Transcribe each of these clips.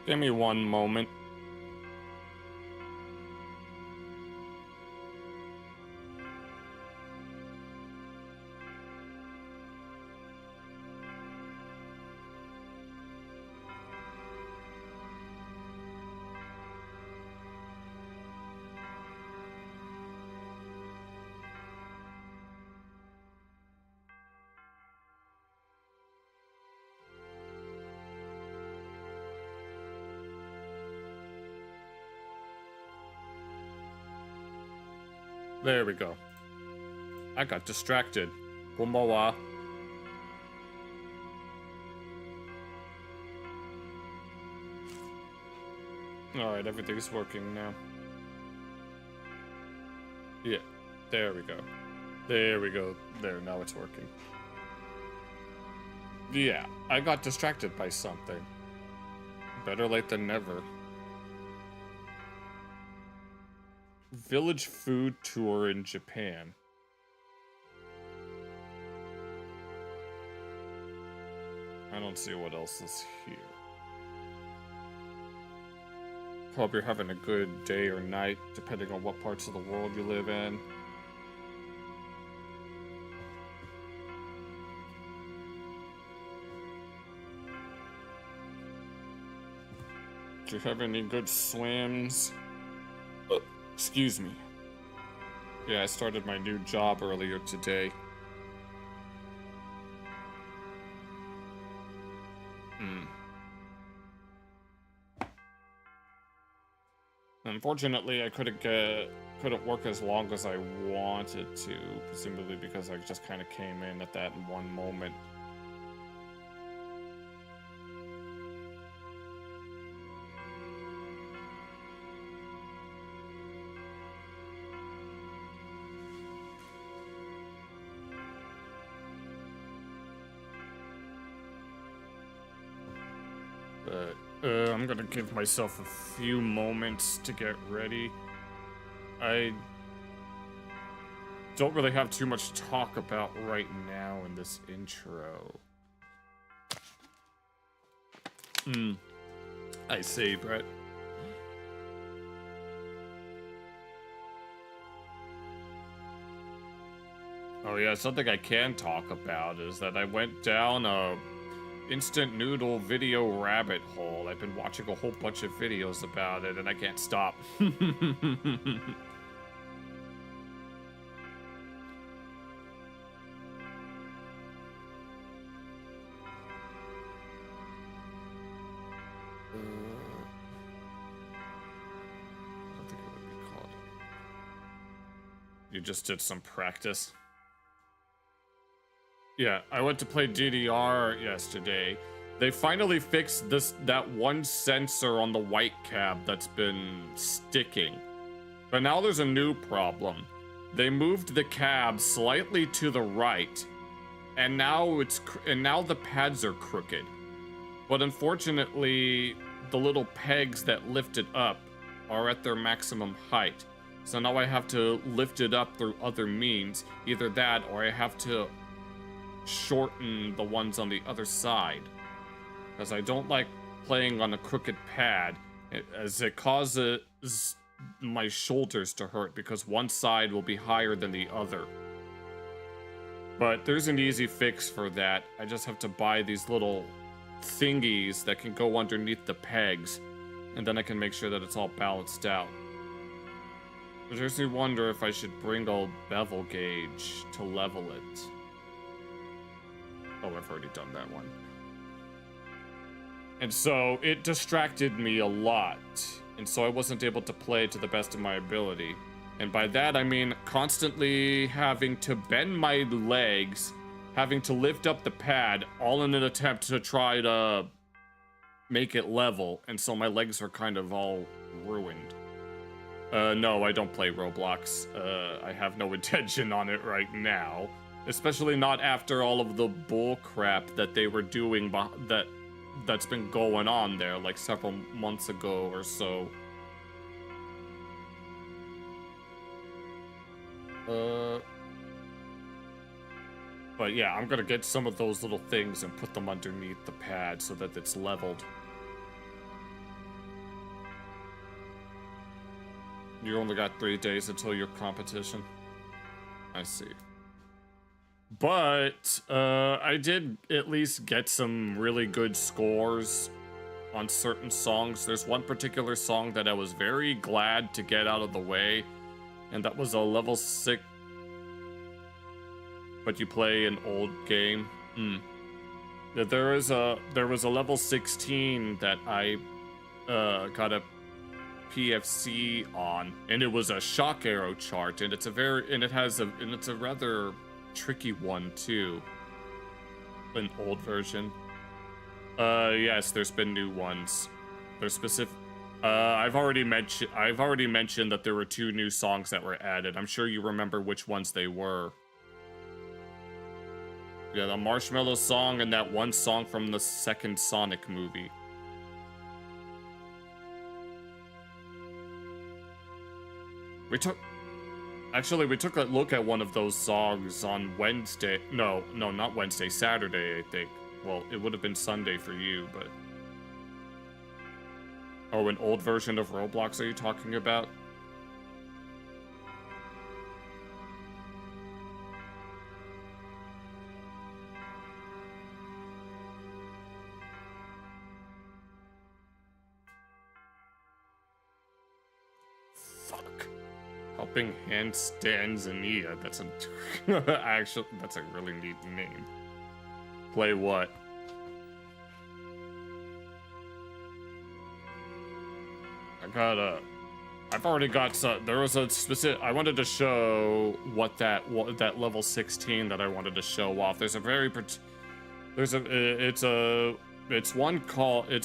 Give me one moment. There we go. I got distracted. Kumawa. Alright, everything's working now. Yeah, there we go. There we go. There, now it's working. Yeah, I got distracted by something. Better late than never. Village food tour in Japan. I don't see what else is here. Hope you're having a good day or night, depending on what parts of the world you live in. Do you have any good swims? Excuse me. Yeah, I started my new job earlier today. Unfortunately, I couldn't work as long as I wanted to, presumably because I just kind of came in at that one moment. But I'm gonna give myself a few moments to get ready. I don't really have too much to talk about right now in this intro. I see, Brett. Oh yeah, something I can talk about is that I went down a instant noodle video rabbit hole. I've been watching a whole bunch of videos about it and I can't stop. You just did some practice. Yeah, I went to play DDR yesterday. They finally fixed that one sensor on the white cab that's been sticking. But now there's a new problem. They moved the cab slightly to the right, and now the pads are crooked. But unfortunately, the little pegs that lift it up are at their maximum height. So now I have to lift it up through other means. Either that, or I have to shorten the ones on the other side. Because I don't like playing on a crooked pad, as it causes my shoulders to hurt, because one side will be higher than the other. But there's an easy fix for that. I just have to buy these little thingies that can go underneath the pegs, and then I can make sure that it's all balanced out. It makes me wonder if I should bring a bevel gauge to level it. Oh, I've already done that one. And so it distracted me a lot, and so I wasn't able to play to the best of my ability. And by that I mean constantly having to bend my legs, having to lift up the pad, all in an attempt to try to make it level, and so my legs are kind of all ruined. No, I don't play Roblox. I have no intention on it right now. Especially not after all of the bull crap that they were doing, that that's been going on there, like several months ago or so. But yeah, I'm gonna get some of those little things and put them underneath the pad so that it's leveled. You only got 3 days until your competition. I see. But I did at least get some really good scores on certain songs. There's one particular song that I was very glad to get out of the way, and that was a level 6. But you play an old game. There was a level 16 that I got a PFC on, and it was a shock arrow chart, and it's a rather tricky one too. An old version. Yes, there's been new ones. There's specific. I've already mentioned that there were 2 new songs that were added. I'm sure you remember which ones they were. Yeah, the Marshmallow song and that one song from the second Sonic movie. We took a look at one of those songs on Wednesday. No, not Wednesday, Saturday, I think. Well, it would have been Sunday for you, but... Oh, an old version of Roblox are you talking about? Helping Handstands Ania. That's that's a really neat name. Play what? I've already got some. There was a specific. I wanted to show what that level 16 that I wanted to show off. It's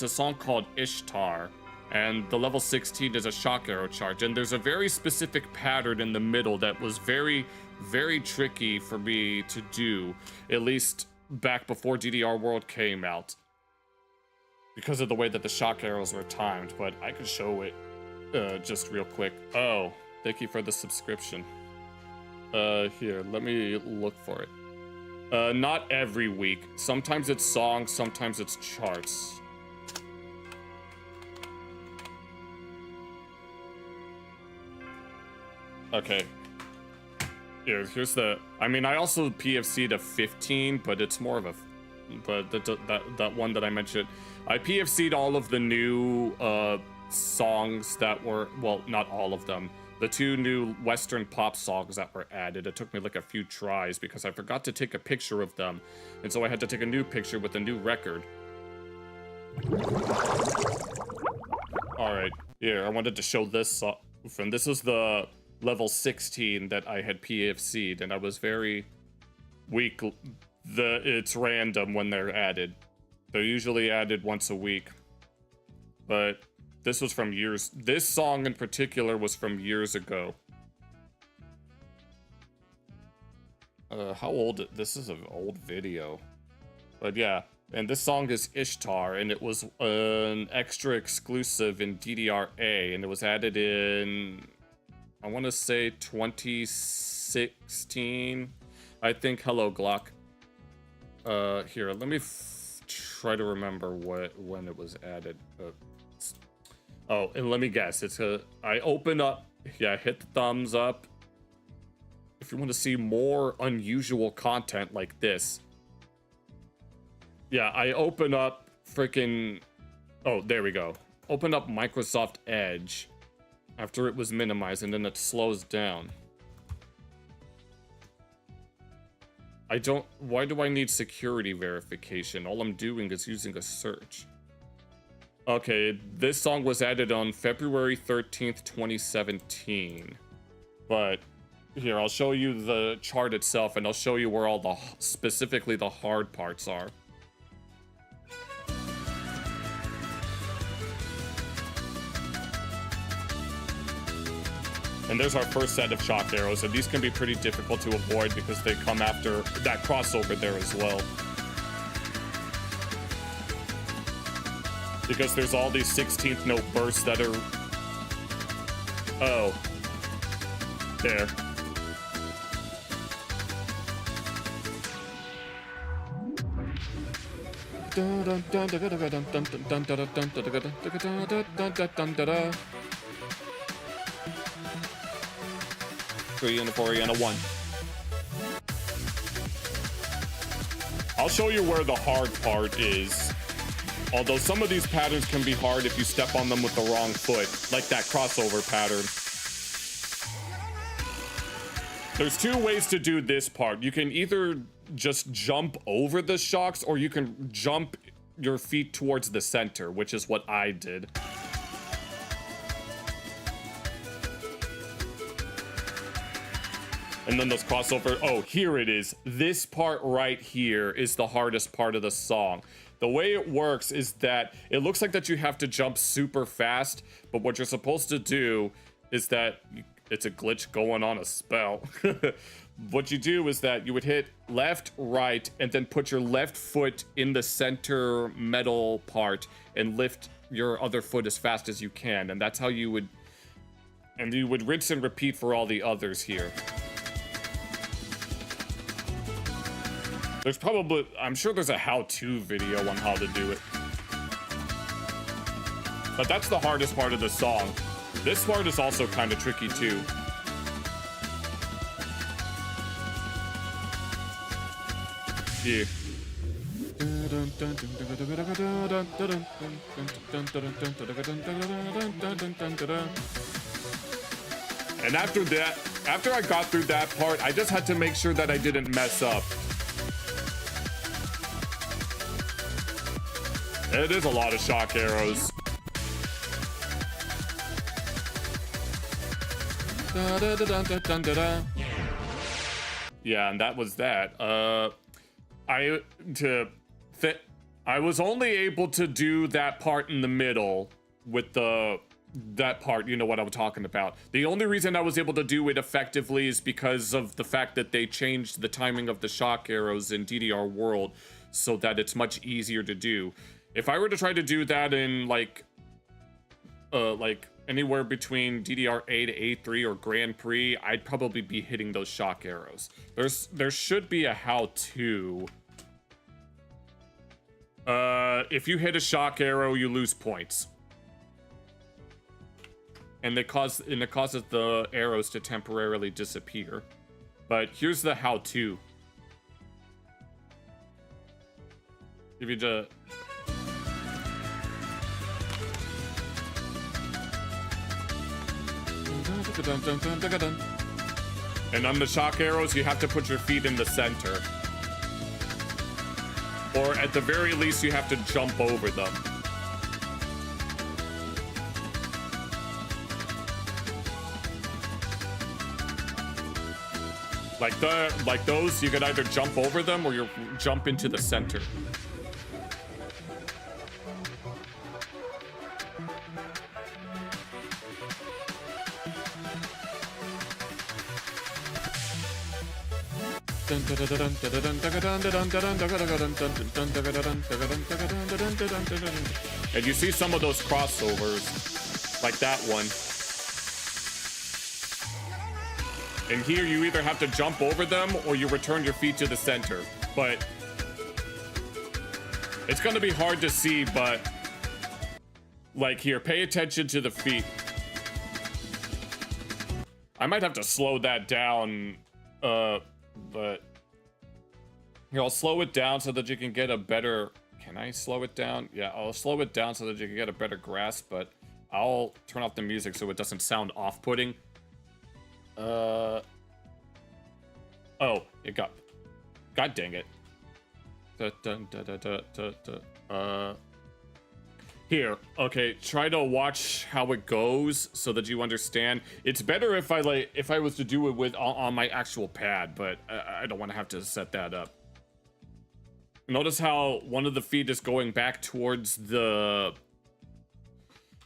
a song called Ishtar. And the level 16 is a shock arrow charge, and there's a very specific pattern in the middle that was very, very tricky for me to do, at least back before DDR World came out, because of the way that the shock arrows were timed. But I could show it just real quick. Oh, thank you for the subscription. Here, let me look for it. Not every week. Sometimes it's songs, sometimes it's charts. Okay. Here's the. I mean, I also PFC'd a 15, but it's more of a. But that one that I mentioned, I PFC'd all of the new songs that were, well, not all of them. The 2 new Western pop songs that were added. It took me like a few tries because I forgot to take a picture of them, and so I had to take a new picture with a new record. All right. Here, I wanted to show this song. This is the level 16 that I had PFC'd, and I was very weak. It's random when they're added. They're usually added once a week. But this was from years. This song in particular was from years ago. How old? This is an old video. But yeah, and this song is Ishtar, and it was an extra exclusive in DDR-A, and it was added in, I want to say 2016, I think. Hello, Glock. Here, let me try to remember when it was added. Oh, and let me guess. I open up, yeah, hit the thumbs up. If you want to see more unusual content like this. Yeah, I open up freaking, oh, there we go. Open up Microsoft Edge. After it was minimized, and then it slows down. Why do I need security verification? All I'm doing is using a search. Okay, this song was added on February 13th, 2017. But here, I'll show you the chart itself, and I'll show you where all specifically the hard parts are. And there's our first set of shock arrows, and these can be pretty difficult to avoid because they come after that crossover there as well. because there's all these 16th note bursts that are... Oh. There. Three and a 4 and a 1. I'll show you where the hard part is. Although some of these patterns can be hard if you step on them with the wrong foot, like that crossover pattern. There's two ways to do this part. You can either just jump over the shocks, or you can jump your feet towards the center, which is what I did. And then those crossover, oh, here it is. This part right here is the hardest part of the song. The way it works is that it looks like that you have to jump super fast, but what you're supposed to do is that it's a glitch going on a spell. What you do is that you would hit left, right, and then put your left foot in the center metal part and lift your other foot as fast as you can. And that's how you would, and you would rinse and repeat for all the others here. There's probably, I'm sure there's a how-to video on how to do it. But that's the hardest part of the song. This part is also kind of tricky too. Yeah. And after that, after I got through that part, I just had to make sure that I didn't mess up. It is a lot of shock arrows. Yeah, and that was that. I was only able to do that part in the middle with that part, you know what I'm talking about. The only reason I was able to do it effectively is because of the fact that they changed the timing of the shock arrows in DDR World so that it's much easier to do. If I were to try to do that in like anywhere between DDR-A to A3 or Grand Prix, I'd probably be hitting those shock arrows. There should be a how-to. If you hit a shock arrow, you lose points. And it causes the arrows to temporarily disappear. But here's the how-to. If you just... And on the shock arrows, you have to put your feet in the center. Or at the very least, you have to jump over them. Like those, you could either jump over them or you jump into the center. And you see some of those crossovers, like that one. And here you either have to jump over them or you return your feet to the center. But it's gonna be hard to see, but like here, pay attention to the feet. I might have to slow that down, but here, I'll slow it down so that you can get a better... Can I slow it down? Yeah, I'll slow it down so that you can get a better grasp, but I'll turn off the music so it doesn't sound off-putting. Oh, it got... God dang it. Here, okay, try to watch how it goes so that you understand. It's better if I was to do it with on my actual pad, but I don't want to have to set that up. Notice how one of the feet is going back towards the...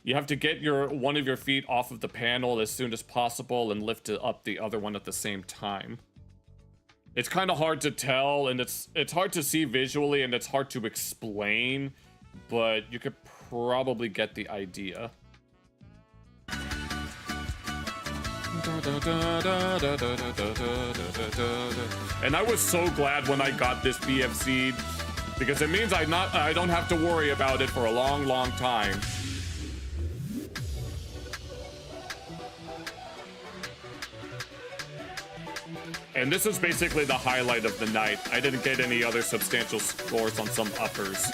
You have to get one of your feet off of the panel as soon as possible and lift up the other one at the same time. It's kind of hard to tell, and it's hard to see visually, and it's hard to explain, but you could probably get the idea. And I was so glad when I got this BFC because it means I don't have to worry about it for a long, long time. And this is basically the highlight of the night. I didn't get any other substantial scores on some uppers.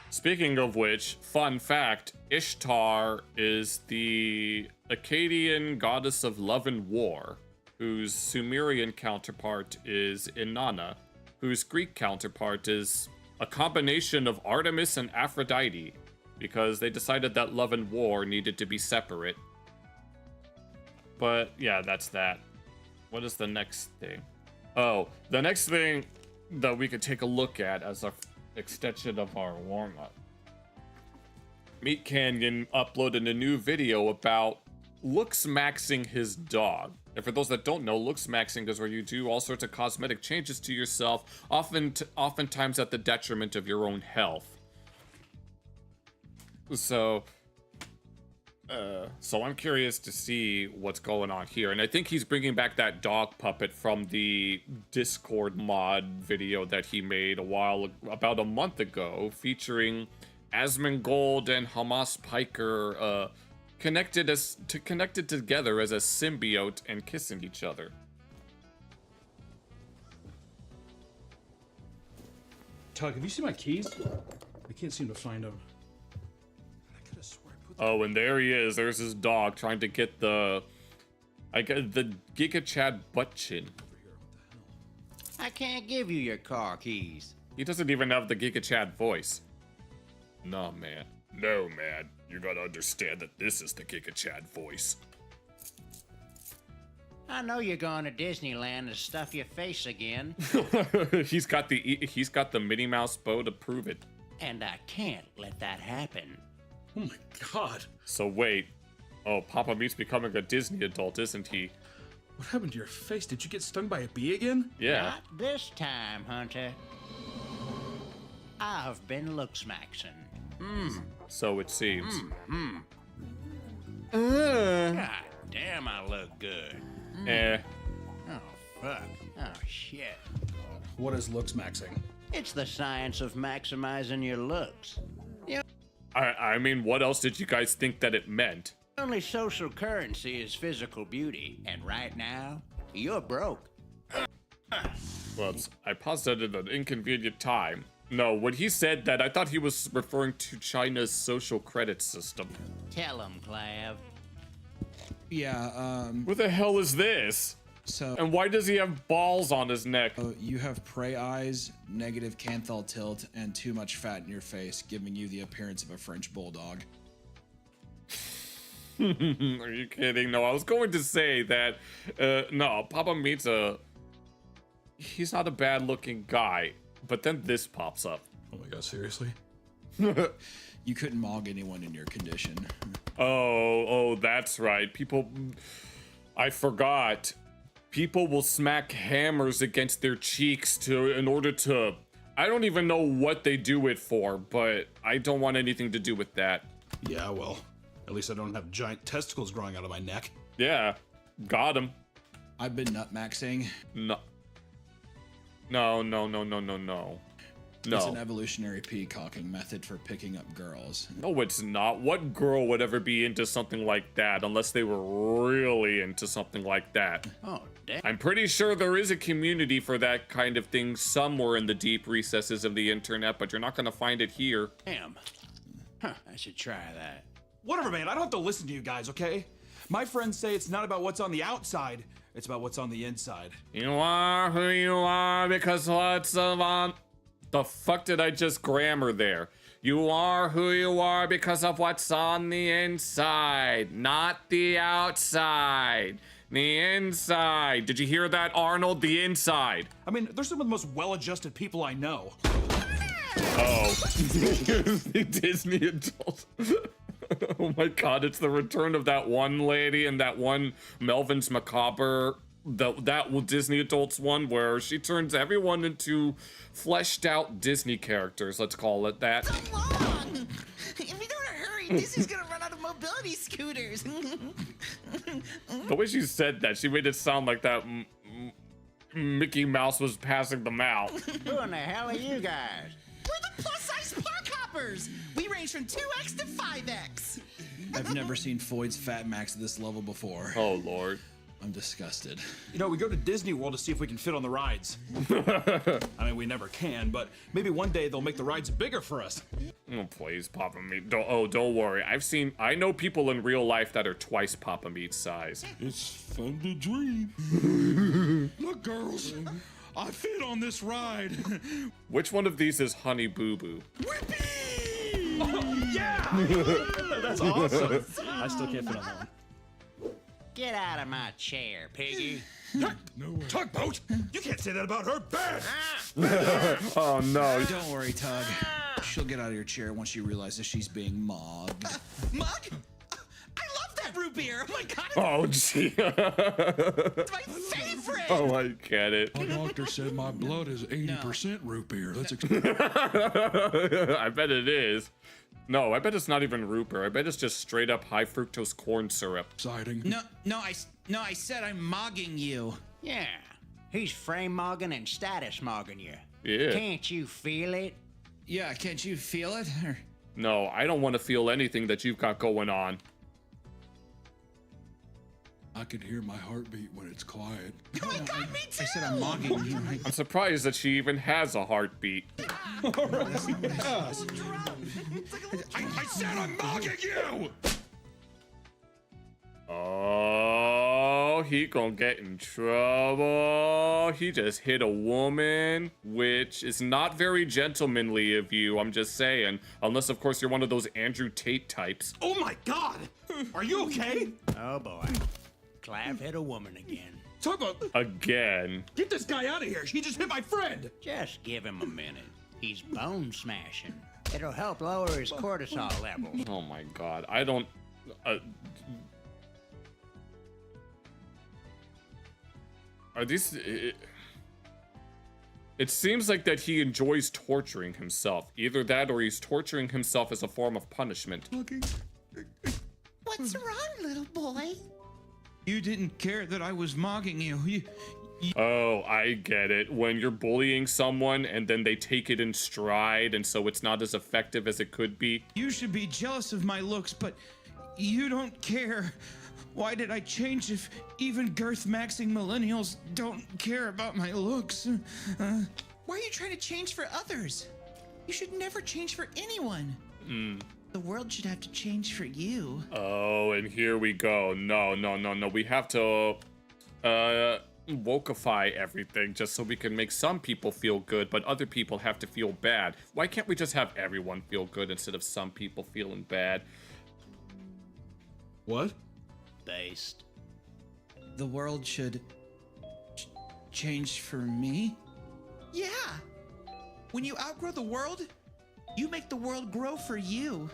Speaking of which, fun fact, Ishtar is the Akkadian goddess of love and war, whose Sumerian counterpart is Inanna, whose Greek counterpart is a combination of Artemis and Aphrodite, because they decided that love and war needed to be separate. But yeah, that's that. What is the next thing? Oh, the next thing that we could take a look at as a extension of our warm-up. Meat Canyon uploaded a new video about looks maxing his dog. And for those that don't know, looks maxing is where you do all sorts of cosmetic changes to yourself, oftentimes at the detriment of your own health. So I'm curious to see what's going on here. And I think he's bringing back that dog puppet from the Discord mod video that he made about a month ago, featuring Asmongold and Hamas Piker connected together as a symbiote and kissing each other. Tug, have you seen my keys? I can't seem to find them. Oh, and there he is. There's his dog trying to get the Giga Chad butt chin. I can't give you your car keys. He doesn't even have the Giga Chad voice. No, man. No, man. You gotta understand that this is the Giga Chad voice. I know you're going to Disneyland to stuff your face again. He's got the Minnie Mouse bow to prove it. And I can't let that happen. Oh my god. So wait. Oh, Papa Meat's becoming a Disney adult, isn't he? What happened to your face? Did you get stung by a bee again? Yeah. Not this time, Hunter. I've been looks-maxing. So it seems. God damn, I look good. Oh, fuck. Oh, shit. What is looks maxing? It's the science of maximizing your looks. I mean, what else did you guys think that it meant? Only social currency is physical beauty, and right now, you're broke. Whoops, I paused it at an inconvenient time. No, when he said that, I thought he was referring to China's social credit system. Tell him, Clav. Yeah, What the hell is this? so And why does he have balls on his neck? you have prey eyes, negative canthal tilt, and too much fat in your face, giving you the appearance of a French bulldog. Are you kidding? No, I was going to say that, no, Papa Meat's he's not a bad looking guy, but then this pops up. Oh my god, seriously? You couldn't mog anyone in your condition. Oh, that's right. I forgot. People will smack hammers against their cheeks in order to, I don't even know what they do it for, but I don't want anything to do with that. Yeah, well, at least I don't have giant testicles growing out of my neck. Yeah, got him. I've been nut maxing. No. No. It's an evolutionary peacocking method for picking up girls. No, it's not. What girl would ever be into something like that unless they were really into something like that? Oh, damn. I'm pretty sure there is a community for that kind of thing somewhere in the deep recesses of the internet, but you're not going to find it here. Huh, I should try that. Whatever, man. I don't have to listen to you guys, okay? My friends say it's not about what's on the outside, it's about what's on the inside. You are who you are because what's on... The fuck did I just grammar there? You are who you are because of what's on the inside, not the outside. The inside. Did you hear that, Arnold? The inside. I mean, they're some of the most well-adjusted people I know. Oh, the Disney adult. Oh my God! It's the return of that one lady and that one Melvin's Macabre. That Disney adults one where she turns everyone into fleshed out Disney characters. Let's call it that. So long! If we don't hurry, Disney's gonna run out of mobility scooters. The way she said that, she made it sound like that Mickey Mouse was passing them out. Who in the hell are you guys? We're the plus-size park hoppers! We range from 2X to 5X. I've never seen Foyd's Fat Max at this level before. Oh Lord. I'm disgusted. You know, we go to Disney World to see if we can fit on the rides. I mean, we never can, but maybe one day they'll make the rides bigger for us. Oh please, Papa Meat. Don't worry. I know people in real life that are twice Papa Meat's size. It's fun to dream. Look, girls, I fit on this ride. Which one of these is Honey Boo Boo? Whippy! Oh, yeah! That's awesome. I still can't fit on that one. Get out of my chair, piggy. Tugboat! You can't say that about her. Bad! Oh no. Don't worry, Tug. She'll get out of your chair once she realizes she's being mogged. Mug? I love that root beer! Oh my God, Oh gee. it's my favorite! Oh, I get it. My doctor said my blood is 80% root beer. That's I bet it is. No, I bet it's not even root beer. I bet it's just straight up high fructose corn syrup. exciting. No, I said I'm mogging you. Yeah, he's frame mogging and status mogging you. Yeah. Can't you feel it? Yeah, can't you feel it? No, I don't want to feel anything that you've got going on. I can hear my heartbeat when it's quiet. Oh my God, me too! I said I'm mogging you. I'm surprised that she even has a heartbeat. I said I'm mogging you! Oh, he gonna get in trouble. He just hit a woman, which is not very gentlemanly of you, I'm just saying. Unless, of course, you're one of those Andrew Tate types. Oh my God! Are you okay? Oh boy. Clav hit a woman again. Tugboat, Again. get this guy out of here. He just hit my friend. Just give him a minute. He's bone smashing. It'll help lower his cortisol levels. Oh my God. I don't... Are these... It seems like that he enjoys torturing himself. Either that or he's torturing himself as a form of punishment. What's wrong, little boy? You didn't care that I was mogging you. Oh, I get it. When you're bullying someone and then they take it in stride and so it's not as effective as it could be. You should be jealous of my looks, but you don't care. Why did I change if even girth-maxing millennials don't care about my looks? Why are you trying to change for others? You should never change for anyone. The world should have to change for you. Oh, and here we go. No. We have to wokeify everything just so we can make some people feel good, but other people have to feel bad. Why can't we just have everyone feel good instead of some people feeling bad? What? Based. The world should change for me? Yeah. When you outgrow the world, you make the world grow for you.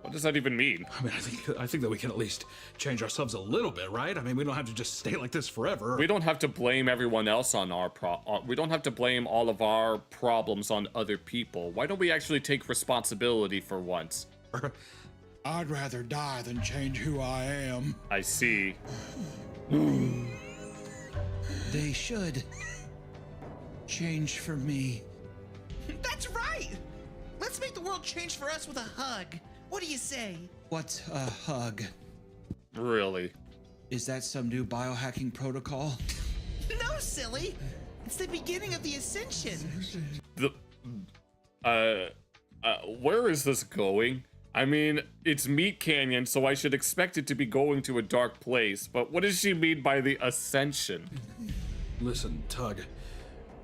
What does that even mean? I mean, I think that we can at least change ourselves a little bit, right? I mean, we don't have to just stay like this forever. We don't have to blame everyone else on our we don't have to blame all of our problems on other people. Why don't we actually take responsibility for once? I'd rather die than change who I am. I see. They should change for me. That's right. Let's make the world change for us with a hug. What do you say? What's a hug? Really? Is that some new biohacking protocol? No, silly. It's the beginning of the ascension. Where is this going? I mean, it's Meat Canyon, so I should expect it to be going to a dark place, but what does she mean by the ascension? Listen, Tug,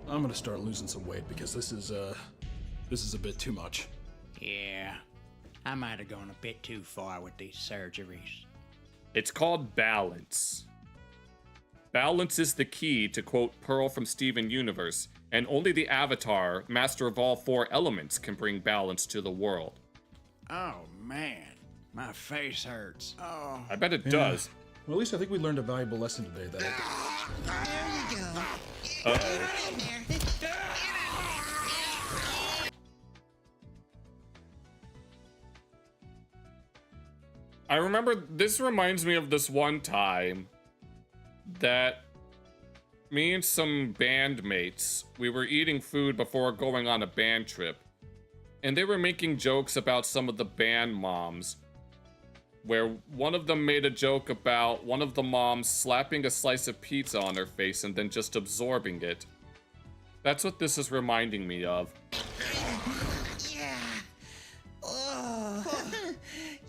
I'm gonna start losing some weight because this is a bit too much. Yeah, I might have gone a bit too far with these surgeries. It's called balance. Balance is the key, to quote Pearl from Steven Universe, and only the Avatar, master of all 4 elements, can bring balance to the world. Oh, man. My face hurts. Oh. I bet it does. Well, at least I think we learned a valuable lesson today. That There you go. Uh-oh. Get in there. I remember, this reminds me of this one time that me and some bandmates, we were eating food before going on a band trip, and they were making jokes about some of the band moms, where one of them made a joke about one of the moms slapping a slice of pizza on her face and then just absorbing it. That's what this is reminding me of. Yeah. Oh.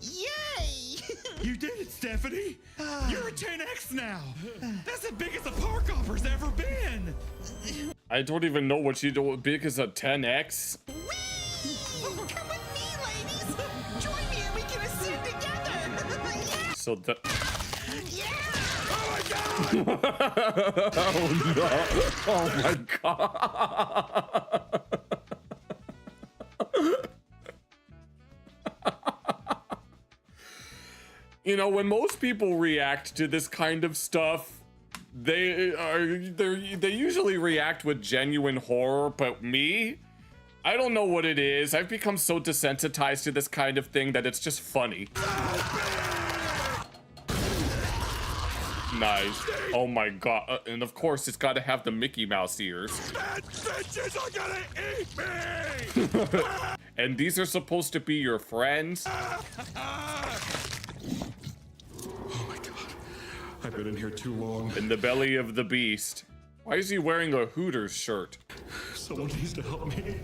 Yay! You did it, Stephanie! You're a 10X now! That's the biggest a park hopper's ever been! I don't even know what you do big as a 10x. Whee! Come with me, ladies! Join me and we can ascend together! Yeah! So the Yeah! Oh my god! oh no! Oh my god! You know, when most people react to this kind of stuff, they usually react with genuine horror, but me, I don't know what it is. I've become so desensitized to this kind of thing that it's just funny. Nice. Oh my god. And of course, it's got to have the Mickey Mouse ears. That bitches are gonna eat me! And these are supposed to be your friends? Oh my god. I've been in here too long. In the belly of the beast. Why is he wearing a Hooters shirt? Someone needs to help me.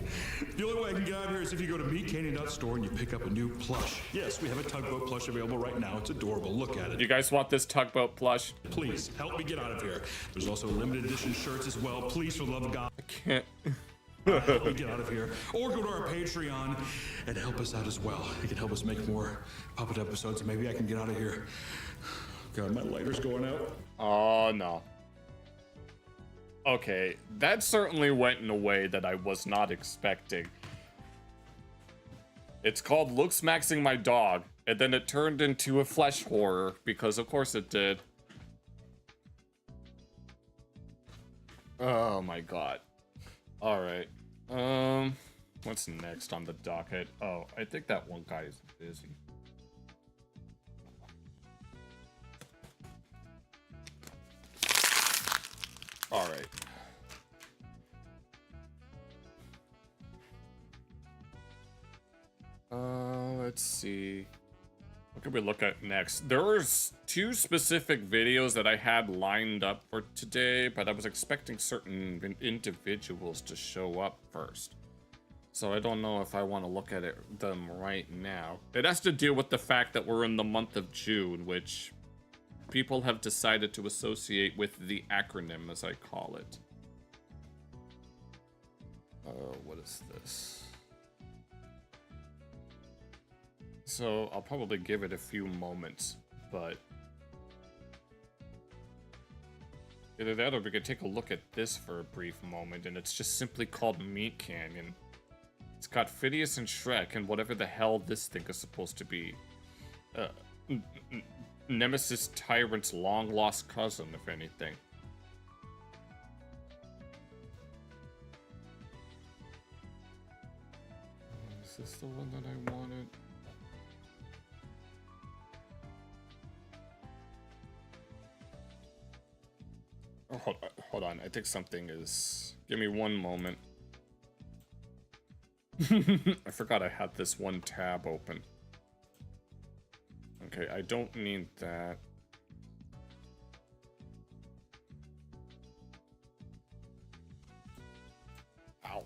The only way I can get out of here is if you go to meetcanyon.store and you pick up a new plush. Yes, we have a tugboat plush available right now. It's adorable. Look at it. You guys want this tugboat plush? Please, help me get out of here. There's also limited edition shirts as well. Please, for the love of God, Can't. help me get out of here. Or go to our Patreon and help us out as well. It can help us make more puppet episodes, and maybe I can get out of here. God, my lighter's going out. Oh, no. Okay, that certainly went in a way that I was not expecting. It's called Looks Maxing My Dog, and then it turned into a flesh horror, because of course it did. Oh my god. Alright. What's next on the docket? Oh, I think that one guy is busy. All right. Let's see. What can we look at next? There's 2 specific videos that I had lined up for today, but I was expecting certain individuals to show up first. So I don't know if I want to look at them right now. It has to deal with the fact that we're in the month of June, which people have decided to associate with the acronym, as I call it. What is this? So I'll probably give it a few moments, but either that or we could take a look at this for a brief moment, and it's just simply called Meat Canyon. It's got Phineas and Shrek and whatever the hell this thing is supposed to be. Nemesis Tyrant's long-lost cousin, if anything. Is this the one that I wanted? Oh, hold on. I think something is... Give me one moment. I forgot I had this one tab open. Okay, I don't need that. Ow.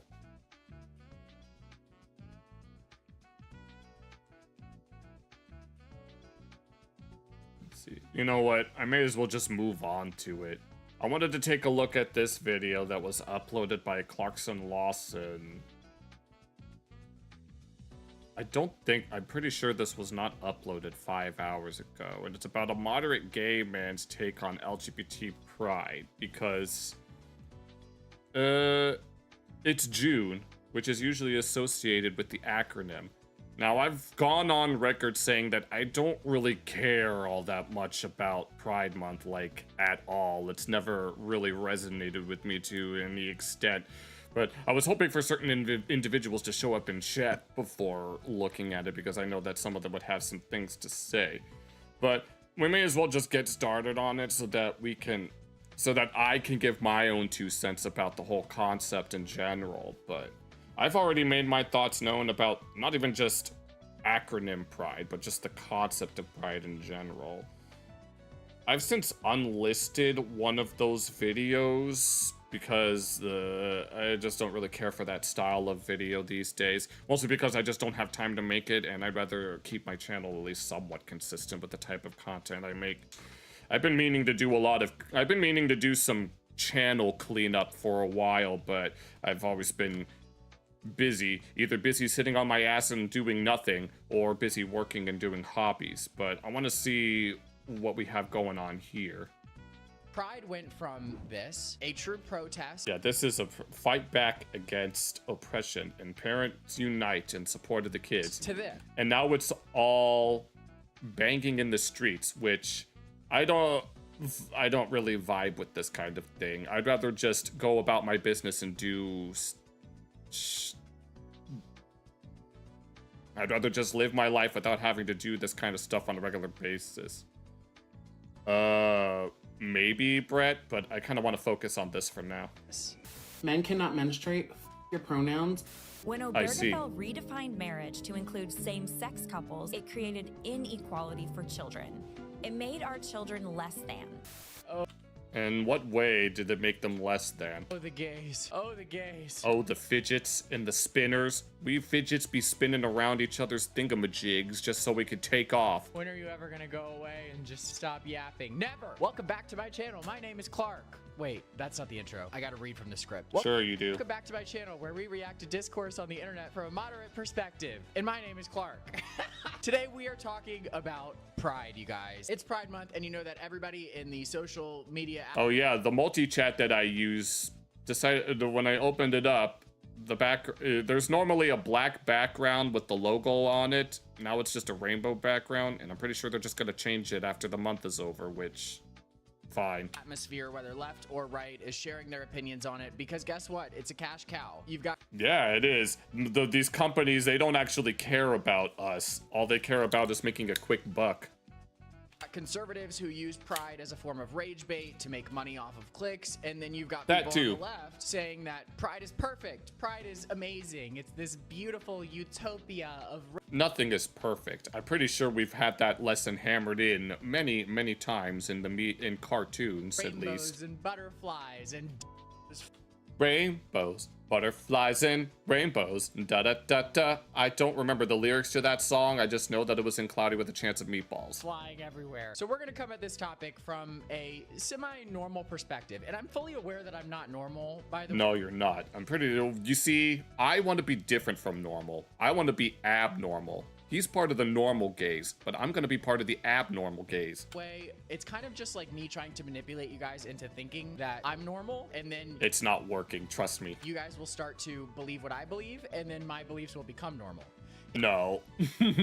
Let's see. You know what? I may as well just move on to it. I wanted to take a look at this video that was uploaded by Clarkson Lawson. I'm pretty sure this was not uploaded 5 hours ago, and it's about a moderate gay man's take on LGBT pride, because it's June, which is usually associated with the acronym. Now, I've gone on record saying that I don't really care all that much about Pride Month, like, at all. It's never really resonated with me to any extent. But I was hoping for certain individuals to show up in chat before looking at it, because I know that some of them would have some things to say. But we may as well just get started on it so that I can give my own 2 cents about the whole concept in general. But I've already made my thoughts known about not even just acronym pride, but just the concept of pride in general. I've since unlisted one of those videos because I just don't really care for that style of video these days. Mostly because I just don't have time to make it, and I'd rather keep my channel at least somewhat consistent with the type of content I make. I've been meaning to do some channel cleanup for a while, but I've always been busy, either busy sitting on my ass and doing nothing, or busy working and doing hobbies. But I want to see what we have going on here. Pride went from this, a true protest. Yeah, this is a fight back against oppression, and parents unite in support of the kids. To this. And now it's all banging in the streets, which I don't really vibe with this kind of thing. I'd rather just go about my business and I'd rather just live my life without having to do this kind of stuff on a regular basis. Maybe, Brett, but I kind of want to focus on this for now. Men cannot menstruate. Your pronouns. When Obergefell redefined marriage to include same-sex couples, it created inequality for children. It made our children less than. In what way did it make them less than? Oh, the gays. Oh, the gays. Oh, the fidgets and the spinners. We fidgets be spinning around each other's thingamajigs just so we could take off. When are you ever gonna go away and just stop yapping? Never! Welcome back to my channel. My name is Clark. Wait, that's not the intro. I gotta read from the script. Sure you do. Welcome back to my channel where we react to discourse on the internet from a moderate perspective. And my name is Clark. Today we are talking about Pride, you guys. It's Pride Month, and you know that everybody in the social media... Oh yeah, the multi-chat that I use decided when I opened it up, there's normally a black background with the logo on it. Now it's just a rainbow background, and I'm pretty sure they're just gonna change it after the month is over, which... fine. Atmosphere, whether left or right, is sharing their opinions on it, because guess what? It's a cash cow. You've got... Yeah, it is. These companies, they don't actually care about us. All they care about is making a quick buck. Conservatives who use pride as a form of rage bait to make money off of clicks, and then you've got that people too on the left saying that pride is perfect, pride is amazing, it's this beautiful utopia of... Nothing is perfect. I'm pretty sure we've had that lesson hammered in many times in cartoons, at least. Rainbows and butterflies and... Rainbows, butterflies, and rainbows. Da da da da. I don't remember the lyrics to that song. I just know that it was in Cloudy with a Chance of Meatballs. Flying everywhere. So we're gonna come at this topic from a semi-normal perspective, and I'm fully aware that I'm not normal, by the way. No, you're not. You see, I want to be different from normal. I want to be abnormal. He's part of the normal gays, but I'm gonna be part of the abnormal gays. It's kind of just like me trying to manipulate you guys into thinking that I'm normal, and then it's not working, trust me. You guys will start to believe what I believe, and then my beliefs will become normal. No,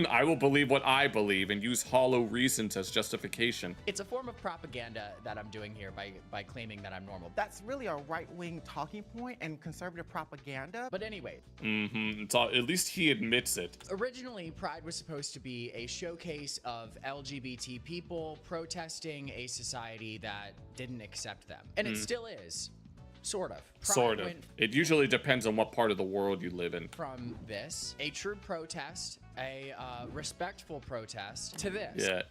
I will believe what I believe and use hollow reasons as justification. It's a form of propaganda that I'm doing here by claiming that I'm normal. That's really a right-wing talking point and conservative propaganda. But anyway. At least he admits it. Originally, Pride was supposed to be a showcase of LGBT people protesting a society that didn't accept them. And it still is. Sort of. Sort of. It usually depends on what part of the world you live in. From this, a true protest, a respectful protest, to this.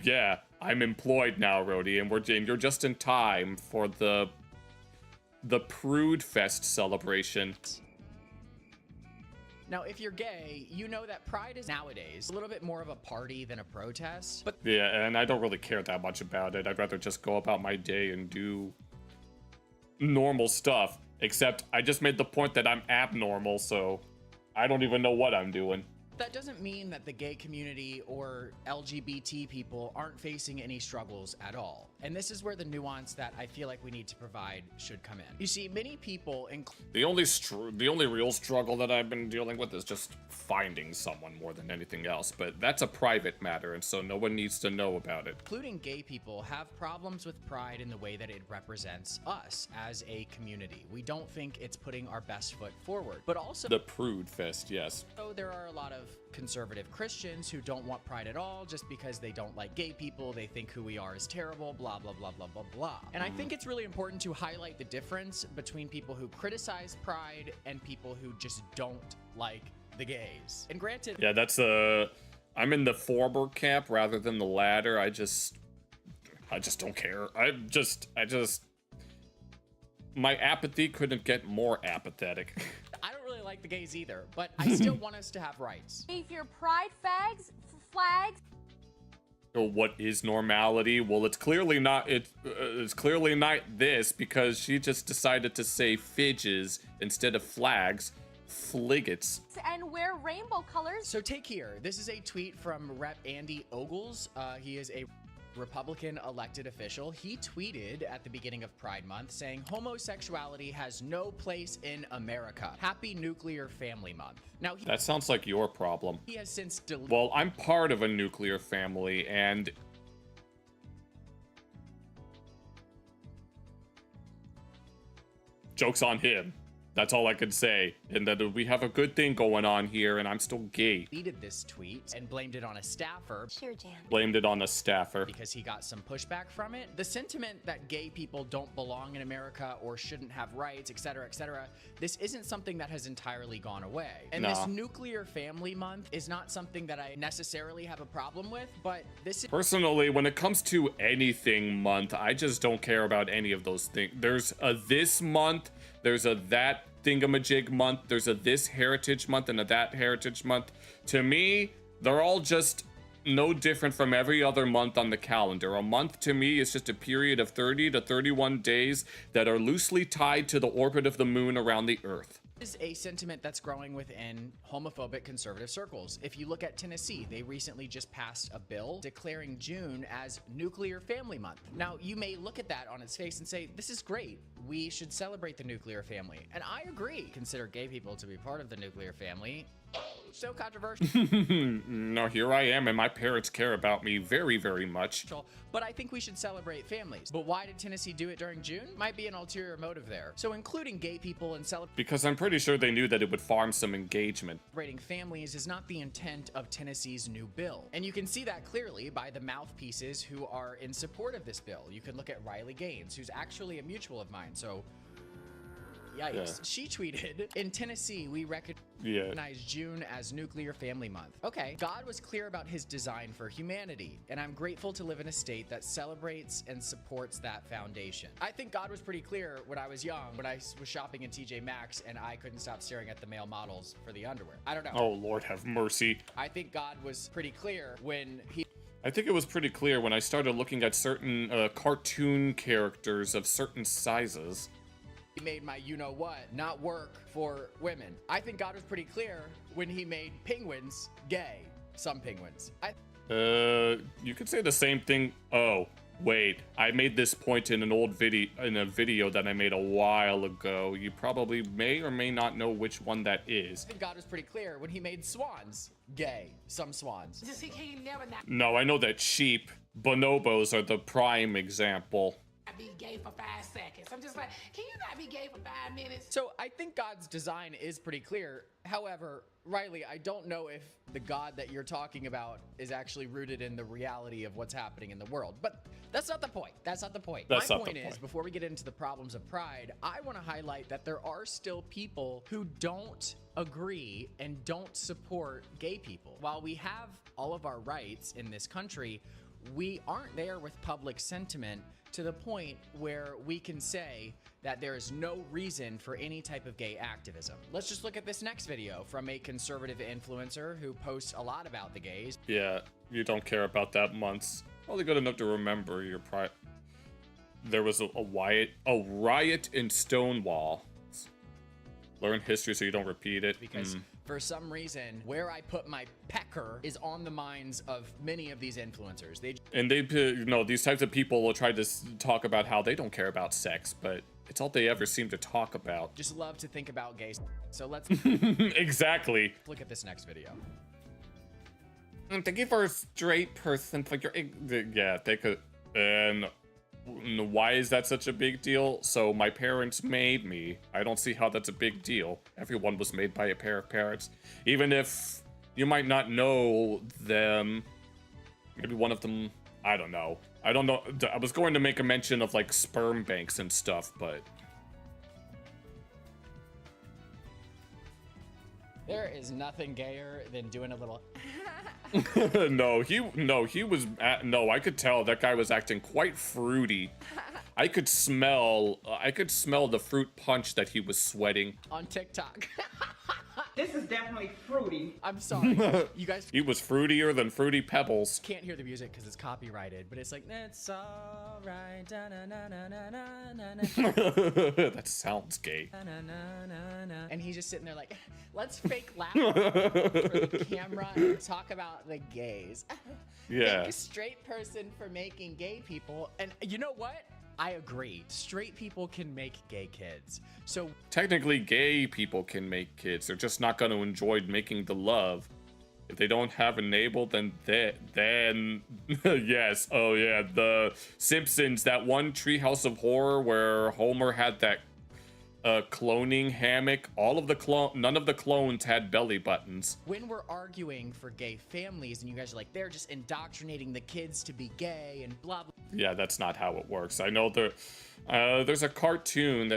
Yeah. I'm employed now, Rhodey, and you're just in time for the Prude Fest celebration. Now, if you're gay, you know that Pride is nowadays a little bit more of a party than a protest. But yeah, and I don't really care that much about it. I'd rather just go about my day and do normal stuff, except I just made the point that I'm abnormal, so I don't even know what I'm doing. That doesn't mean that the gay community or LGBT people aren't facing any struggles at all. And this is where the nuance that I feel like we need to provide should come in. You see, many people, The only real struggle that I've been dealing with is just finding someone more than anything else, but that's a private matter, and so no one needs to know about it. including gay people, have problems with pride in the way that it represents us as a community. We don't think it's putting our best foot forward, but also The prude fest, yes. there are a lot of conservative Christians who don't want pride at all just because they don't like gay people, they think who we are is terrible, blah, blah, blah, blah, blah, blah. And I think it's really important to highlight the difference between people who criticize pride and people who just don't like the gays. And granted, Yeah, that's I'm in the former camp rather than the latter. I just don't care. My apathy couldn't get more apathetic. I don't really like the gays either, but I still want us to have rights. If your pride flags. So what is normality? Well, it's clearly not. It's clearly not this, because she just decided to say fidges instead of flags. Fliggets. And wear rainbow colors. So take here. This is a tweet from Rep. Andy Ogles. He is a Republican elected official. He tweeted at the beginning of Pride Month saying homosexuality has no place in America. Happy Nuclear Family Month. Now, That sounds like your problem. he has since deleted. Well, I'm part of a nuclear family, and joke's on him. That's all I can say. And that we have a good thing going on here, and I'm still gay. Deleted this tweet and blamed it on a staffer. Sure, Jan. Blamed it on a staffer. Because he got some pushback from it. The sentiment that gay people don't belong in America or shouldn't have rights, etc., this isn't something that has entirely gone away. And this Nuclear Family Month is not something that I necessarily have a problem with, but this is... Personally, when it comes to anything month, I just don't care about any of those things. There's a this month, there's a that thingamajig month, there's a this heritage month and a that heritage month. To me, they're all just no different from every other month on the calendar. A month to me is just a period of 30 to 31 days that are loosely tied to the orbit of the moon around the Earth. Is a sentiment that's growing within homophobic conservative circles. If you look at Tennessee, they recently just passed a bill declaring June as Nuclear Family Month. Now, you may look at that on its face and say, this is great. We should celebrate the nuclear family. And I agree. Consider gay people to be part of the nuclear family. So controversial. Now here I am, and my parents care about me very, very much. But I think we should celebrate families. But why did Tennessee do it during June? Might be an ulterior motive there. So including gay people and Because I'm pretty sure they knew that it would farm some engagement. celebrating families is not the intent of Tennessee's new bill. And you can see that clearly by the mouthpieces who are in support of this bill. You can look at Riley Gaines, who's actually a mutual of mine. So yikes. Yeah. She tweeted, in Tennessee, we recognize June as Nuclear Family Month. Okay, God was clear about his design for humanity, and I'm grateful to live in a state that celebrates and supports that foundation. I think God was pretty clear when I was young, when I was shopping in TJ Maxx, and I couldn't stop staring at the male models for the underwear. I don't know. Oh, Lord have mercy. I think God was pretty clear when he... I think it was pretty clear when I started looking at certain cartoon characters of certain sizes. He made my you-know-what not work for women. I think God was pretty clear when he made penguins gay. Some penguins. You could say the same thing. Oh, wait. I made this point in a video that I made a while ago. You probably may or may not know which one that is. I think God was pretty clear when he made swans gay. Some swans. Just he can't never not No, I know that sheep, bonobos are the prime example. be gay for 5 seconds. I'm just like, can you not be gay for 5 minutes? So I think God's design is pretty clear. However, Riley, I don't know if the God that you're talking about is actually rooted in the reality of what's happening in the world. But that's not the point. That's not the point. My point is, before we get into the problems of pride, I want to highlight that there are still people who don't agree and don't support gay people. While we have all of our rights in this country, we aren't there with public sentiment to the point where we can say that there is no reason for any type of gay activism. Let's just look at this next video from a conservative influencer who posts a lot about the gays. Yeah, you don't care about that months. Probably good enough to remember your pride. There was a riot in Stonewall. Learn history so you don't repeat it. Because For some reason, where I put my pecker is on the minds of many of these influencers. These types of people will try to talk about how they don't care about sex, but it's all they ever seem to talk about. Just love to think about gays. So let's exactly. Look at this next video. Thank you for a straight person for your... Yeah, they could... And why is that such a big deal? So my parents made me. I don't see how that's a big deal. Everyone was made by a pair of parents. Even if you might not know them. Maybe one of them... I don't know. I don't know. I was going to make a mention of, like, sperm banks and stuff, but... There is nothing gayer than doing a little... I could tell that guy was acting quite fruity. I could smell the fruit punch that he was sweating. On TikTok. This is definitely fruity. I'm sorry. You guys... He was fruitier than Fruity Pebbles. Can't hear the music because it's copyrighted, but it's like, that's alright. That sounds gay. And he's just sitting there like, let's fake laugh for the camera and talk about the gays. Yeah. Thank a straight person for making gay people. And you know what? I agree. Straight people can make gay kids. So technically gay people can make kids. They're just not going to enjoy making the love. If they don't have a navel, then yes. Oh yeah, the Simpsons, that one Treehouse of Horror where Homer had that cloning hammock. None of the clones had belly buttons. When we're arguing for gay families and you guys are like, they're just indoctrinating the kids to be gay and blah blah. Yeah, that's not how it works. I know there's a cartoon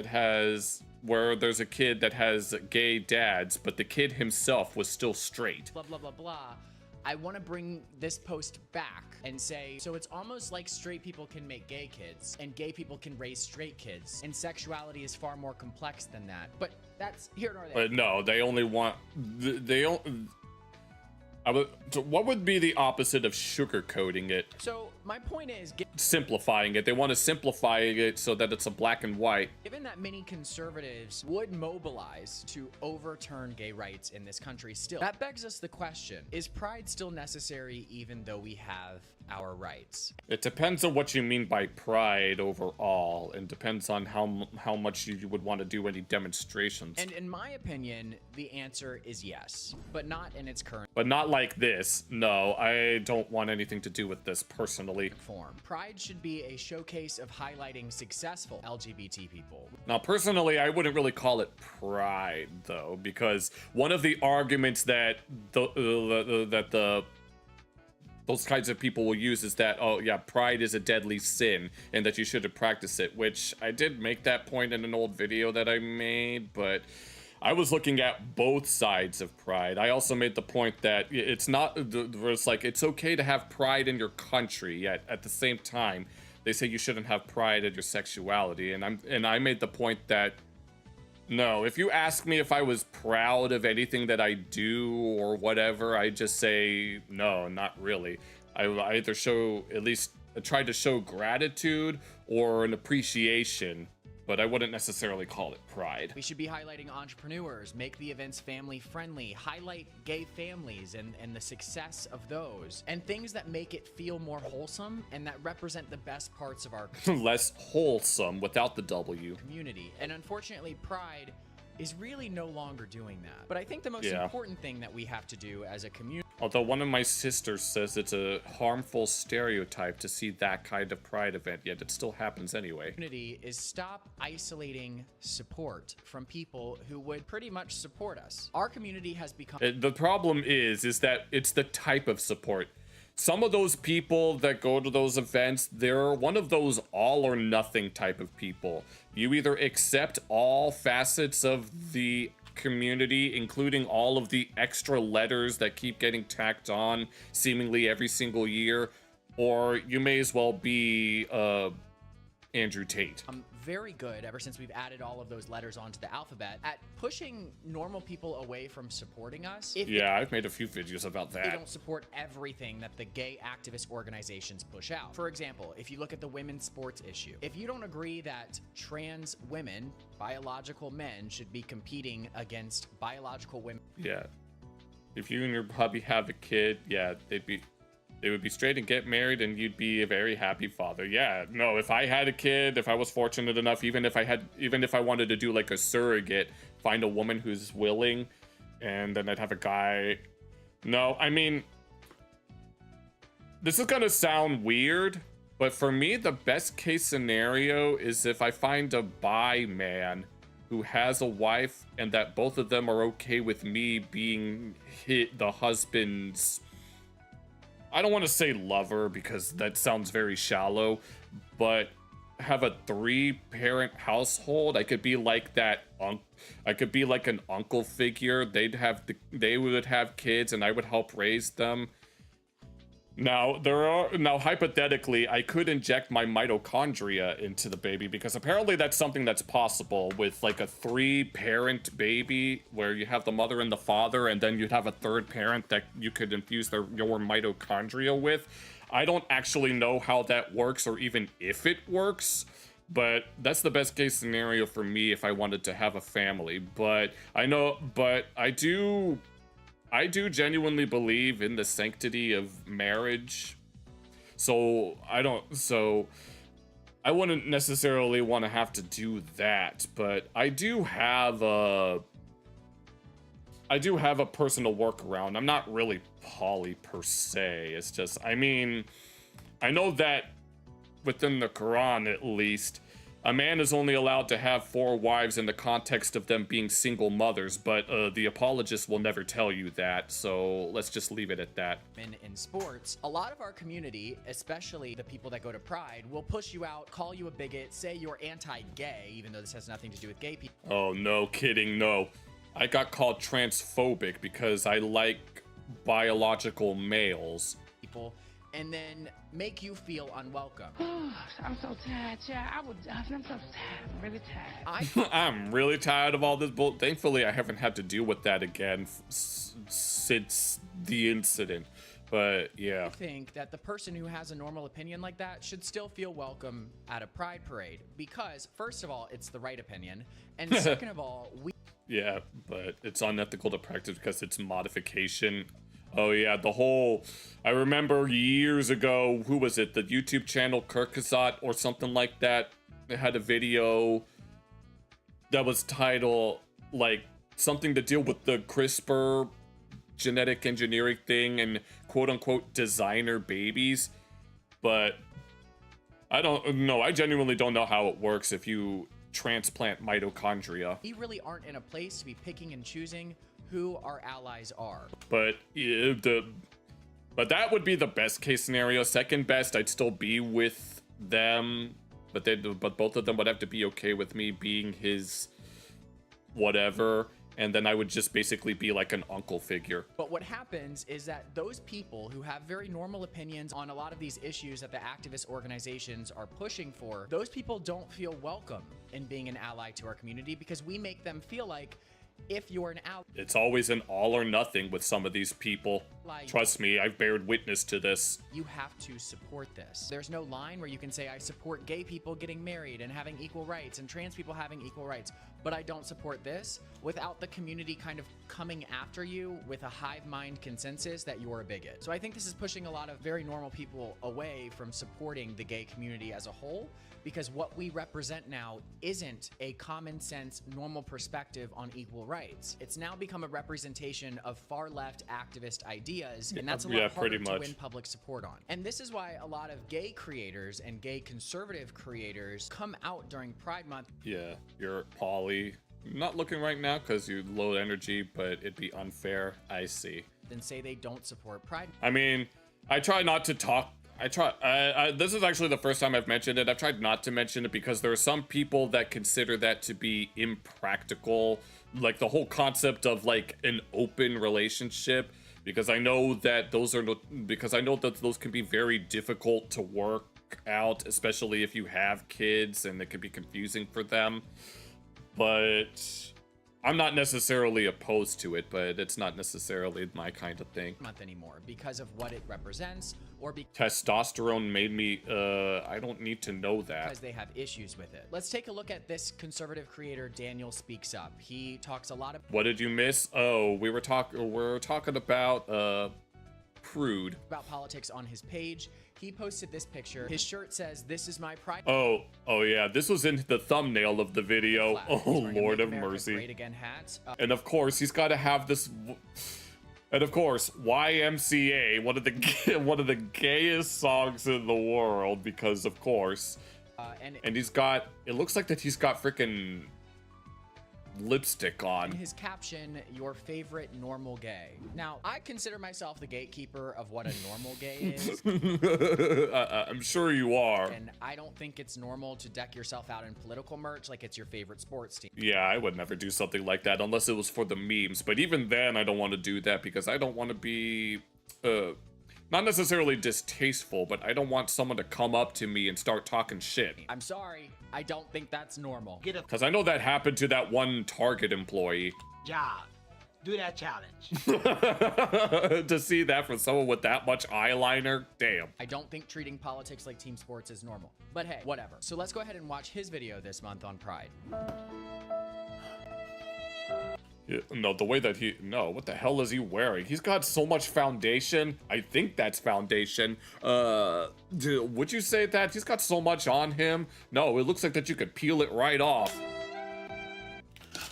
where there's a kid that has gay dads, but the kid himself was still straight. Blah blah blah blah. I want to bring this post back and say, so it's almost like straight people can make gay kids and gay people can raise straight kids, and sexuality is far more complex than that. But that's here nor there. But no, they only want so what would be the opposite of sugarcoating it? So my point is, simplifying it. They want to simplify it so that it's a black and white. Given that many conservatives would mobilize to overturn gay rights in this country still, that begs us the question, is pride still necessary even though we have our rights? It depends on what you mean by pride overall, and depends on how much you would want to do any demonstrations. And in my opinion, the answer is yes, but not in its current... But not like this. No, I don't want anything to do with this personally. ...form. Pride should be a showcase of highlighting successful LGBT people. Now, personally, I wouldn't really call it pride, though, because one of the arguments that those kinds of people will use is that, oh yeah, pride is a deadly sin and that you shouldn't practice it, which I did make that point in an old video that I made, but I was looking at both sides of pride. I also made the point that it's not, it's like, it's okay to have pride in your country, yet at the same time, they say you shouldn't have pride in your sexuality, and I made the point that no, if you ask me if I was proud of anything that I do or whatever, I just say no, not really. I either try to show gratitude or an appreciation, but I wouldn't necessarily call it pride. We should be highlighting entrepreneurs, make the events family friendly, highlight gay families and the success of those, and things that make it feel more wholesome and that represent the best parts of our less wholesome without the W. Community. And unfortunately, pride is really no longer doing that. But I think the most important thing that we have to do as a community... Although one of my sisters says it's a harmful stereotype to see that kind of pride event, yet it still happens anyway. ...is stop isolating support from people who would pretty much support us. Our community has become... The problem is that it's the type of support. Some of those people that go to those events, they're one of those all or nothing type of people. You either accept all facets of the community, including all of the extra letters that keep getting tacked on seemingly every single year, or you may as well be Andrew Tate. very good, ever since we've added all of those letters onto the alphabet, at pushing normal people away from supporting us. Yeah, I've made a few videos about They that. don't support everything that the gay activist organizations push out. For example, if you look at the women's sports issue, if you don't agree that trans women, biological men, should be competing against biological women. Yeah. If you and your hubby have a kid, yeah, they would be straight and get married and you'd be a very happy father. Yeah, no, if I had a kid, if I was fortunate enough, even if I wanted to do like a surrogate, find a woman who's willing, and then I'd have a guy. No, I mean, this is gonna sound weird, but for me, the best case scenario is if I find a bi man who has a wife and that both of them are okay with me being the husband's, I don't want to say lover because that sounds very shallow, but have a 3-parent household. I could be like that I could be like an uncle figure. They would have kids and I would help raise them. Now hypothetically, I could inject my mitochondria into the baby because apparently that's something that's possible with like a 3-parent baby where you have the mother and the father, and then you'd have a 3rd parent that you could infuse your mitochondria with. I don't actually know how that works or even if it works, but that's the best case scenario for me if I wanted to have a family. But I do genuinely believe in the sanctity of marriage. So I wouldn't necessarily want to have to do that, but I do have a personal workaround. I'm not really poly per se. It's just, I mean, I know that within the Quran at least, a man is only allowed to have 4 wives in the context of them being single mothers, but the apologists will never tell you that, so let's just leave it at that. In sports, a lot of our community, especially the people that go to Pride, will push you out, call you a bigot, say you're anti-gay, even though this has nothing to do with gay people. Oh, no kidding, no. I got called transphobic because I like biological males. And then make you feel unwelcome. I'm so tired, child. I'm so tired. I'm really tired. I'm really tired of all this bull. Thankfully, I haven't had to deal with that again since the incident. But yeah. I think that the person who has a normal opinion like that should still feel welcome at a pride parade because, first of all, it's the right opinion, and second of all, Yeah, but it's unethical to practice because it's modification. Oh yeah, I remember years ago, who was it? The YouTube channel Kirkazot or something like that. It had a video that was titled like something to deal with the CRISPR genetic engineering thing and quote unquote designer babies. But I don't know. I genuinely don't know how it works if you transplant mitochondria. We really aren't in a place to be picking and choosing who our allies are. But but that would be the best case scenario. Second best, I'd still be with them, but both of them would have to be okay with me being his whatever, and then I would just basically be like an uncle figure. But what happens is that those people who have very normal opinions on a lot of these issues that the activist organizations are pushing for, those people don't feel welcome in being an ally to our community because we make them feel like if you're an ally. It's always an all or nothing with some of these people. Trust me, I've bared witness to this. You have to support this. There's no line where you can say, I support gay people getting married and having equal rights and trans people having equal rights, but I don't support this, without the community kind of coming after you with a hive mind consensus that you're a bigot. So I think this is pushing a lot of very normal people away from supporting the gay community as a whole, because what we represent now isn't a common sense, normal perspective on equal rights. It's now become a representation of far left activist ideas, and that's a lot harder to win public support on. And this is why a lot of gay creators and gay conservative creators come out during Pride Month. Yeah, you're poly. Not looking right now because you're low energy, but it'd be unfair. I see. Then say they don't support Pride. I mean, I try not to talk. This is actually the first time I've mentioned it. I've tried not to mention it because there are some people that consider that to be impractical, like the whole concept of like an open relationship, because I know that those can be very difficult to work work out, especially if you have kids and it could be confusing for them. But I'm not necessarily opposed to it, but it's not necessarily my kind of thing. Month anymore because of what it represents, or testosterone made me, I don't need to know that. Because they have issues with it. Let's take a look at this conservative creator, Daniel Speaks Up. He talks a lot of... What did you miss? Oh, we're talking about, Prude. About politics on his page. He posted this picture. His shirt says, "This is my pride." Oh yeah, this was in the thumbnail of the video. Flag. Oh, Lord of mercy. Great Again hat. And of course, he's got to have this. And of course, YMCA, one of the gayest songs in the world, because of course. And he's got. It looks like that he's got freaking lipstick on. His caption, "Your favorite normal gay." Now, I consider myself the gatekeeper of what a normal gay is. I'm sure you are. And I don't think it's normal to deck yourself out in political merch like it's your favorite sports team. Yeah, I would never do something like that unless it was for the memes. But even then, I don't want to do that because I don't want to be, not necessarily distasteful, but I don't want someone to come up to me and start talking shit. I'm sorry, I don't think that's normal. Because I know that happened to that one Target employee. Job. Do that challenge. To see that from someone with that much eyeliner, damn. I don't think treating politics like team sports is normal. But hey, whatever. So let's go ahead and watch his video this month on Pride. Yeah, no, the way that what the hell is he wearing? He's got so much foundation. I think that's foundation. Would you say that? He's got so much on him. No, it looks like that you could peel it right off.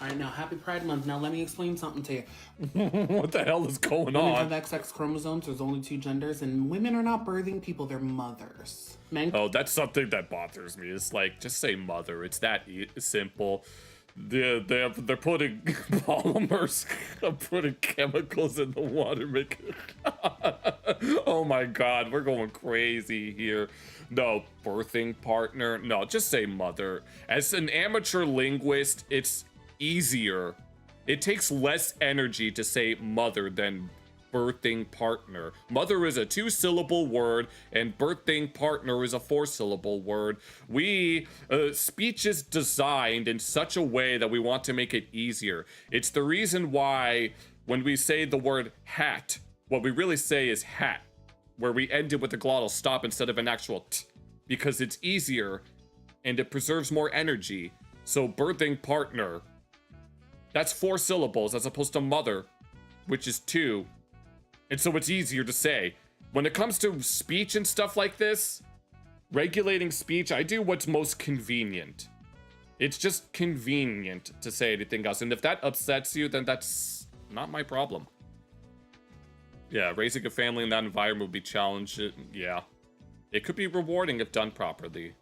All right, now, happy Pride Month. Now, let me explain something to you. What the hell is going Women on? have XX chromosomes. There's only 2 genders, and women are not birthing people. They're mothers. Men. Oh, that's something that bothers me. It's like, just say mother. It's that simple. They're putting polymers, putting chemicals in the water, oh my god, we're going crazy here. No, birthing partner. No, just say mother. As an amateur linguist, it's easier. It takes less energy to say mother than birthing partner. Mother is a 2-syllable word and birthing partner is a 4-syllable word. Speech is designed in such a way that we want to make it easier. It's the reason why when we say the word hat, what we really say is hat, where we end it with a glottal stop instead of an actual t, because it's easier and it preserves more energy. So birthing partner, that's 4 syllables as opposed to mother, which is 2. And so it's easier to say. When it comes to speech and stuff like this, regulating speech, I do what's most convenient. It's just convenient to say anything else. And if that upsets you, then that's not my problem. Yeah, raising a family in that environment would be challenging. Yeah. It could be rewarding if done properly.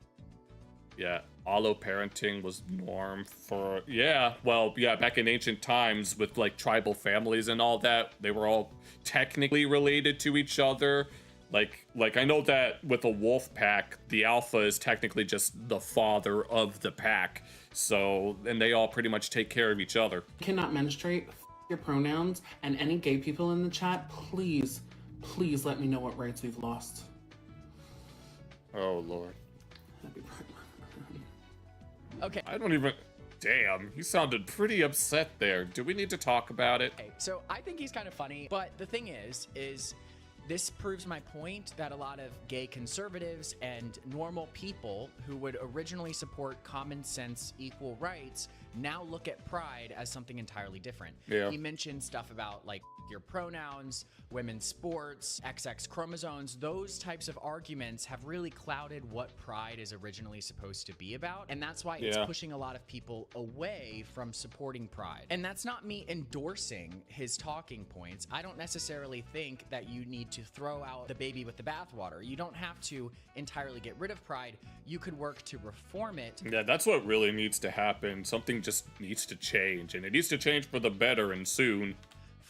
Yeah, allo-parenting was norm for... Yeah, well, yeah, back in ancient times with, like, tribal families and all that, they were all technically related to each other. Like I know that with a wolf pack, the alpha is technically just the father of the pack. So, and they all pretty much take care of each other. Cannot menstruate. Your pronouns. And any gay people in the chat, please let me know what rights we've lost. Oh, Lord. Happy Pride Month. Okay. I don't even... Damn, he sounded pretty upset there. Do we need to talk about it? Okay, so I think he's kind of funny, but the thing is this proves my point that a lot of gay conservatives and normal people who would originally support common sense equal rights now look at pride as something entirely different. Yeah. He mentioned stuff about like your pronouns, women's sports, XX chromosomes. Those types of arguments have really clouded what pride is originally supposed to be about. And that's why it's pushing a lot of people away from supporting pride. And that's not me endorsing his talking points. I don't necessarily think that you need to throw out the baby with the bathwater. You don't have to entirely get rid of pride. You could work to reform it. Yeah, that's what really needs to happen. Something just needs to change, and it needs to change for the better and soon.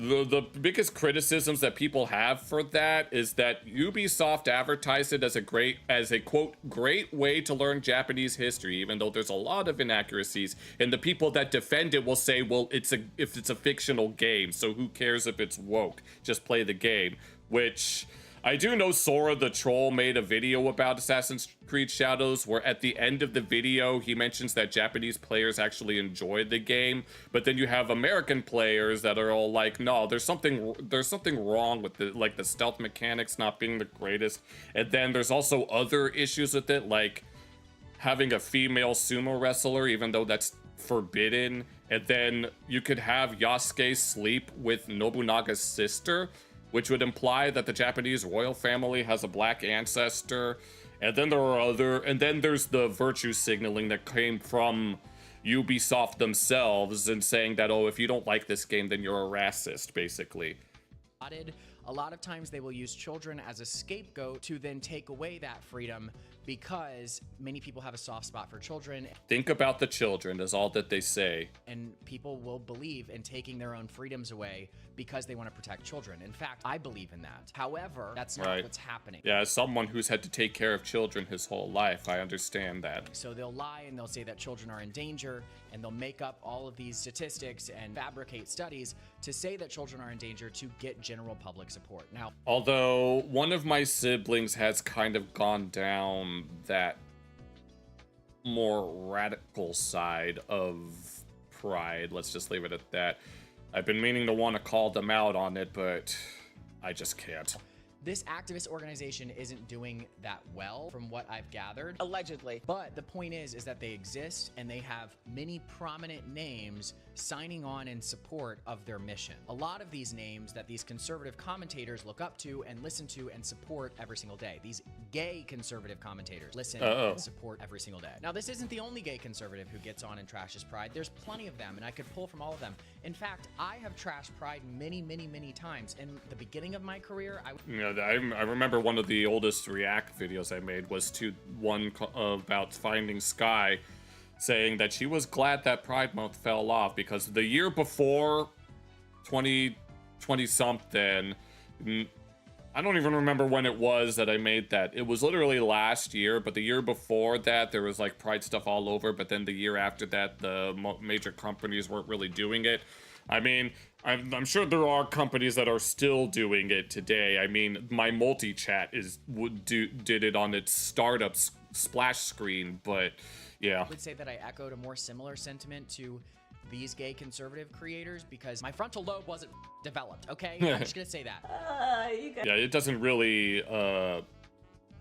The biggest criticisms that people have for that is that Ubisoft advertised it as a quote great way to learn Japanese history, even though there's a lot of inaccuracies, and the people that defend it will say, well, if it's a fictional game, so who cares if it's woke, just play the game. Which I do know Sora the Troll made a video about Assassin's Creed Shadows where at the end of the video he mentions that Japanese players actually enjoyed the game, but then you have American players that are all like, no, there's something wrong with the stealth mechanics not being the greatest. And then there's also other issues with it, like having a female sumo wrestler, even though that's forbidden. And then you could have Yasuke sleep with Nobunaga's sister, which would imply that the Japanese royal family has a black ancestor. And then there's the virtue signaling that came from Ubisoft themselves and saying that, oh, if you don't like this game, then you're a racist, basically. A lot of times they will use children as a scapegoat to then take away that freedom because many people have a soft spot for children. Think about the children is all that they say. And people will believe in taking their own freedoms away because they want to protect children. In fact, I believe in that. However, that's not what's happening. Yeah, as someone who's had to take care of children his whole life, I understand that. So they'll lie and they'll say that children are in danger, and they'll make up all of these statistics and fabricate studies to say that children are in danger to get general public support. Now, although one of my siblings has kind of gone down that more radical side of Pride, let's just leave it at that. I've been meaning to want to call them out on it, but I just can't. This activist organization isn't doing that well from what I've gathered. Allegedly. But the point is that they exist and they have many prominent names signing on in support of their mission. A lot of these names that these conservative commentators look up to and listen to and support every single day. These gay conservative commentators listen and support every single day. Now, this isn't the only gay conservative who gets on and trashes Pride. There's plenty of them, and I could pull from all of them. In fact, I have trashed Pride many, many, many times. In the beginning of my career, I remember one of the oldest React videos I made was to one about Finding Sky, saying that she was glad that Pride Month fell off because the year before, 2020 something, I don't even remember when it was that I made that. It was literally last year, but the year before that, there was like Pride stuff all over, but then the year after that, the major companies weren't really doing it. I mean, I'm sure there are companies that are still doing it today. I mean, my multi-chat did it on its startup splash screen, but yeah. I would say that I echoed a more similar sentiment to these gay conservative creators because my frontal lobe wasn't developed, okay? I'm just gonna say that. Yeah, it doesn't really, yeah,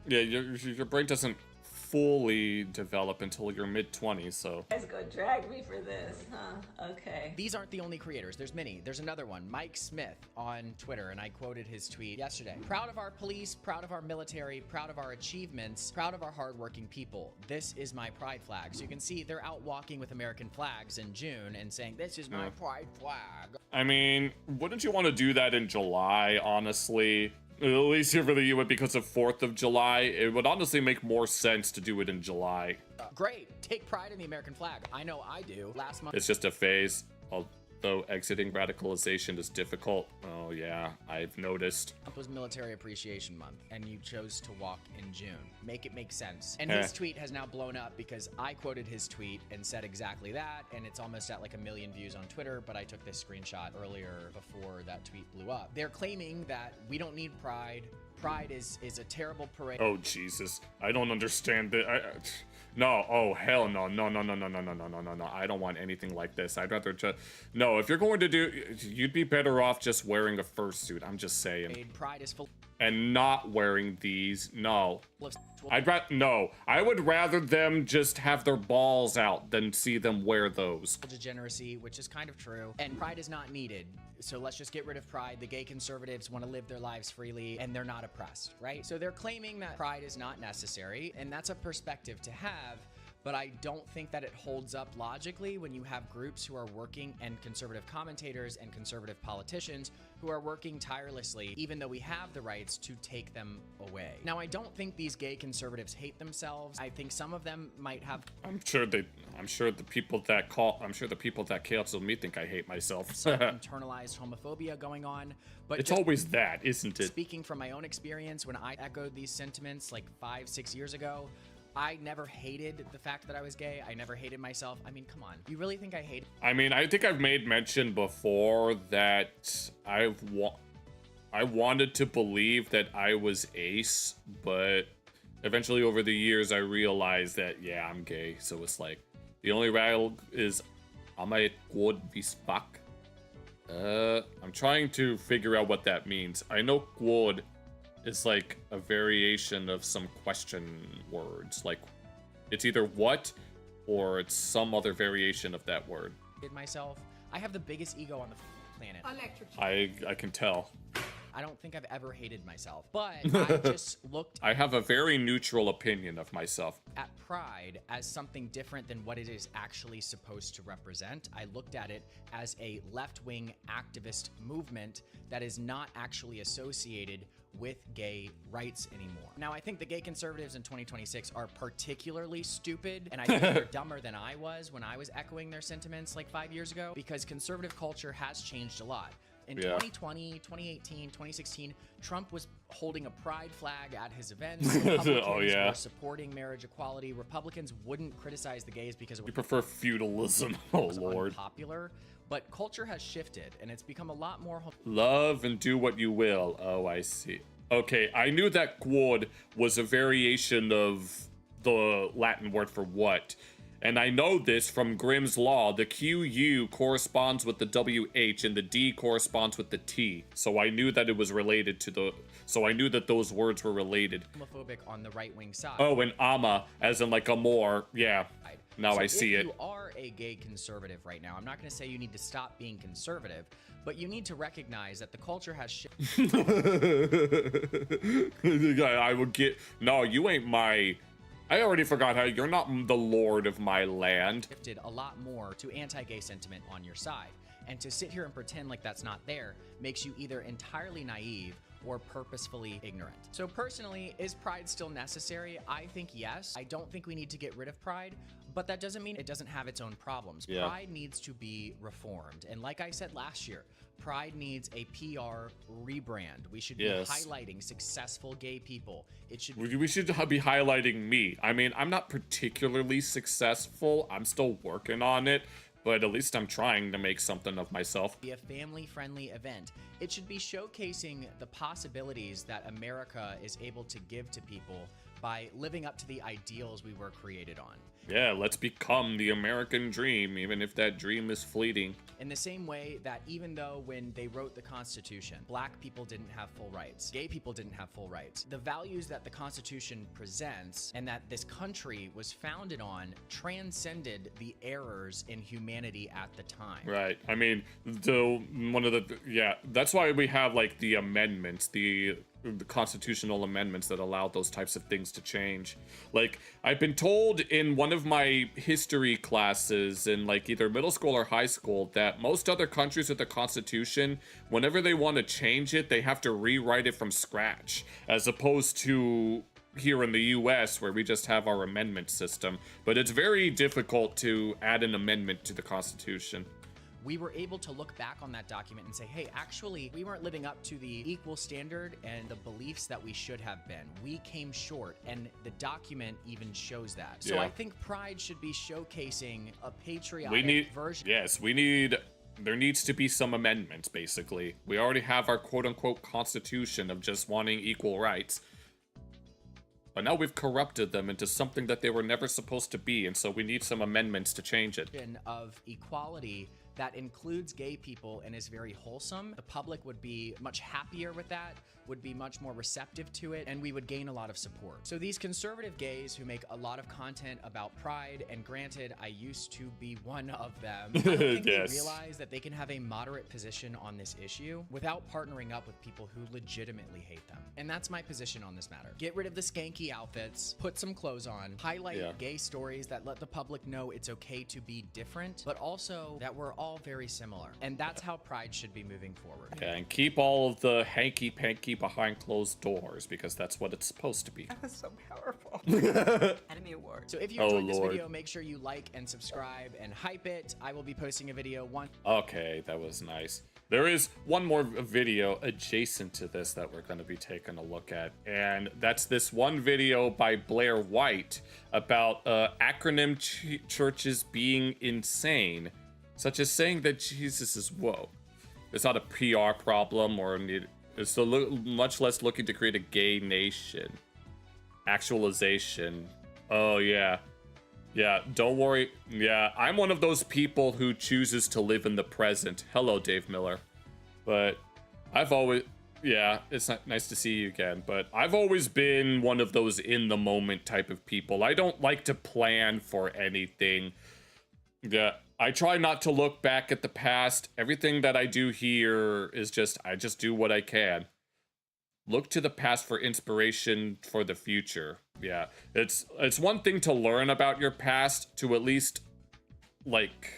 your brain doesn't fully develop until your mid-20s, so. You guys go drag me for this, huh? Okay. These aren't the only creators. There's many. There's another one, Mike Smith on Twitter, and I quoted his tweet yesterday. Proud of our police, proud of our military, proud of our achievements, proud of our hardworking people. This is my pride flag. So you can see they're out walking with American flags in June and saying, this is my pride flag. I mean, wouldn't you want to do that in July, honestly? At least here for the U.S. because of 4th of July. It would honestly make more sense to do it in July. Great. Take pride in the American flag. I know I do. Last month. It's just a phase. Although exiting radicalization is difficult. Oh, yeah. I've noticed. It was Military Appreciation Month, and you chose to walk in June. Make it make sense. And his tweet has now blown up because I quoted his tweet and said exactly that, and it's almost at like 1 million views on Twitter, but I took this screenshot earlier before that tweet blew up. They're claiming that we don't need pride. Pride is a terrible parade. Oh, Jesus. I don't understand it. No, oh, hell no. No. I don't want anything like this. I'd rather just... No, if you're going to do... You'd be better off just wearing a fursuit. I'm just saying. Pride is full... And not wearing these. No. I would rather them just have their balls out than see them wear those. Degeneracy, which is kind of true. And pride is not needed. So let's just get rid of pride. The gay conservatives want to live their lives freely and they're not oppressed, right? So they're claiming that pride is not necessary, and that's a perspective to have. but I don't think that it holds up logically when you have groups who are working, and conservative commentators and conservative politicians who are working tirelessly, even though we have the rights to take them away. Now, I don't think these gay conservatives hate themselves. I think some of them might have. I'm sure the people that cancel me think I hate myself. Some internalized homophobia going on, but it's always that, isn't it? Speaking from my own experience, when I echoed these sentiments like 5-6 years ago, I never hated the fact that I was gay. I never hated myself. I mean, come on. You really think I hate? I mean, I think I've made mention before that I wanted to believe that I was ace, but eventually over the years I realized that, yeah, I'm gay. So it's like, the only rattle is, am I god vis fuck? I'm trying to figure out what that means. I know quod is like a variation of some question words. Like, it's either what or it's some other variation of that word. Myself, I have the biggest ego on the planet. I can tell. I don't think I've ever hated myself, but I just looked. I have a very neutral opinion of myself. At Pride as something different than what it is actually supposed to represent. I looked at it as a left-wing activist movement that is not actually associated with gay rights anymore. Now, I think the gay conservatives in 2026 are particularly stupid, and I think they're dumber than I was when I was echoing their sentiments like 5 years ago, because conservative culture has changed a lot. In 2020, 2018, 2016, Trump was holding a pride flag at his events. Republicans were supporting marriage equality. Republicans wouldn't criticize the gays because it was, you prefer feudalism. Oh, Lord. Unpopular. But culture has shifted, and it's become a lot more... Love and do what you will. Oh, I see. Okay, I knew that quod was a variation of the Latin word for what. And I know this from Grimm's Law. The QU corresponds with the WH and the D corresponds with the T. So I knew that it was related to the... So I knew that those words were related. Homophobic on the right-wing side. Oh, and ama, as in like amor. Yeah. Now I see it. If you are a gay conservative right now, I'm not going to say you need to stop being conservative, but you need to recognize that the culture has shifted. I would get... No, you ain't my... I already forgot how you're not the lord of my land. Shifted a lot more to anti-gay sentiment on your side. And to sit here and pretend like that's not there makes you either entirely naive or purposefully ignorant. So personally, is pride still necessary? I think yes. I don't think we need to get rid of pride, but that doesn't mean it doesn't have its own problems. Yeah. Pride needs to be reformed. And like I said last year, pride needs a PR rebrand. We should be highlighting successful gay people. It should we should be highlighting me. I mean, I'm not particularly successful. I'm still working on it, but at least I'm trying to make something of myself. Be a family-friendly event. It should be showcasing the possibilities that America is able to give to people by living up to the ideals we were created on. Yeah, let's become the American dream, even if that dream is fleeting. In the same way that even though when they wrote the Constitution, black people didn't have full rights, gay people didn't have full rights, the values that the Constitution presents and that this country was founded on transcended the errors in humanity at the time. Right. I mean, that's why we have like the amendments, the constitutional amendments that allow those types of things to change. Like, I've been told in one of my history classes in like either middle school or high school that most other countries with the constitution, whenever they want to change it, they have to rewrite it from scratch, as opposed to here in the US where we just have our amendment system. But it's very difficult to add an amendment to the Constitution. We were able to look back on that document and say, hey, actually, we weren't living up to the equal standard and the beliefs that we should have been. We came short, and the document even shows that. So I think pride should be showcasing a patriotic version. Yes, there needs to be some amendments, basically. We already have our quote-unquote constitution of just wanting equal rights. But now we've corrupted them into something that they were never supposed to be, and so we need some amendments to change it. Of equality that includes gay people and is very wholesome, the public would be much happier with that, would be much more receptive to it, and we would gain a lot of support. So these conservative gays who make a lot of content about pride, and granted, I used to be one of them, I don't think Yes. they realize that they can have a moderate position on this issue without partnering up with people who legitimately hate them. And that's my position on this matter. Get rid of the skanky outfits, put some clothes on, highlight gay stories that let the public know it's okay to be different, but also that we're all very similar. And that's how pride should be moving forward. Yeah, and keep all of the hanky-panky behind closed doors, because that's what it's supposed to be. That was so powerful. Enemy Award. So if you enjoyed this video, make sure you like and subscribe and hype it. I will be posting a video once. Okay, that was nice. There is one more video adjacent to this that we're going to be taking a look at, and that's this one video by Blair White about acronym churches being insane, such as saying that Jesus is woke. It's not a PR problem, or it's much less looking to create a gay nation. Actualization. Oh, yeah. Yeah, don't worry. Yeah, I'm one of those people who chooses to live in the present. Hello, Dave Miller. But I've always... Yeah, it's nice to see you again. But I've always been one of those in-the-moment type of people. I don't like to plan for anything. Yeah, I try not to look back at the past. Everything that I do here is I just do what I can. Look to the past for inspiration for the future. Yeah, it's one thing to learn about your past, to at least like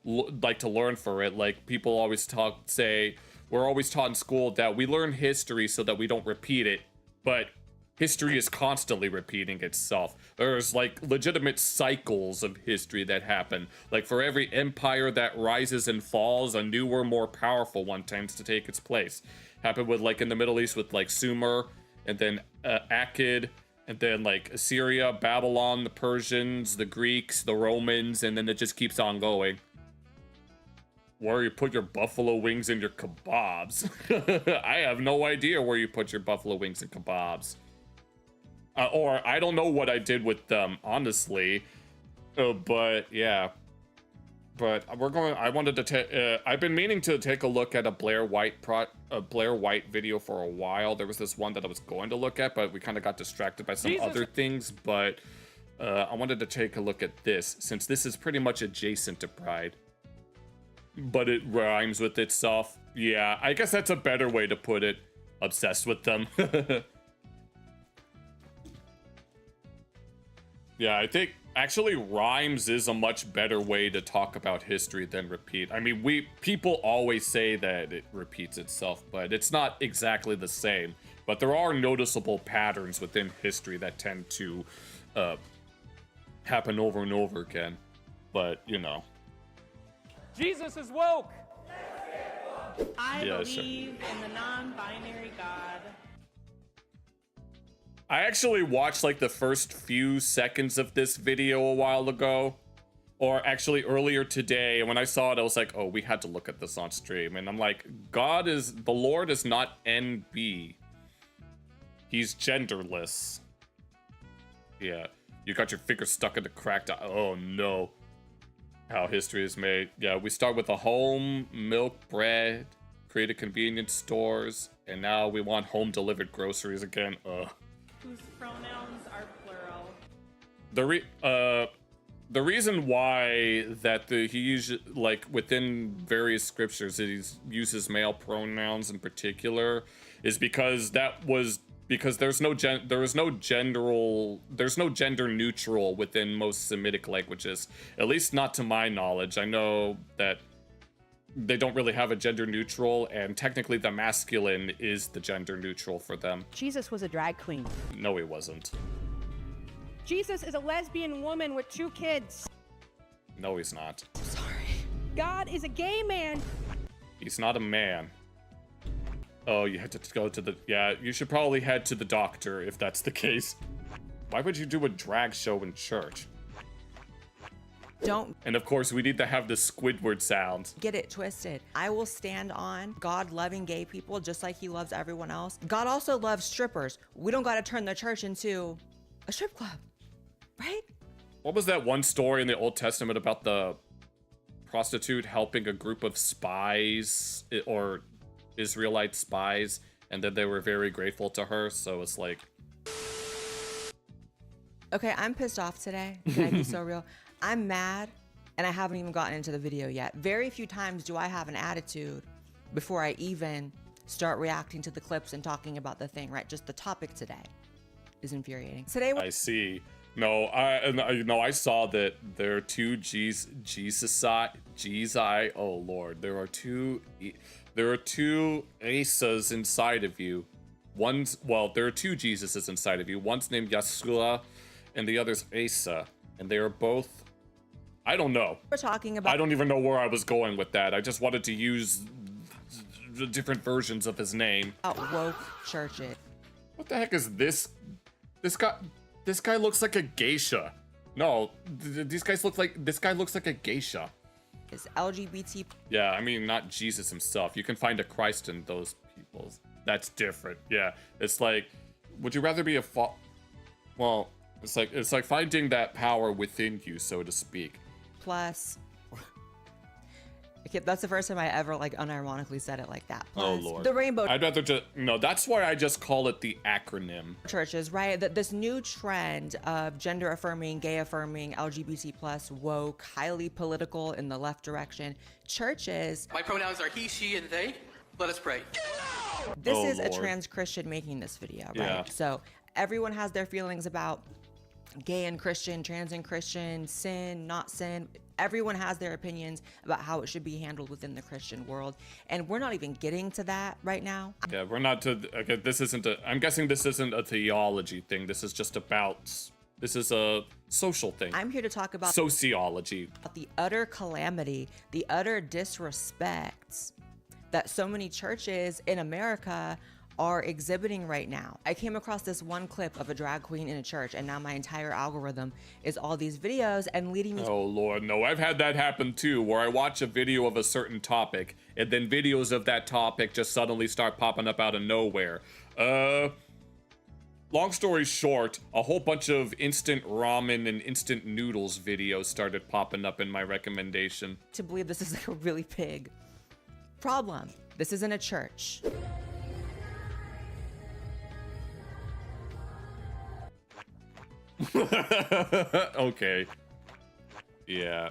to learn for it. Like people always say, we're always taught in school that we learn history so that we don't repeat it, but history is constantly repeating itself. There's like legitimate cycles of history that happen. Like for every empire that rises and falls, a newer, more powerful one tends to take its place. Happened with like in the Middle East with like Sumer, and then Akkad, and then like Assyria, Babylon, the Persians, the Greeks, the Romans, and then it just keeps on going. Where you put your buffalo wings in your kebabs. I have no idea where you put your buffalo wings in kebabs. Or I don't know what I did with them, honestly. But yeah. But I wanted to take. I've been meaning to take a look at a Blair White video for a while. There was this one that I was going to look at, but we kind of got distracted by some other things. But I wanted to take a look at this, since this is pretty much adjacent to Pride. But it rhymes with itself. Yeah, I guess that's a better way to put it. Obsessed with them. Yeah, I think actually rhymes is a much better way to talk about history than repeat. I mean, people always say that it repeats itself, but it's not exactly the same. But there are noticeable patterns within history that tend to happen over and over again. But, you know. Jesus is woke! I believe in the non-binary God. I actually watched like the first few seconds of this video a while ago, or actually earlier today, and when I saw it, I was like, oh, we had to look at this on stream. And I'm like, the Lord is not NB. He's genderless. Yeah, you got your finger stuck in the cracked eye. Oh no. How history is made. Yeah, we start with a home, milk, bread, created convenience stores, and now we want home delivered groceries again. Ugh. Whose pronouns are plural. The reason why that he usually, like within various scriptures, he uses male pronouns in particular is because there's no gender neutral within most Semitic languages, at least not to my knowledge. I know that they don't really have a gender neutral, and technically the masculine is the gender neutral for them. Jesus was a drag queen. No, he wasn't. Jesus is a lesbian woman with 2 kids. No, he's not. Sorry. God is a gay man. He's not a man. Oh, you had to go to the... Yeah, you should probably head to the doctor if that's the case. Why would you do a drag show in church? Don't. And of course, we need to have the Squidward sound. Get it twisted. I will stand on God loving gay people just like he loves everyone else. God also loves strippers. We don't got to turn the church into a strip club, right? What was that one story in the Old Testament about the prostitute helping a group of spies or Israelite spies, and then they were very grateful to her. So it's like, okay, I'm pissed off today. Can I be so real? I'm mad, and I haven't even gotten into the video yet. Very few times do I have an attitude before I even start reacting to the clips and talking about the thing, right? Just the topic today is infuriating. Today, I see. No, I saw that there are two oh Lord, there are two Asas inside of you. There are two Jesuses inside of you. One's named Yeshua, and the other's Asa, and they are both. I don't know. We're talking about. I don't even know where I was going with that. I just wanted to use the different versions of his name. Woke churches. What the heck is this? This guy looks like a geisha. No, this guy looks like a geisha. It's LGBT. Yeah, I mean, not Jesus himself. You can find a Christ in those people. That's different. Yeah, it's like, would you rather be a well, it's like finding that power within you, so to speak. Plus, okay, that's the first time I ever like unironically said it like that. Plus, oh Lord, the rainbow. I'd rather just no. That's why I just call it the acronym. Churches, right? That this new trend of gender affirming, gay affirming, LGBT plus, woke, highly political in the left direction. Churches. My pronouns are he, she, and they. Let us pray. This is Lord. A trans Christian making this video, right? Yeah. So everyone has their feelings about gay and Christian, trans and Christian, sin, not sin. Everyone has their opinions about how it should be handled within the Christian world. And we're not even getting to that right now. Yeah, we're not to, okay, I'm guessing this isn't a theology thing. This is just about, this is a social thing. I'm here to talk about sociology. About the utter calamity, the utter disrespect that so many churches in America are exhibiting right now. I came across this one clip of a drag queen in a church, and now my entire algorithm is all these videos and leading me. Oh Lord, no, I've had that happen too, where I watch a video of a certain topic, and then videos of that topic just suddenly start popping up out of nowhere. Long story short, a whole bunch of instant ramen and instant noodles videos started popping up in my recommendation. To believe this is like a really big problem. This isn't a church. Okay. Yeah.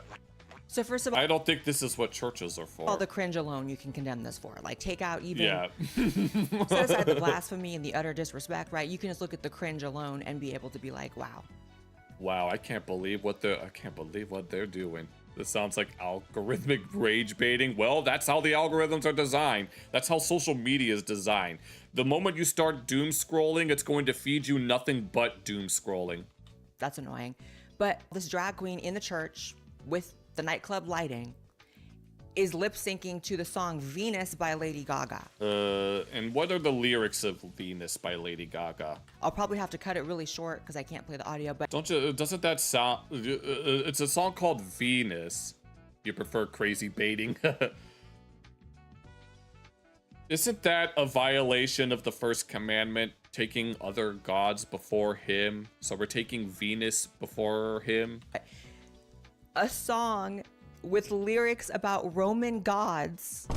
So first of all, I don't think this is what churches are for. All the cringe alone you can condemn this for. Like, take out even. Yeah. Set aside the blasphemy and the utter disrespect, right? You can just look at the cringe alone and be able to be like, wow. Wow, I can't believe what they're doing. This sounds like algorithmic rage baiting. Well, that's how the algorithms are designed. That's how social media is designed. The moment you start doom scrolling, it's going to feed you nothing but doom scrolling. That's annoying. But this drag queen in the church with the nightclub lighting is lip syncing to the song Venus by Lady Gaga. And what are the lyrics of Venus by Lady Gaga? I'll probably have to cut it really short because I can't play the audio, but doesn't that sound, it's a song called Venus. You prefer crazy baiting? Isn't that a violation of the first commandment, taking other gods before him? So we're taking Venus before him? A song with lyrics about Roman gods.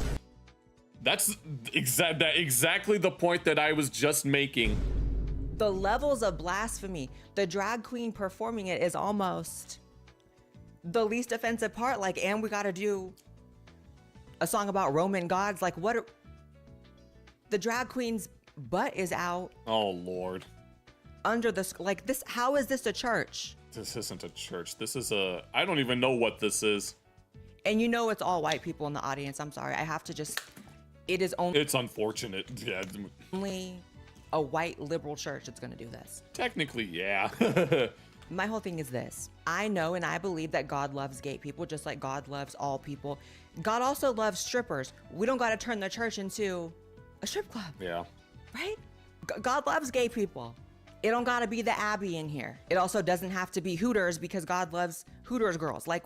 That's exactly the point that I was just making. The levels of blasphemy, the drag queen performing it is almost the least offensive part. Like, and we gotta do a song about Roman gods. Like, what the drag queen's butt is out. Oh Lord. Under the, like this, how is this a church? This isn't a church. This is I don't even know what this is. And you know it's all white people in the audience. I'm sorry. I have to just, it is only. It's unfortunate. Yeah. Only a white liberal church that's going to do this. Technically, yeah. My whole thing is this. I know and I believe that God loves gay people just like God loves all people. God also loves strippers. We don't got to turn the church into a strip club. Yeah. Right? God loves gay people. It don't gotta be the Abbey in here. It also doesn't have to be Hooters because God loves Hooters girls. Like,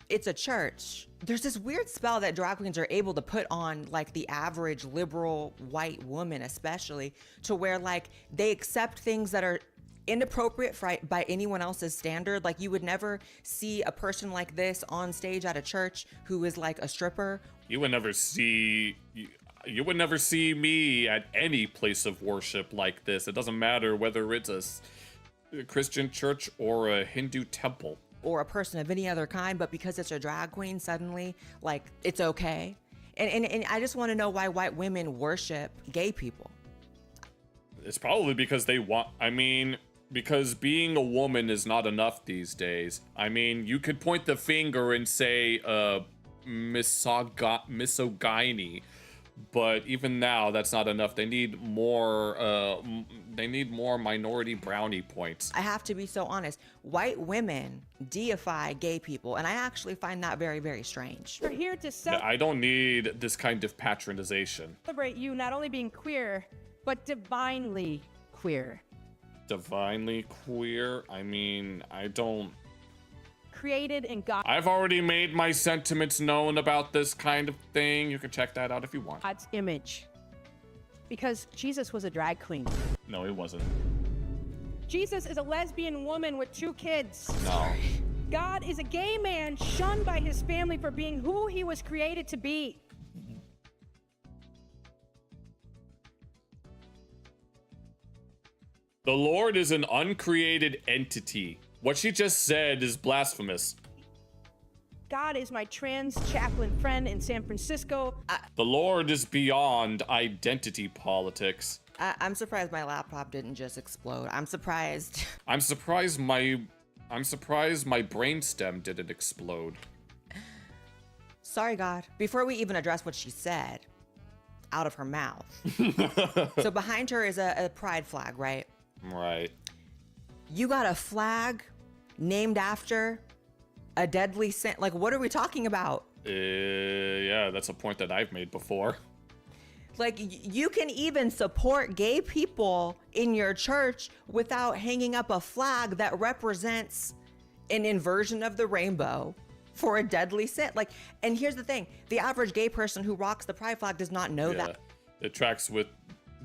it's a church. There's this weird spell that drag queens are able to put on like the average liberal white woman, especially, to where like they accept things that are inappropriate by anyone else's standard. Like, you would never see a person like this on stage at a church who is like a stripper. You would never see me at any place of worship like this. It doesn't matter whether it's a Christian church or a Hindu temple. Or a person of any other kind, but because it's a drag queen, suddenly, like, it's okay. And I just want to know why white women worship gay people. It's probably because because being a woman is not enough these days. I mean, you could point the finger and say misogyny, but even now, that's not enough. They need more minority brownie points. I have to be so honest. White women deify gay people, and I actually find that very, very strange. We're here to I don't need this kind of patronization. celebrate you not only being queer, but divinely queer. Divinely queer? I mean, I don't... Created in God. I've already made my sentiments known about this kind of thing. You can check that out if you want. God's image. Because Jesus was a drag queen. No, it wasn't. Jesus is a lesbian woman with 2 kids. No. God is a gay man shunned by his family for being who he was created to be. The Lord is an uncreated entity. What she just said is blasphemous. God is my trans chaplain friend in San Francisco. The Lord is beyond identity politics. I'm surprised my laptop didn't just explode. I'm surprised. I'm surprised my brainstem didn't explode. Sorry, God. Before we even address what she said out of her mouth. So behind her is a pride flag, right? Right. You got a flag named after a deadly sin. Like, what are we talking about? Yeah, that's a point that I've made before. Like, you can even support gay people in your church without hanging up a flag that represents an inversion of the rainbow for a deadly sin. Like, and here's the thing. The average gay person who rocks the pride flag does not know that. It tracks with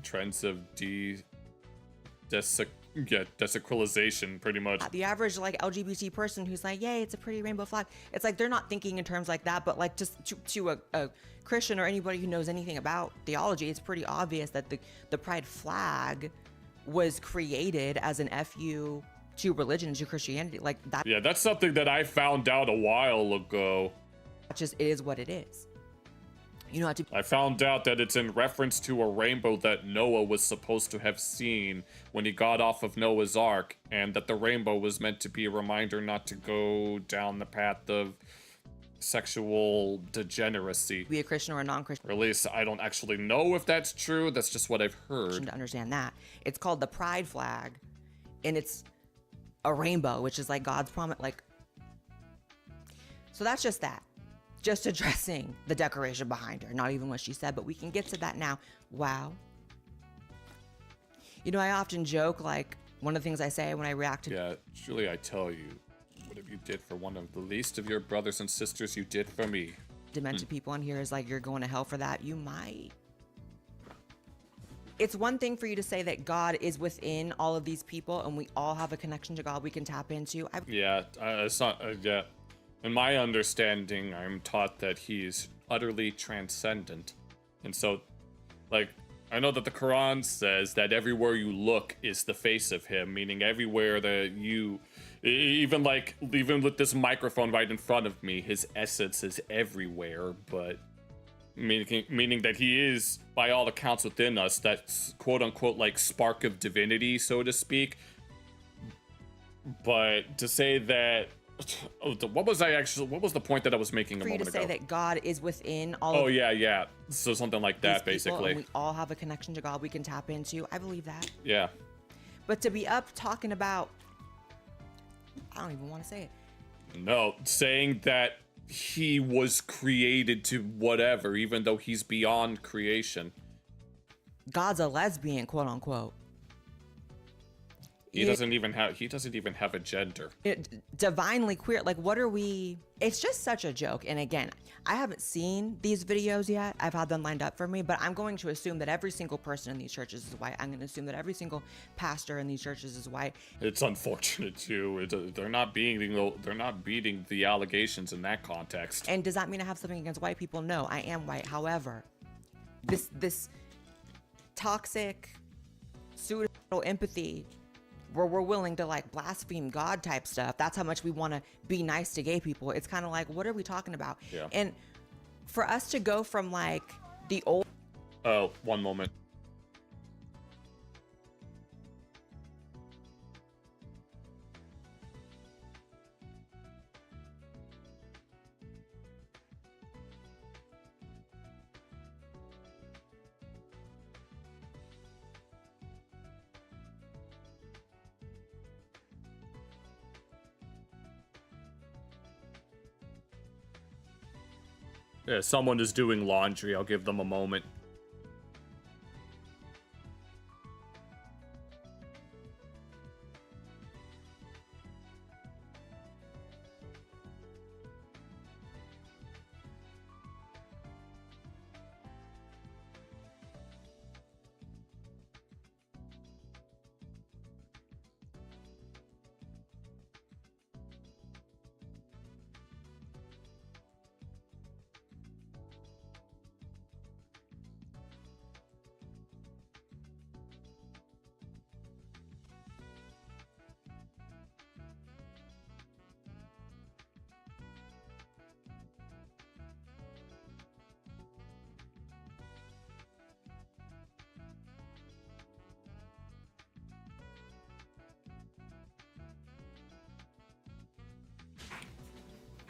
trends of desacralization, pretty much. The average like LGBT person who's like, yay, it's a pretty rainbow flag. It's like they're not thinking in terms like that, but like just to a Christian or anybody who knows anything about theology, it's pretty obvious that the pride flag was created as an FU to religion, to Christianity. Like that. Yeah, that's something that I found out a while ago. It just is what it is. You know, I found out that it's in reference to a rainbow that Noah was supposed to have seen when he got off of Noah's Ark, and that the rainbow was meant to be a reminder not to go down the path of sexual degeneracy. Be a Christian or a non-Christian. Or at least I don't actually know if that's true. That's just what I've heard. To understand that. It's called the pride flag, and it's a rainbow, which is like God's promise. Like, so that's just that. Just addressing the decoration behind her, not even what she said, but we can get to that now. Wow. You know, I often joke, like, one of the things I say when I react to... Yeah, truly I tell you, whatever you did for one of the least of your brothers and sisters, you did for me. Demented people on here is like, you're going to hell for that. You might. It's one thing for you to say that God is within all of these people and we all have a connection to God we can tap into. It's not... yeah. In my understanding, I'm taught that he's utterly transcendent. And so, like, I know that the Quran says that everywhere you look is the face of him, meaning everywhere that you, even with this microphone right in front of me, his essence is everywhere, but meaning that he is, by all accounts within us, that quote unquote, like, spark of divinity, so to speak. But to say that, what was the point that I was making a moment ago? For you to say that God is within all of... Oh, yeah. So something like that, basically. And we all have a connection to God we can tap into. I believe that. Yeah. But to be up talking about... I don't even want to say it. No, saying that he was created to whatever, even though he's beyond creation. God's a lesbian, quote unquote. He doesn't even have a gender. Divinely queer. Like, what are we? It's just such a joke. And again, I haven't seen these videos yet. I've had them lined up for me, but I'm going to assume that every single person in these churches is white. I'm going to assume that every single pastor in these churches is white. It's unfortunate too. They're not beating the allegations in that context. And does that mean I have something against white people? No, I am white. However, this toxic pseudo empathy where we're willing to like blaspheme God type stuff. That's how much we want to be nice to gay people. It's kind of like, what are we talking about? Yeah. And for us to go from like the old. Oh, one moment. Yeah, someone is doing laundry. I'll give them a moment.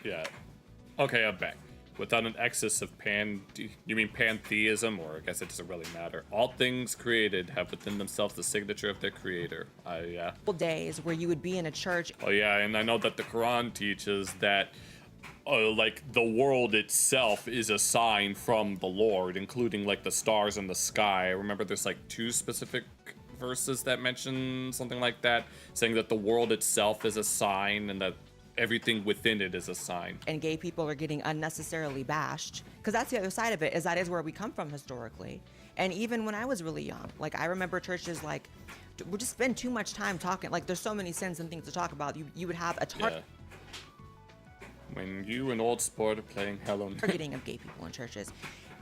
Yeah. Okay, I'm back. Without an excess of you mean pantheism, or I guess it doesn't really matter. All things created have within themselves the signature of their creator. Yeah. Days where you would be in a church. Oh yeah, and I know that the Quran teaches that like the world itself is a sign from the Lord, including like the stars in the sky. I remember there's like 2 specific verses that mention something like that, saying that the world itself is a sign and that everything within it is a sign. And gay people are getting unnecessarily bashed, because that's the other side of it, is that is where we come from historically. And even when I was really young, like I remember churches like, we just spend too much time talking, like there's so many sins and things to talk about. You would have a When you and old sport are playing Helen. Targeting of gay people in churches.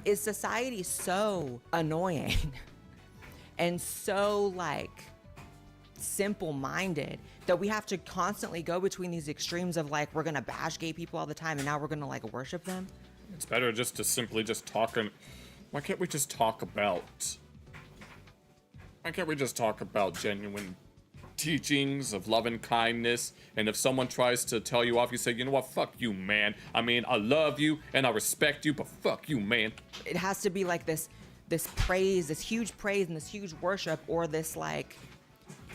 Is society so annoying and so like simple-minded that we have to constantly go between these extremes of like, we're gonna bash gay people all the time and now we're gonna like worship them? It's better just to simply just talk. And why can't we just talk about genuine teachings of love and kindness? And if someone tries to tell you off, you say, you know what, fuck you, man. I mean, I love you and I respect you, but fuck you, man. It has to be like this praise, this huge praise and this huge worship, or this like,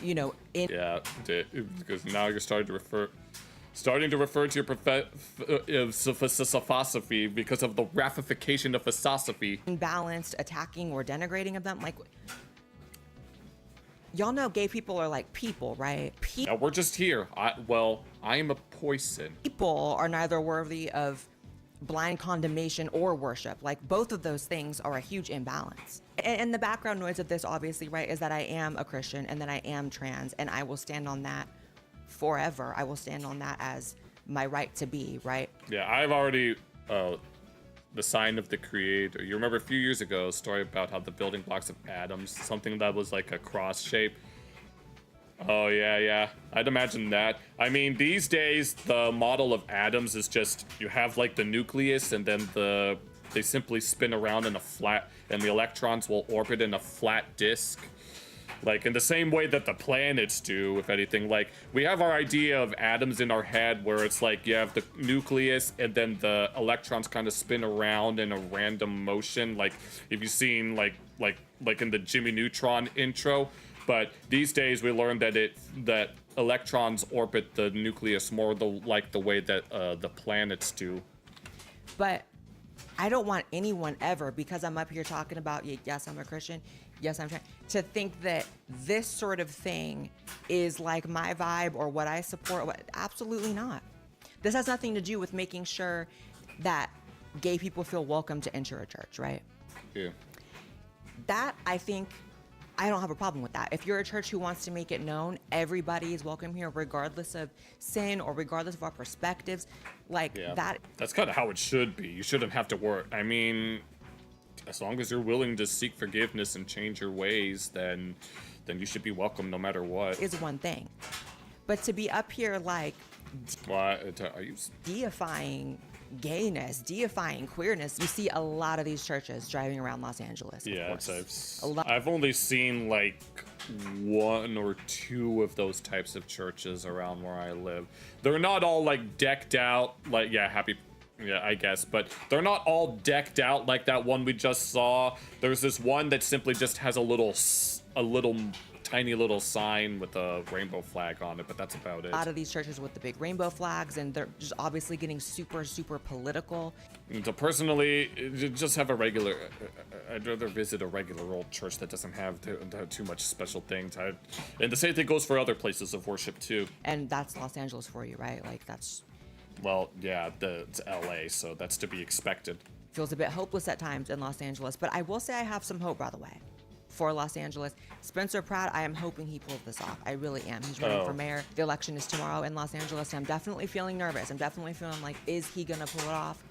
you know, yeah, because now you're starting to refer to your philosophy because of the ramification of philosophy. Imbalanced, attacking or denigrating of them. Like, y'all know gay people are like people, right? Now we're just here. I am a poison. People are neither worthy of blind condemnation or worship. Like, both of those things are a huge imbalance. And the background noise of this, obviously, right, is that I am a Christian and that I am trans, and I will stand on that forever. I will stand on that as my right to be, right? Yeah, I've already, the sign of the creator. You remember a few years ago, a story about how the building blocks of atoms, something that was like a cross shape. Oh, yeah. I'd imagine that. I mean, these days, the model of atoms is just, you have like the nucleus and then they simply spin around in a flat, and the electrons will orbit in a flat disk. Like in the same way that the planets do, if anything. Like, we have our idea of atoms in our head where it's like you have the nucleus and then the electrons kind of spin around in a random motion. Like, if you've seen like in the Jimmy Neutron intro. But these days we learned that electrons orbit the nucleus more like the way that the planets do. But I don't want anyone ever, because I'm up here talking about, yes, I'm a Christian, Yes, I'm trying to think that this sort of thing is like my vibe or what I support. Absolutely not. This has nothing to do with making sure that gay people feel welcome to enter a church, right? Yeah. That, I think, I don't have a problem with that. If you're a church who wants to make it known, everybody is welcome here, regardless of sin or regardless of our perspectives, like that. That's kind of how it should be. You shouldn't have to work. I mean, as long as you're willing to seek forgiveness and change your ways, then you should be welcome no matter what. Is one thing. But to be up here like are you deifying gayness, deifying queerness, you see a lot of these churches driving around Los Angeles. Yeah, I've only seen like 1 or 2 of those types of churches around where I live. They're not all like decked out, like I guess, but they're not all decked out like that one we just saw. There's this one that simply just has a little tiny little sign with a rainbow flag on it, but that's about it. A lot of these churches with the big rainbow flags, and they're just obviously getting super, super political. So personally, just have a regular, I'd rather visit a regular old church that doesn't have too much special things. And the same thing goes for other places of worship too. And that's Los Angeles for you, right? Like that's... Well, yeah, it's LA, so that's to be expected. Feels a bit hopeless at times in Los Angeles, but I will say I have some hope, by the way, for Los Angeles. Spencer Pratt, I am hoping he pulls this off. I really am. He's running for mayor. The election is tomorrow in Los Angeles, and I'm definitely feeling nervous. I'm definitely feeling like, is he gonna pull it off?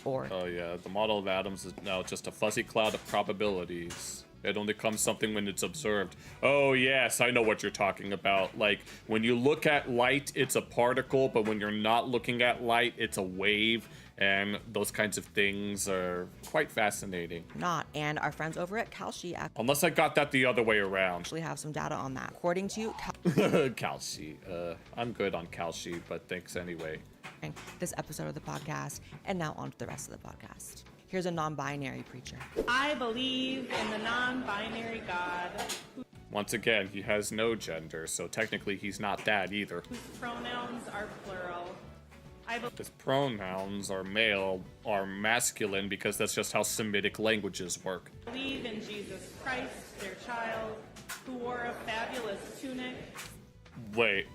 Or... Oh yeah, the model of atoms is now just a fuzzy cloud of probabilities. It only comes something when it's observed. Oh yes, I know what you're talking about. Like, when you look at light, it's a particle, but when you're not looking at light, it's a wave. And those kinds of things are quite fascinating. And our friends over at Kalshi unless I got that the other way around. Actually have some data on that. According to Kalshi. I'm good on Kalshi, but thanks anyway. This episode of the podcast, and now on to the rest of the podcast. Here's a non-binary preacher. I believe in the non-binary God. Once again, he has no gender, so technically he's not that either. Whose pronouns are plural. His pronouns are masculine, because that's just how Semitic languages work. I believe in Jesus Christ, their child, who wore a fabulous tunic. Wait,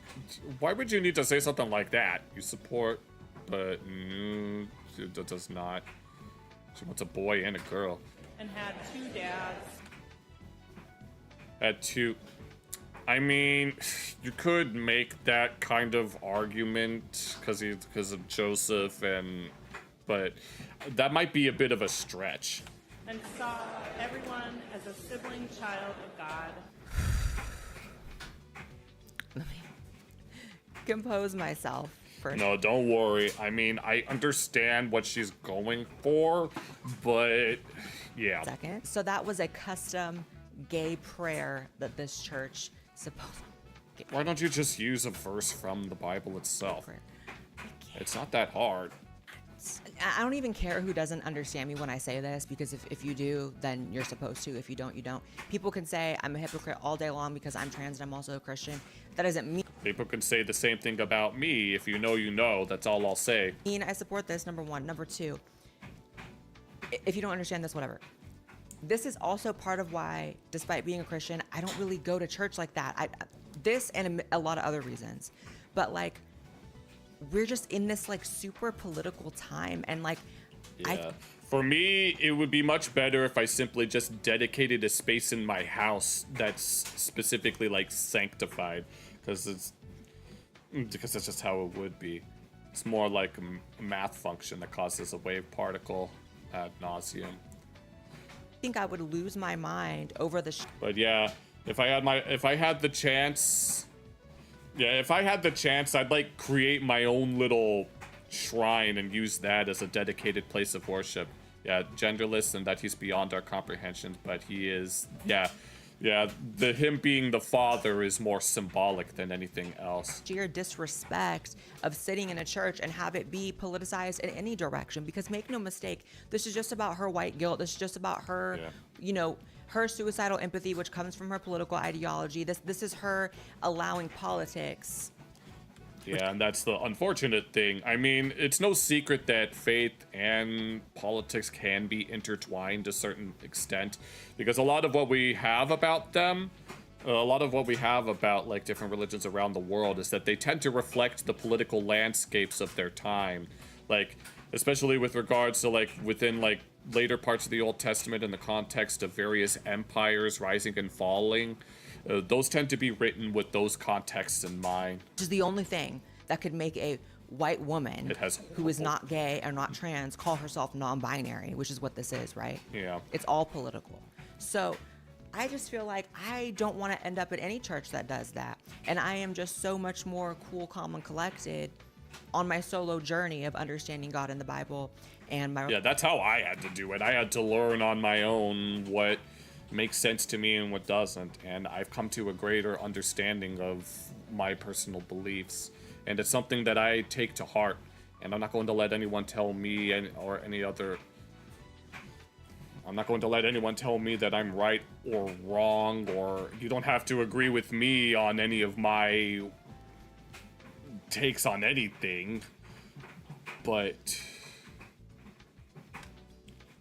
why would you need to say something like that? You support, but that does not. She wants a boy and a girl. And had 2 dads. Had 2. I mean, you could make that kind of argument because of Joseph, but that might be a bit of a stretch. And saw everyone as a sibling child of God. Let me compose myself first. No, don't worry. I mean, I understand what she's going for, but yeah. Second. So that was a custom gay prayer that this church supposed. Why don't you just use a verse from the Bible itself? It's not that hard. I don't even care who doesn't understand me when I say this, because if you do, then you're supposed to. If you don't, you don't. People can say I'm a hypocrite all day long because I'm trans and I'm also a Christian. That doesn't mean... People can say the same thing about me. If you know, you know. That's all I'll say. I support this, number 1. Number 2, if you don't understand this, whatever. This is also part of why, despite being a Christian, I don't really go to church like that. This and a lot of other reasons. But like, we're just in this like super political time, and like, yeah. For me, it would be much better if I simply just dedicated a space in my house that's specifically like sanctified, because that's just how it would be. It's more like a math function that causes a wave particle ad nauseum. I think I would lose my mind over the. But yeah, if I had the chance, I'd like create my own little shrine and use that as a dedicated place of worship. Yeah, genderless and that he's beyond our comprehension, but he is. Him being the father is more symbolic than anything else. Sheer disrespect of sitting in a church and have it be politicized in any direction, because make no mistake, this is just about her white guilt. This is just about her, her suicidal empathy, which comes from her political ideology. This is her allowing politics Yeah, and that's the unfortunate thing. I mean, it's no secret that faith and politics can be intertwined to a certain extent, because a lot of what we have about them, a lot of what we have about like different religions around the world is that they tend to reflect the political landscapes of their time. Like, especially with regards to like within like later parts of the Old Testament in the context of various empires rising and falling. Those tend to be written with those contexts in mind. Which is the only thing that could make a white woman who is not gay or not trans call herself non-binary, which is what this is, right? Yeah. It's all political. So I just feel like I don't want to end up at any church that does that. And I am just so much more cool, calm, and collected on my solo journey of understanding God and the Bible and my... Yeah, that's how I had to do it. I had to learn on my own what makes sense to me and what doesn't, and I've come to a greater understanding of my personal beliefs, and it's something that I take to heart, and I'm not going to let anyone tell me I'm not going to let anyone tell me that I'm right or wrong, or you don't have to agree with me on any of my takes on anything, but...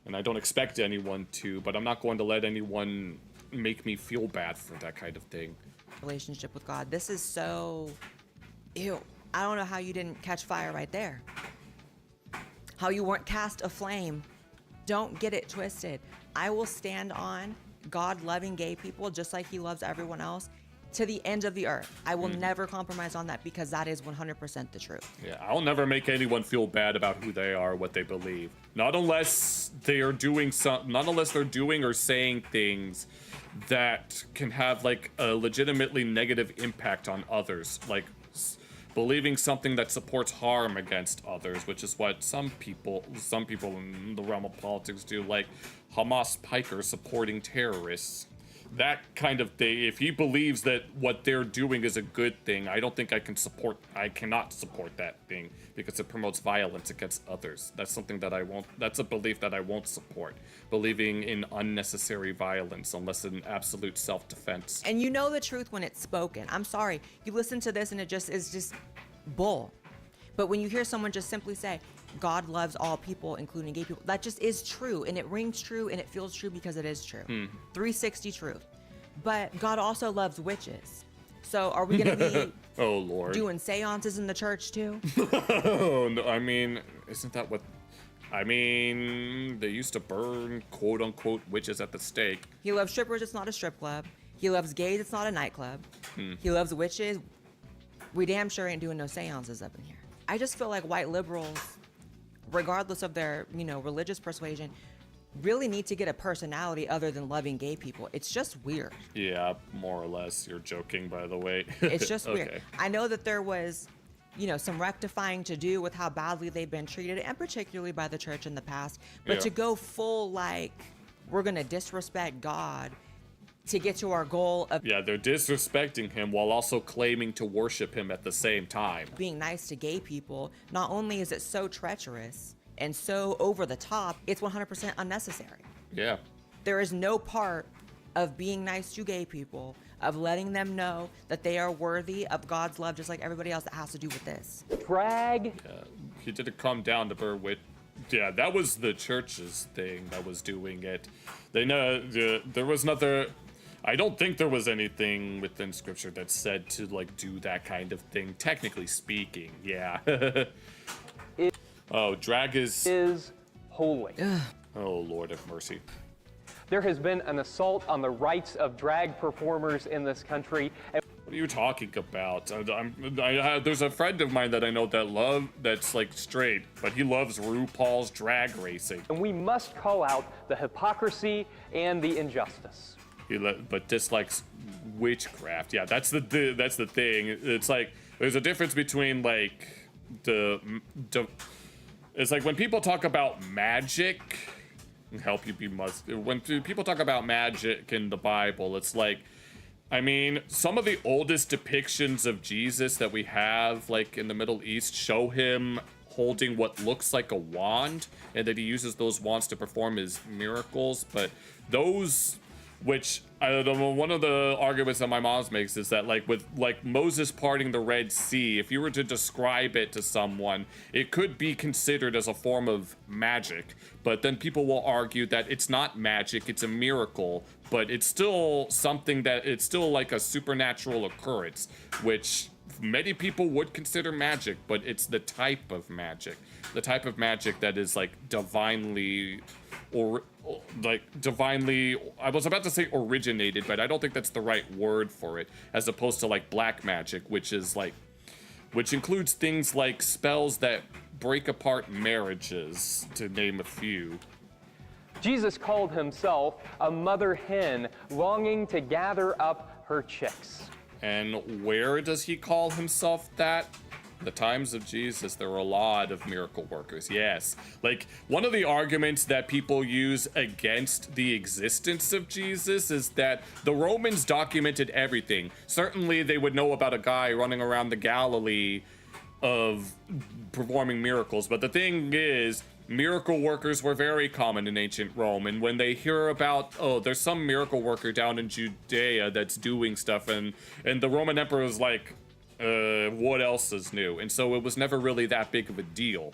And I don't expect anyone to, but I'm not going to let anyone make me feel bad for that kind of thing. Relationship with God. This is so... Ew. I don't know how you didn't catch fire right there. How you weren't cast aflame. Don't get it twisted. I will stand on God loving gay people just like he loves everyone else to the end of the earth. I will never compromise on that because that is 100% the truth. Yeah, I'll never make anyone feel bad about who they are, what they believe. Not unless they are doing not unless they're doing or saying things that can have like a legitimately negative impact on others, like believing something that supports harm against others, which is what some people in the realm of politics do, like Hamas pikers supporting terrorists. That kind of thing. If he believes that what they're doing is a good thing, I don't think I cannot support that thing because it promotes violence against others. That's something that that's a belief that I won't support. Believing in unnecessary violence unless in absolute self-defense. And you know the truth when it's spoken. I'm sorry. You listen to this and it is just bull. But when you hear someone just simply say, God loves all people, including gay people, that just is true. And it rings true and it feels true because it is true. 360 truth. But God also loves witches. So are we going to be oh, Lord. doing seances in the church too? Oh, no, I mean, isn't that what... I mean, they used to burn quote-unquote witches at the stake. He loves strippers, it's not a strip club. He loves gays, it's not a nightclub. He loves witches. We damn sure ain't doing no seances up in here. I just feel like white liberals, regardless of their, religious persuasion, really need to get a personality other than loving gay people. It's just weird. Yeah, more or less. You're joking, by the way. It's just weird. Okay. I know that there was, some rectifying to do with how badly they've been treated, and particularly by the church in the past. But to go full, we're going to disrespect God to get to our goal of... Yeah, they're disrespecting him while also claiming to worship him at the same time. Being nice to gay people, not only is it so treacherous and so over the top, it's 100% unnecessary. Yeah. There is no part of being nice to gay people, of letting them know that they are worthy of God's love just like everybody else, that has to do with this. Drag. He didn't come down to her with... Yeah, that was the church's thing that was doing it. They know there was another... I don't think there was anything within scripture that said to do that kind of thing, technically speaking. Yeah. Oh, drag is holy. Oh, Lord have mercy. There has been an assault on the rights of drag performers in this country. What are you talking about? There's a friend of mine that I know that's straight, but he loves RuPaul's drag racing. And we must call out the hypocrisy and the injustice. But dislikes witchcraft. Yeah, that's the thing. It's like there's a difference between it's like when people talk about magic. Help you be Muslim. When people talk about magic in the Bible, it's like, I mean, some of the oldest depictions of Jesus that we have, in the Middle East, show him holding what looks like a wand, and that he uses those wands to perform his miracles. But those Which one of the arguments that my mom makes is that with Moses parting the Red Sea, if you were to describe it to someone, it could be considered as a form of magic. But then people will argue that it's not magic, it's a miracle, but it's still something that it's still like a supernatural occurrence, which many people would consider magic, but it's the type of magic that is divinely, or divinely, I was about to say originated, but I don't think that's the right word for it, as opposed to black magic, which includes things like spells that break apart marriages, to name a few. Jesus called himself a mother hen longing to gather up her chicks. And where does he call himself that? The times of Jesus, there were a lot of miracle workers, yes. One of the arguments that people use against the existence of Jesus is that the Romans documented everything. Certainly they would know about a guy running around the Galilee of performing miracles, but the thing is, miracle workers were very common in ancient Rome, and when they hear about, oh, there's some miracle worker down in Judea that's doing stuff, and the Roman emperor was like, what else is new? And so it was never really that big of a deal.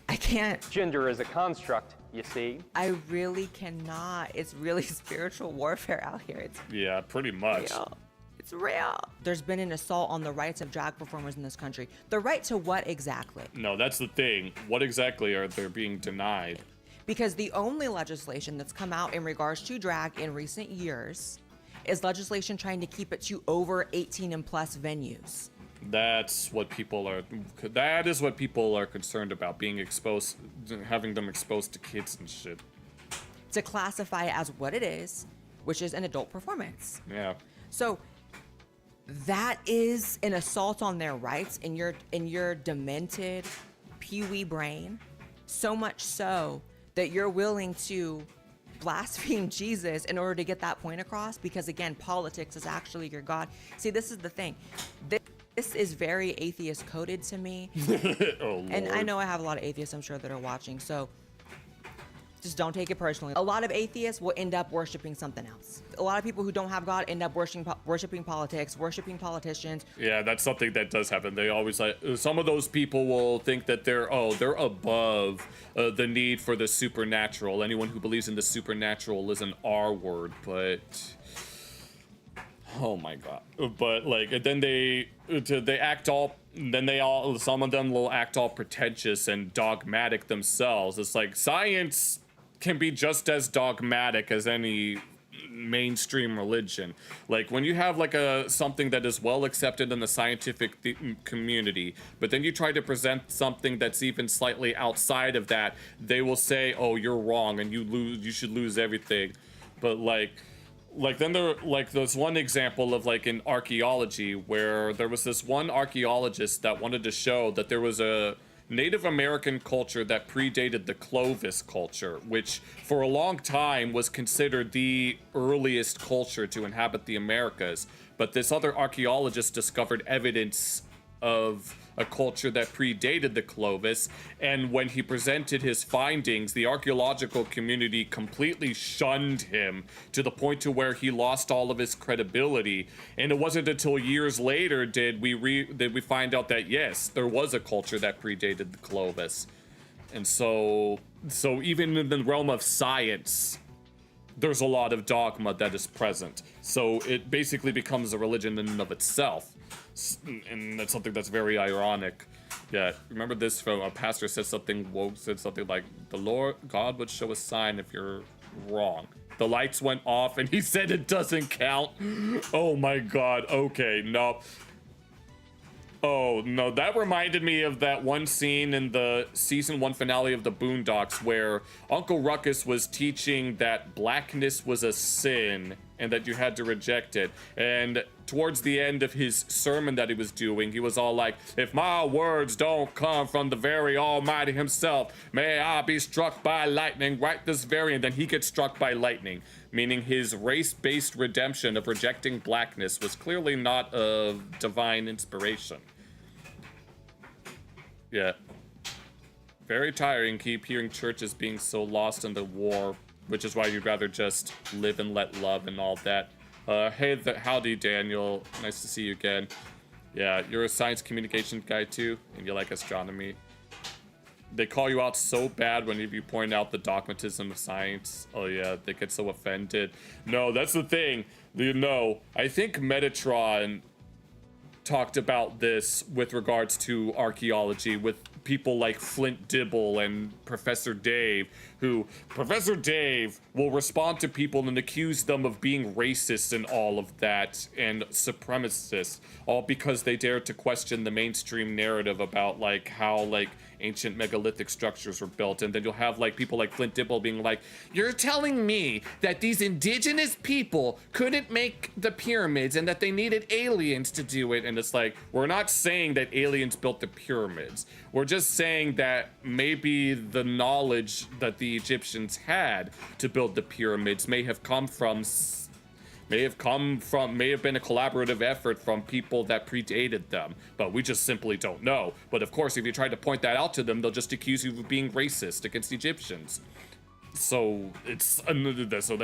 I can't. Gender is a construct, you see. I really cannot. It's really spiritual warfare out here. It's yeah, pretty much. Real. It's real. There's been an assault on the rights of drag performers in this country. The right to what exactly? No, that's the thing. What exactly are they being denied? Because the only legislation that's come out in regards to drag in recent years is legislation trying to keep it to over 18 and plus venues. That is what people are concerned about, being exposed, having them exposed to kids and shit. To classify it as what it is, which is an adult performance. Yeah. So that is an assault on their rights in your demented pee-wee brain, so much so that you're willing to blaspheme Jesus in order to get that point across, because again, politics is actually your God. See, this is the thing. This is very atheist coded to me. Oh, Lord. And I know I have a lot of atheists, I'm sure, that are watching, so just don't take it personally. A lot of atheists will end up worshiping something else. A lot of people who don't have God end up worshiping politics, worshiping politicians. Yeah, that's something that does happen. They always some of those people will think that they're above the need for the supernatural. Anyone who believes in the supernatural is an R word, but oh my God. But then some of them will act all pretentious and dogmatic themselves. It's like science can be just as dogmatic as any mainstream religion. When you have something that is well accepted in the scientific community, but then you try to present something that's even slightly outside of that, they will say, oh, you're wrong and you should lose everything. But then there's one example of in archaeology where there was this one archaeologist that wanted to show that there was a Native American culture that predated the Clovis culture, which for a long time was considered the earliest culture to inhabit the Americas. But this other archaeologist discovered evidence of a culture that predated the Clovis, and when he presented his findings, the archaeological community completely shunned him to the point to where he lost all of his credibility. And it wasn't until years later did we find out that yes, there was a culture that predated the Clovis. And so even in the realm of science, there's a lot of dogma that is present. So it basically becomes a religion in and of itself. And that's something that's very ironic. Yeah, remember this from a pastor said something like, the Lord God would show a sign if you're wrong. The lights went off and he said it doesn't count. Oh my God, okay, no. Oh no, that reminded me of that one scene in the season 1 finale of the Boondocks where Uncle Ruckus was teaching that blackness was a sin and that you had to reject it. And towards the end of his sermon that he was doing, he was all like, if my words don't come from the very Almighty himself, may I be struck by lightning right this very, and then he gets struck by lightning, meaning his race-based redemption of rejecting blackness was clearly not of divine inspiration. Yeah. Very tiring, keep hearing churches being so lost in the war which is why you'd rather just live and let love and all that. Hey, howdy, Daniel. Nice to see you again. Yeah, you're a science communication guy too, and you like astronomy. They call you out so bad whenever you point out the dogmatism of science. Oh yeah, they get so offended. No, that's the thing. You know, I think Metatron talked about this with regards to archaeology with people like Flint Dibble and Professor Dave, who Professor Dave will respond to people and accuse them of being racist and all of that and supremacists, all because they dare to question the mainstream narrative about like how like ancient megalithic structures were built. And then you'll have like people like Flint Dibble being like, you're telling me that these indigenous people couldn't make the pyramids and that they needed aliens to do it. And it's like, we're not saying that aliens built the pyramids. We're just saying that maybe the knowledge that the Egyptians had to build the pyramids may have been a collaborative effort from people that predated them, but we just simply don't know. But of course, if you try to point that out to them, they'll just accuse you of being racist against Egyptians. So that's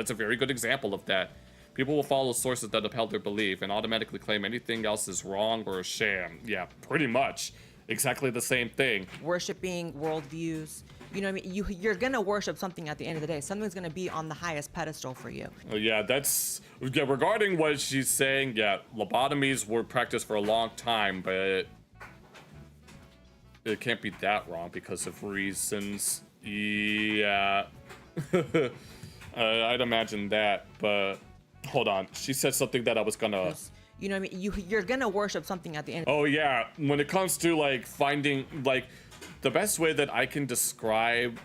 a very good example of that. People will follow sources that upheld their belief and automatically claim anything else is wrong or a sham. Yeah, pretty much. Exactly the same thing. Worshipping worldviews. You know what I mean? You're gonna worship something at the end of the day. Something's gonna be on the highest pedestal for you. Oh, yeah, regarding what she's saying, yeah, lobotomies were practiced for a long time, but it can't be that wrong because of reasons. Yeah. I'd imagine that, but hold on. She said something that I was gonna... You know what I mean? You're gonna worship something at the end. Oh, yeah. When it comes to, like, finding, like... The best way that I can describe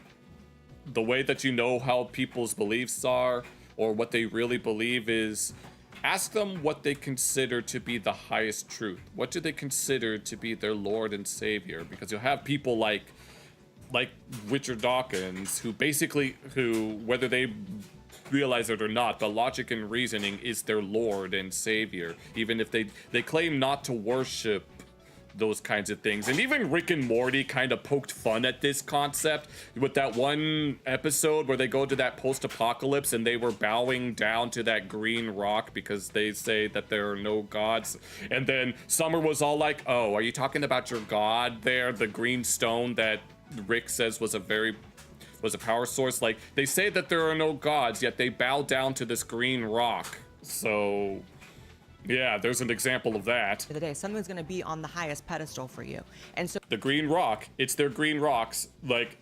the way that you know how people's beliefs are or what they really believe is ask them what they consider to be the highest truth. What do they consider to be their Lord and Savior? Because you'll have people like Richard Dawkins who whether they realize it or not, but logic and reasoning is their Lord and Savior, even if they claim not to worship those kinds of things. And even Rick and Morty kind of poked fun at this concept with that one episode where they go to that post-apocalypse and they were bowing down to that green rock because they say that there are no gods. And then Summer was all like, oh, are you talking about your god there, the green stone that Rick says was a power source? Like, they say that there are no gods, yet they bow down to this green rock. So yeah, there's an example of that. The day, something's gonna be on the highest pedestal for you. And so the green rock, it's their green rocks. Like,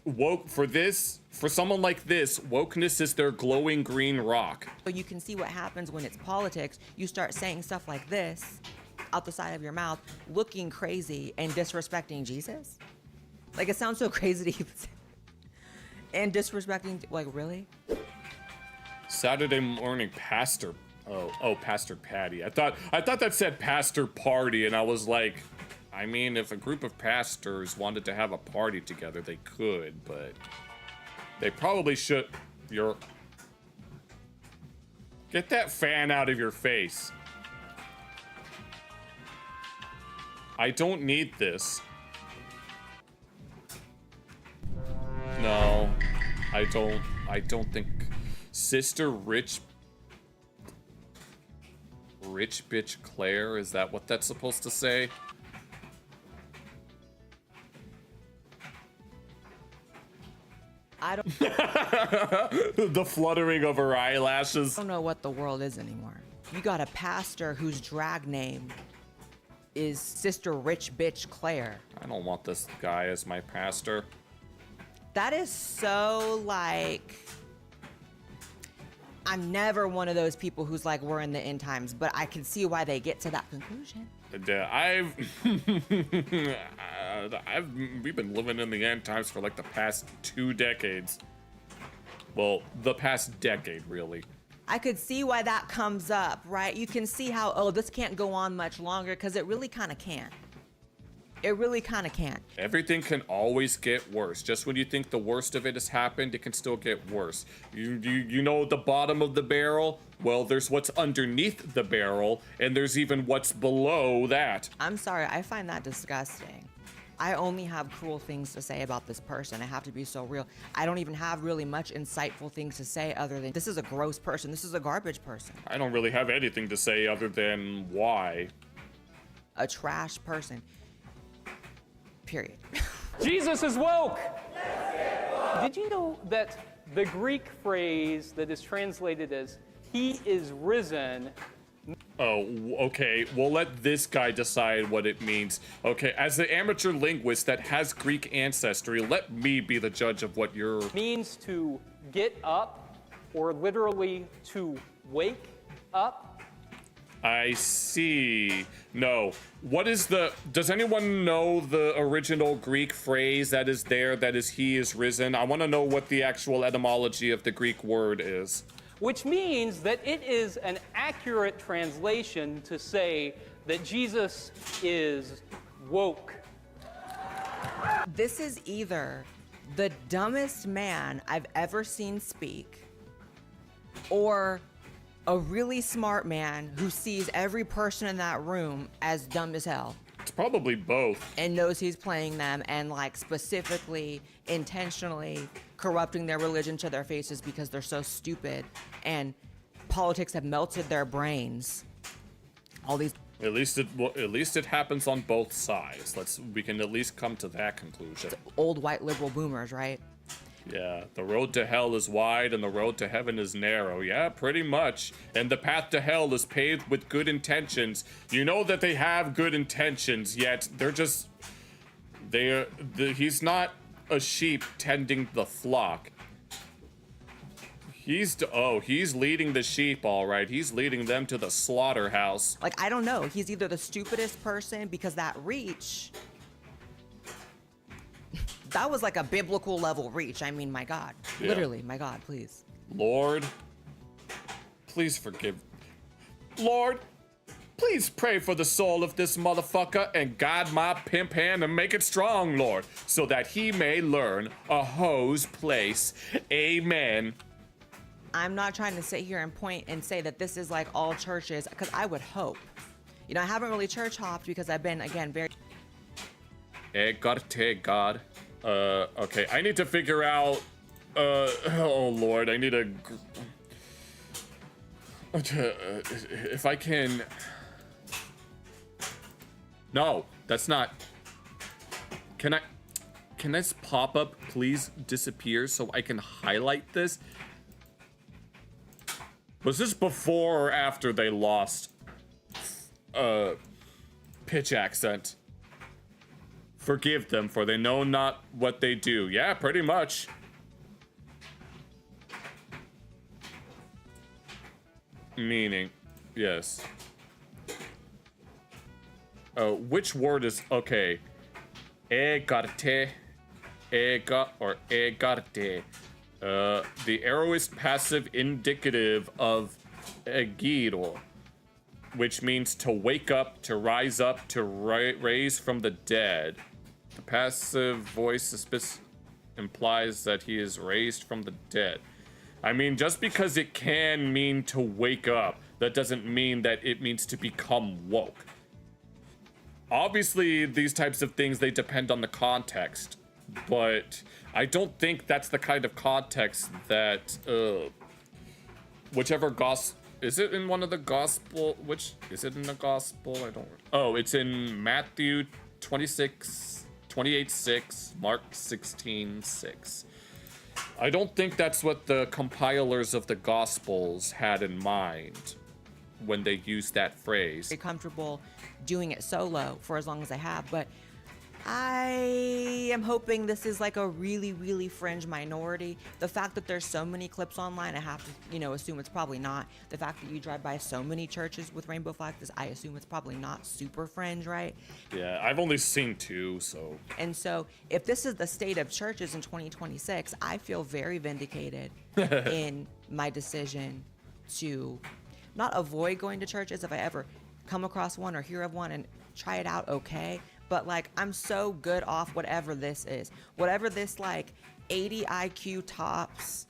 for someone like this, wokeness is their glowing green rock. So you can see what happens when it's politics. You start saying stuff like this out the side of your mouth, looking crazy and disrespecting Jesus. Like, it sounds so crazy to even say. And disrespecting, like, really? Saturday morning pastor. Oh, Pastor Patty. I thought that said pastor party, and I was like, I mean, if a group of pastors wanted to have a party together, they could, but they probably should. Get that fan out of your face. I don't need this. No, I don't think. Sister Rich bitch Claire, is that what that's supposed to say? I don't the fluttering of her eyelashes. I don't know what the world is anymore. You got a pastor whose drag name is Sister Rich Bitch Claire. I don't want this guy as my pastor. That is so like, I'm never one of those people who's like, we're in the end times, but I can see why they get to that conclusion. We've been living in the end times for like the past 2 decades. Well, the past decade, really. I could see why that comes up, right? You can see how, oh, this can't go on much longer, because it really kind of can. It really kind of can. Everything can always get worse. Just when you think the worst of it has happened, it can still get worse. You know the bottom of the barrel? Well, there's what's underneath the barrel, and there's even what's below that. I'm sorry, I find that disgusting. I only have cruel things to say about this person. I have to be so real. I don't even have really much insightful things to say other than this is a gross person. This is a garbage person. I don't really have anything to say other than why. A trash person. Period. Jesus is woke! Did you know that the Greek phrase that is translated as "he is risen"? Oh, okay. We'll let this guy decide what it means. Okay, as the amateur linguist that has Greek ancestry, let me be the judge of what you're... Means to get up, or literally to wake up. I see. No. What is the... Does anyone know the original Greek phrase that is there, that is "he is risen"? I want to know what the actual etymology of the Greek word is. Which means that it is an accurate translation to say that Jesus is woke. This is either the dumbest man I've ever seen speak, or a really smart man who sees every person in that room as dumb as hell. It's probably both. And knows he's playing them and like specifically, intentionally corrupting their religion to their faces because they're so stupid and politics have melted their brains. All these... At least it happens on both sides. We can at least come to that conclusion. Old white liberal boomers, right? Yeah, the road to hell is wide and the road to heaven is narrow. Yeah, pretty much. And the path to hell is paved with good intentions. You know that they have good intentions, yet they're just... He's not a sheep tending the flock. He's leading the sheep, all right. He's leading them to the slaughterhouse. Like, I don't know. He's either the stupidest person because that reach... That was like a biblical level reach. I mean, my God. Yeah. Literally, my God, please. Lord, please forgive. Lord, please pray for the soul of this motherfucker and guide my pimp hand and make it strong, Lord, so that he may learn a hoe's place. Amen. I'm not trying to sit here and point and say that this is like all churches, because I would hope. You know, I haven't really church hopped because I've been, again, very... God. Okay, I need to figure out, oh Lord, I need to, if I can, no, that's not, can this pop-up please disappear so I can highlight this? Was this before or after they lost, pitch accent? Forgive them, for they know not what they do. Yeah, pretty much. Meaning, yes. Which word is, okay. Egarte, or egarte. The arrow is passive indicative of egiro, which means to wake up, to rise up, to raise from the dead. The passive voice implies that he is raised from the dead. I mean, just because it can mean to wake up, that doesn't mean that it means to become woke. Obviously, these types of things, they depend on the context, but I don't think that's the kind of context that, whichever gospel, is it in one of the gospel, is it in the gospel? I don't, oh, it's in Matthew 28:6, Mark 16:6. I don't think that's what the compilers of the Gospels had in mind when they used that phrase. Very comfortable doing it solo for as long as I have, but I am hoping this is like a really, really fringe minority. The fact that there's so many clips online, I have to, assume it's probably not. The fact that you drive by so many churches with rainbow flags, I assume it's probably not super fringe, right? Yeah, I've only seen 2, so. And so if this is the state of churches in 2026, I feel very vindicated in my decision to not avoid going to churches if I ever come across one or hear of one and try it out, okay? But like, I'm so good off whatever this is. Whatever this like 80 IQ tops.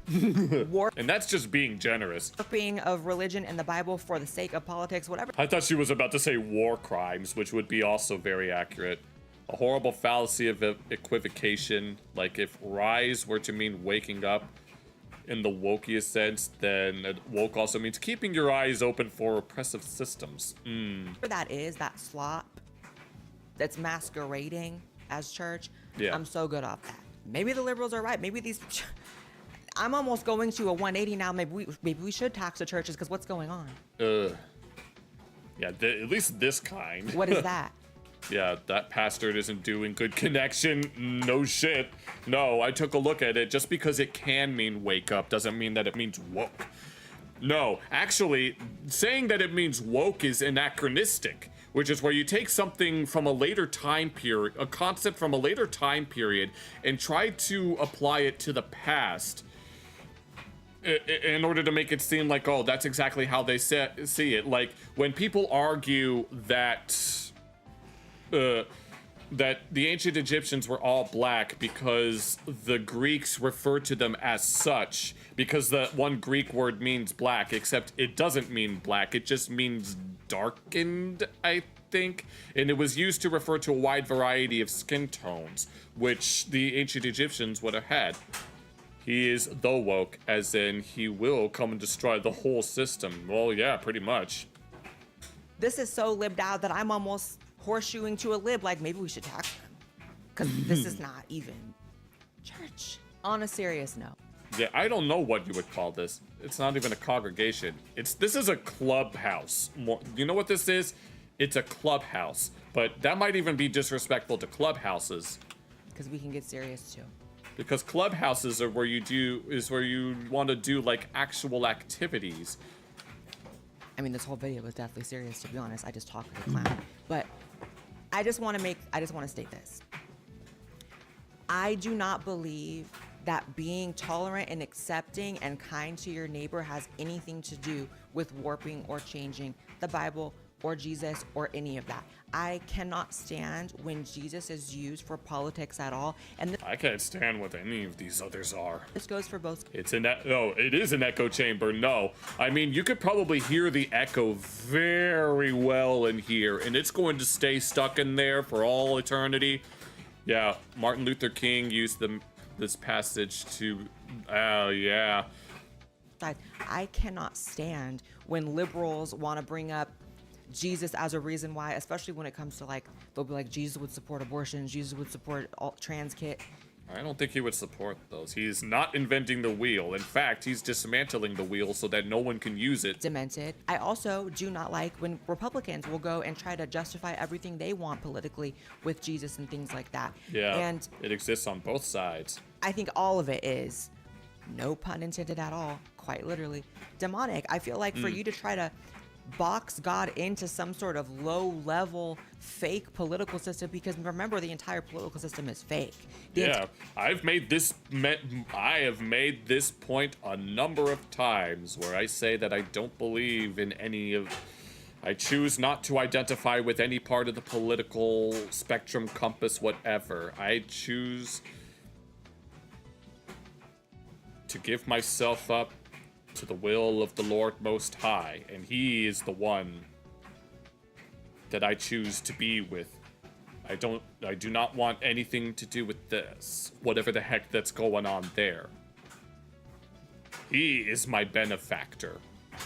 And that's just being generous. Warping of religion and the Bible for the sake of politics, whatever. I thought she was about to say war crimes, which would be also very accurate. A horrible fallacy of equivocation. Like if rise were to mean waking up in the wokiest sense, then woke also means keeping your eyes open for oppressive systems. That is that slop that's masquerading as church. Yeah. I'm so good off that. Maybe the liberals are right. Maybe these. I'm almost going to a 180 now. Maybe we should tax the churches because what's going on? Yeah, at least this kind. What is that? Yeah, that pastor isn't doing good connection. No shit. No, I took a look at it. Just because it can mean wake up doesn't mean that it means woke. No, actually, saying that it means woke is anachronistic, which is where you take something from a later time period, a concept from a later time period, and try to apply it to the past in order to make it seem like, oh, that's exactly how they see it. Like, when people argue that that the ancient Egyptians were all black because the Greeks referred to them as such, because the one Greek word means black, except it doesn't mean black, it just means darkened, I think. And it was used to refer to a wide variety of skin tones, which the ancient Egyptians would have had. He is the woke, as in he will come and destroy the whole system. Well, yeah, pretty much. This is so libbed out that I'm almost horseshoeing to a lib, like maybe we should tax them. Because this is not even church. On a serious note. Yeah, I don't know what you would call this. It's not even a congregation. This is a clubhouse. You know what this is? It's a clubhouse. But that might even be disrespectful to clubhouses. Because we can get serious too. Because clubhouses are where you want to do like actual activities. I mean, this whole video was definitely serious, to be honest. I just talked like a clown. But I just want to state this. I do not believe that being tolerant and accepting and kind to your neighbor has anything to do with warping or changing the Bible or Jesus or any of that. I cannot stand when Jesus is used for politics at all. And I can't stand what any of these others are. This goes for both. It is an echo chamber. No, I mean, you could probably hear the echo very well in here, and it's going to stay stuck in there for all eternity. Yeah, Martin Luther King used this passage to, yeah. I cannot stand when liberals want to bring up Jesus as a reason why, especially when it comes to like, they'll be like, Jesus would support abortion, Jesus would support trans kit. I don't think he would support those. He's not inventing the wheel. In fact, he's dismantling the wheel so that no one can use it. Demented. I also do not like when Republicans will go and try to justify everything they want politically with Jesus and things like that. Yeah, and it exists on both sides. I think all of it is, no pun intended at all, quite literally, demonic. I feel like for you to try to box God into some sort of low-level fake political system, because remember, the entire political system is fake. Yeah, I have made this point a number of times where I say that I don't believe in any of. I choose not to identify with any part of the political spectrum, compass, whatever. I choose to give myself up to the will of the Lord Most High, and He is the one that I choose to be with. I do not want anything to do with this, whatever the heck that's going on there. He is my benefactor,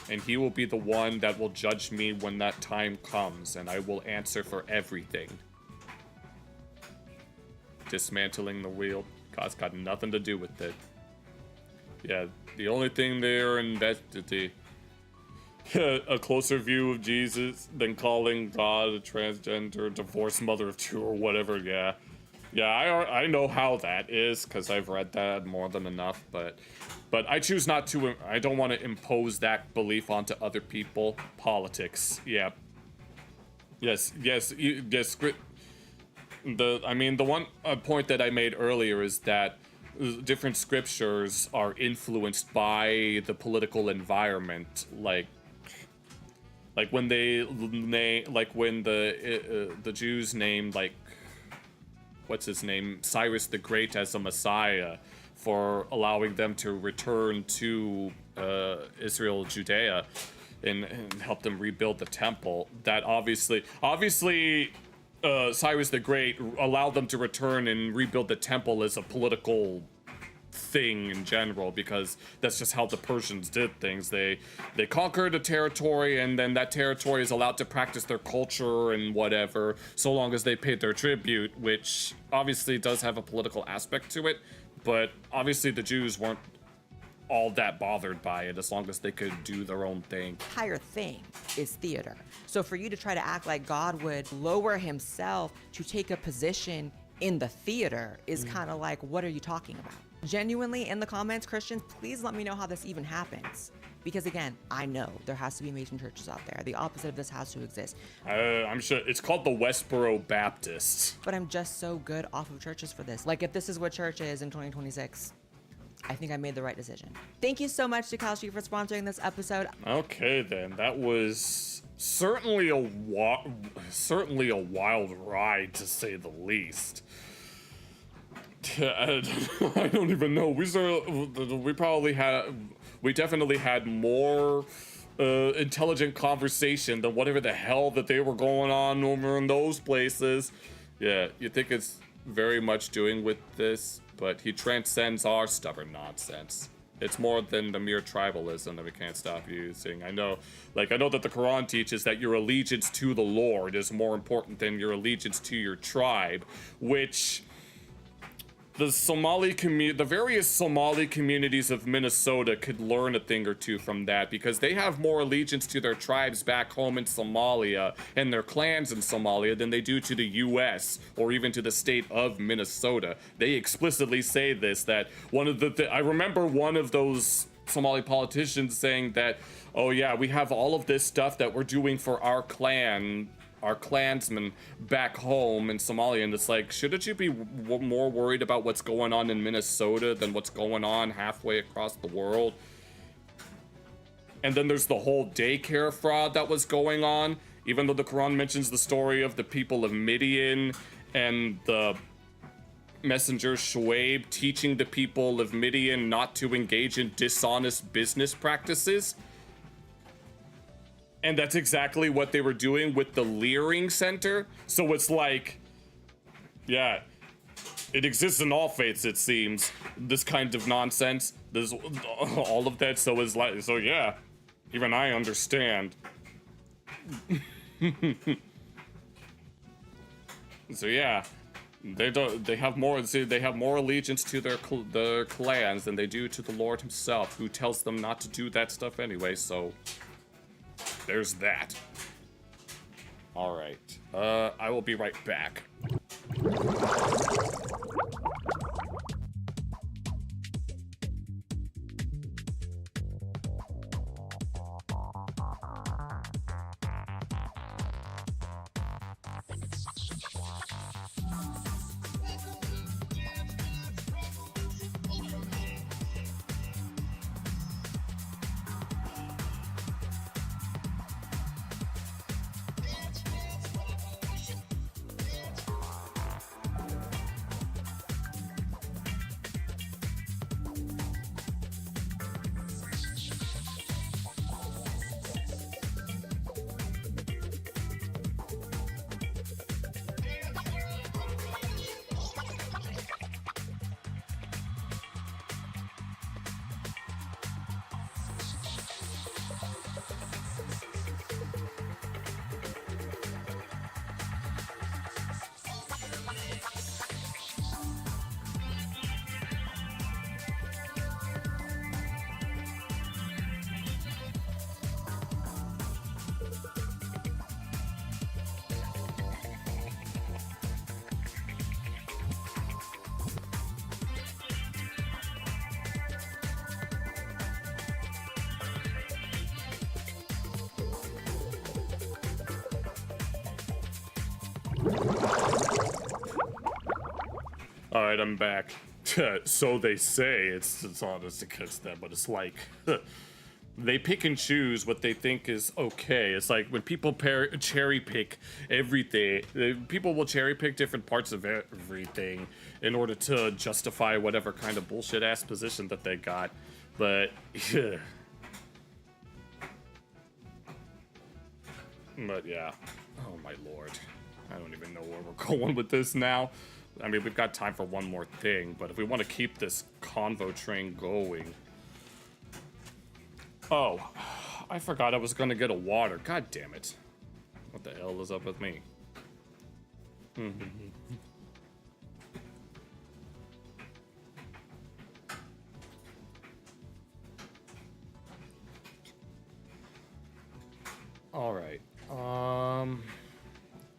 and He will be the one that will judge me when that time comes, and I will answer for everything. Dismantling the wheel, God's got nothing to do with it. Yeah, the only thing they're invested a closer view of Jesus than calling God a transgender, divorced mother of two, or whatever. Yeah, I know how that is because I've read that more than enough. But I choose not to. I don't want to impose that belief onto other people. Politics. Yeah. Yes. The one point that I made earlier is that different scriptures are influenced by the political environment, like when the Jews named, like, what's his name, Cyrus the Great as a Messiah for allowing them to return to Israel, Judea, and help them rebuild the temple. That obviously Cyrus the Great allowed them to return and rebuild the temple as a political thing in general, because that's just how the Persians did things. They conquered a territory, and then that territory is allowed to practice their culture and whatever, so long as they paid their tribute, which obviously does have a political aspect to it, but obviously the Jews weren't all that bothered by it as long as they could do their own thing. Entire thing is theater. So for you to try to act like God would lower himself to take a position in the theater is kind of like, what are you talking about? Genuinely, in the comments, Christians, please let me know how this even happens. Because again, I know there has to be amazing churches out there. The opposite of this has to exist. I'm sure it's called the Westboro Baptists. But I'm just so good off of churches for this. Like, if this is what church is in 2026, I think I made the right decision. Thank you so much to Cal Street for sponsoring this episode. Okay, then. That was certainly a wild ride, to say the least. I don't even know. We definitely had more intelligent conversation than whatever the hell that they were going on over in those places. Yeah, you think it's very much doing with this, but he transcends our stubborn nonsense. It's more than the mere tribalism that we can't stop using. I know that the Quran teaches that your allegiance to the Lord is more important than your allegiance to your tribe, which the various Somali communities of Minnesota could learn a thing or two from that, because they have more allegiance to their tribes back home in Somalia and their clans in Somalia than they do to the US or even to the state of Minnesota. They explicitly say this, that I remember one of those Somali politicians saying that, oh yeah, we have all of this stuff that we're doing for our clan, our clansmen back home in Somalia, and it's like, shouldn't you be more worried about what's going on in Minnesota than what's going on halfway across the world? And then there's the whole daycare fraud that was going on, even though the Quran mentions the story of the people of Midian and the messenger Shuaib teaching the people of Midian not to engage in dishonest business practices. And that's exactly what they were doing with the Leering Center. So it's like, yeah, it exists in all faiths, it seems. This kind of nonsense. There's all of that. So yeah, even I understand. So yeah, they have more allegiance to their clans than they do to the Lord himself, who tells them not to do that stuff anyway. So there's that. All right. I will be right back. All right, I'm back. So they say. It's honest against them, but it's like they pick and choose what they think is okay. It's like when people cherry pick everything. People will cherry pick different parts of everything in order to justify whatever kind of bullshit ass position that they got. But but yeah. Oh my lord. I don't even know where we're going with this now. I mean, we've got time for one more thing, but if we want to keep this convo train going... Oh, I forgot I was going to get a water. God damn it. What the hell is up with me? Alright.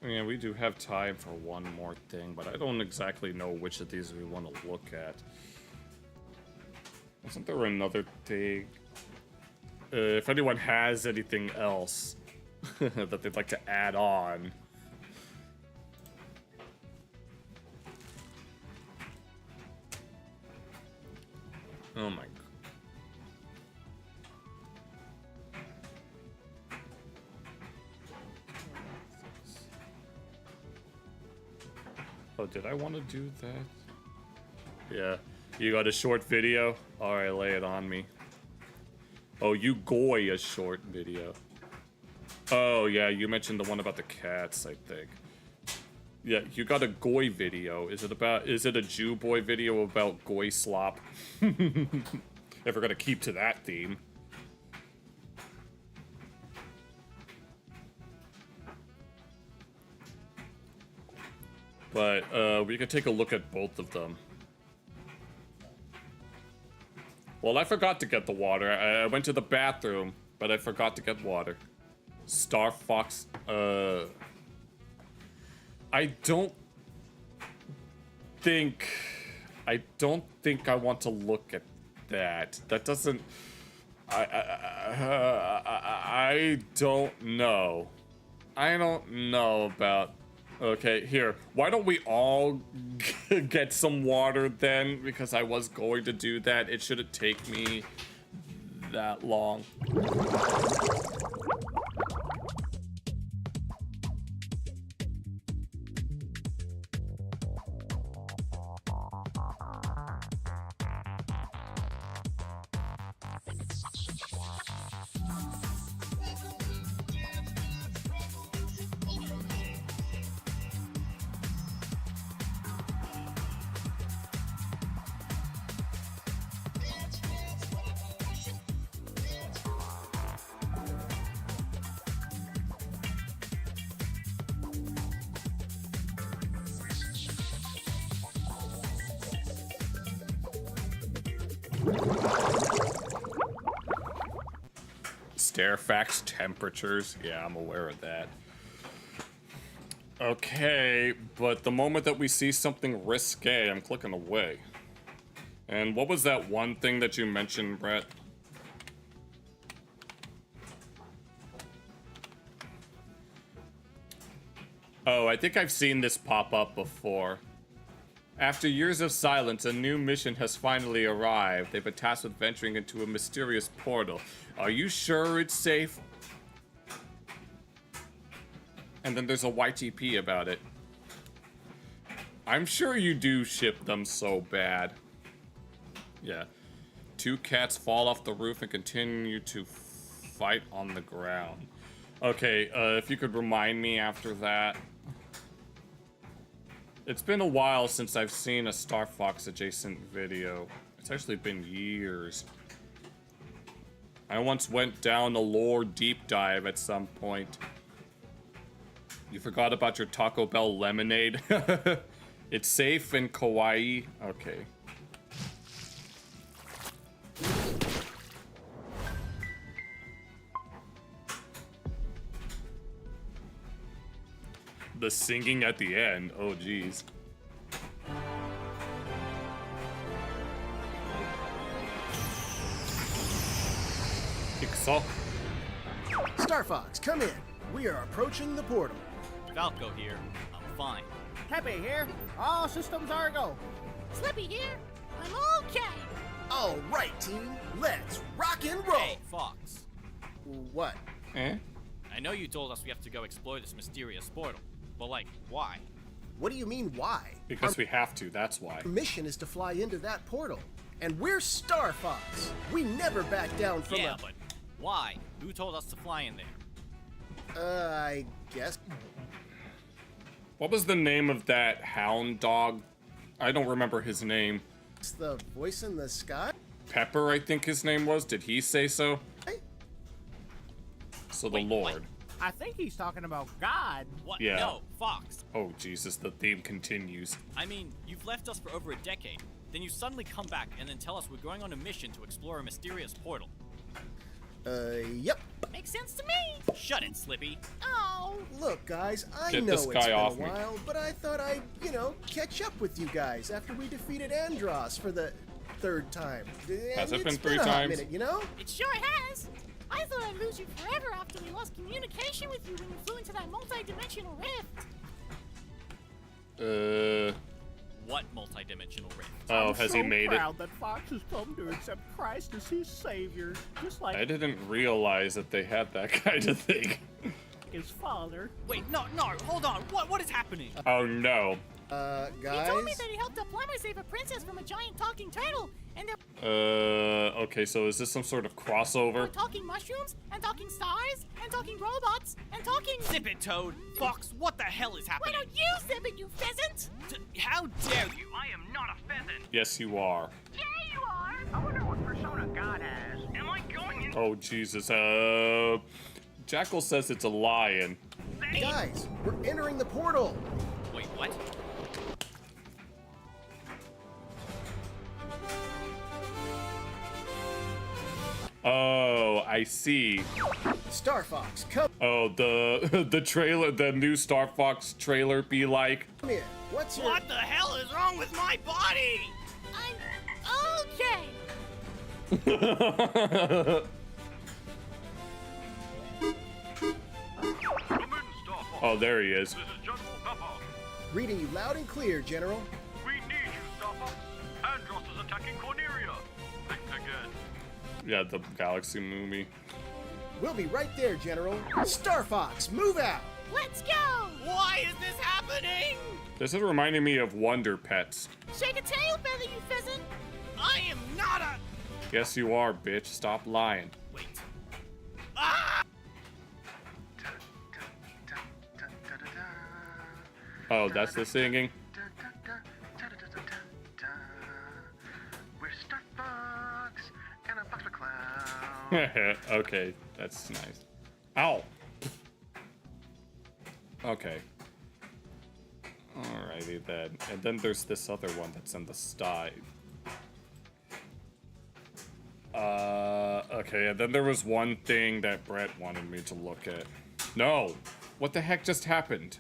Yeah, we do have time for one more thing, but I don't exactly know which of these we want to look at. Wasn't there another thing? If anyone has anything else that they'd like to add on. Oh my god. Oh, did I want to do that? Yeah. You got a short video? Alright, lay it on me. Oh, you goy a short video. Oh, yeah, you mentioned the one about the cats, I think. Yeah, you got a goy video. Is it a Jew boy video about goy slop? If we're gonna keep to that theme. But, we could take a look at both of them. Well, I forgot to get the water. I went to the bathroom, but I forgot to get water. Star Fox, I don't think I want to look at that. That doesn't... I don't know. I don't know about... Okay, here. Why don't we all get some water then? Because I was going to do that. It shouldn't take me that long. Stairfax temperatures. Yeah, I'm aware of that. Okay, but the moment that we see something risque, I'm clicking away. And what was that one thing that you mentioned, Brett? Oh, I think I've seen this pop up before. After years of silence, a new mission has finally arrived. They've been tasked with venturing into a mysterious portal. Are you sure it's safe? And then there's a YTP about it. I'm sure you do ship them so bad. Yeah. 2 cats fall off the roof and continue to fight on the ground. Okay, if you could remind me after that. It's been a while since I've seen a Star Fox adjacent video. It's actually been years. I once went down a lore deep dive at some point. You forgot about your Taco Bell lemonade? It's safe and kawaii? Okay. The singing at the end. Oh, geez. Star Fox, come in. We are approaching the portal. Falco here. I'm fine. Pepe here. All systems are go. Slippy here. I'm okay. All right, team. Let's rock and roll. Hey, Fox. What? Eh? I know you told us we have to go explore this mysterious portal, but like, why? What do you mean, why? Because we have to, that's why. Our mission is to fly into that portal. And we're Star Fox. We never back down from Yeah, but why? Who told us to fly in there? I guess. What was the name of that hound dog? I don't remember his name. It's the voice in the sky? Pepper, I think his name was. Did he say so? Hey. So the Lord. What? I think he's talking about God. What? Yeah. No, Fox. Oh, Jesus, the theme continues. I mean, you've left us for over a decade. Then you suddenly come back and then tell us we're going on a mission to explore a mysterious portal. Yep. Makes sense to me. Shut it, Slippy. Oh. Look, guys, I Get know this it's guy been a off me. while, but I thought I'd, catch up with you guys after we defeated Andros for the third time. Has it And been it's 3 a hot times? minute, you know? It sure has. I thought I'd lose you forever after we lost communication with you when you flew into that multi-dimensional rift. What multi-dimensional rift? Oh, has he made it? I'm so proud that Fox has come to accept Christ as his savior, just like I didn't realize that they had that kind of thing. his father. Wait, no, hold on. What is happening? Oh, no. Guys? He told me that he helped a plumber save a princess from a giant talking turtle, and there Okay, so is this some sort of crossover? were talking mushrooms, and talking stars, and talking robots, and talking... Zip it, Toad. Fox, what the hell is Why happening? don't you zip it, you pheasant? How dare you? I am not a pheasant. Yes, you are. Yeah, you are. I wonder what persona God has. Am I going in? Oh, Jesus. Jackal says it's a lion. Guys, we're entering the portal. Wait, what? Oh, I see. Star Fox, come Oh, the trailer, the new Star Fox trailer be like. here. What's your... What the hell is wrong with my body? Okay. Oh, there he is. Reading you loud and clear, General. We need you, Star Fox. Andros is attacking Cornelia. Think again. Yeah, the Galaxy movie. We'll be right there, General. Star Fox, move out. Let's go. Why is this happening? This is reminding me of Wonder Pets. Shake a tail feather, you pheasant. I am not a... Yes, you are, bitch. Stop lying. Wait. Ah! Oh, that's the singing? We're Star Fox and a Fox McCloud. Okay, that's nice. Ow! Okay. Alrighty then. And then there's this other one that's in the sty. Okay, and then there was one thing that Brett wanted me to look at. No! What the heck just happened?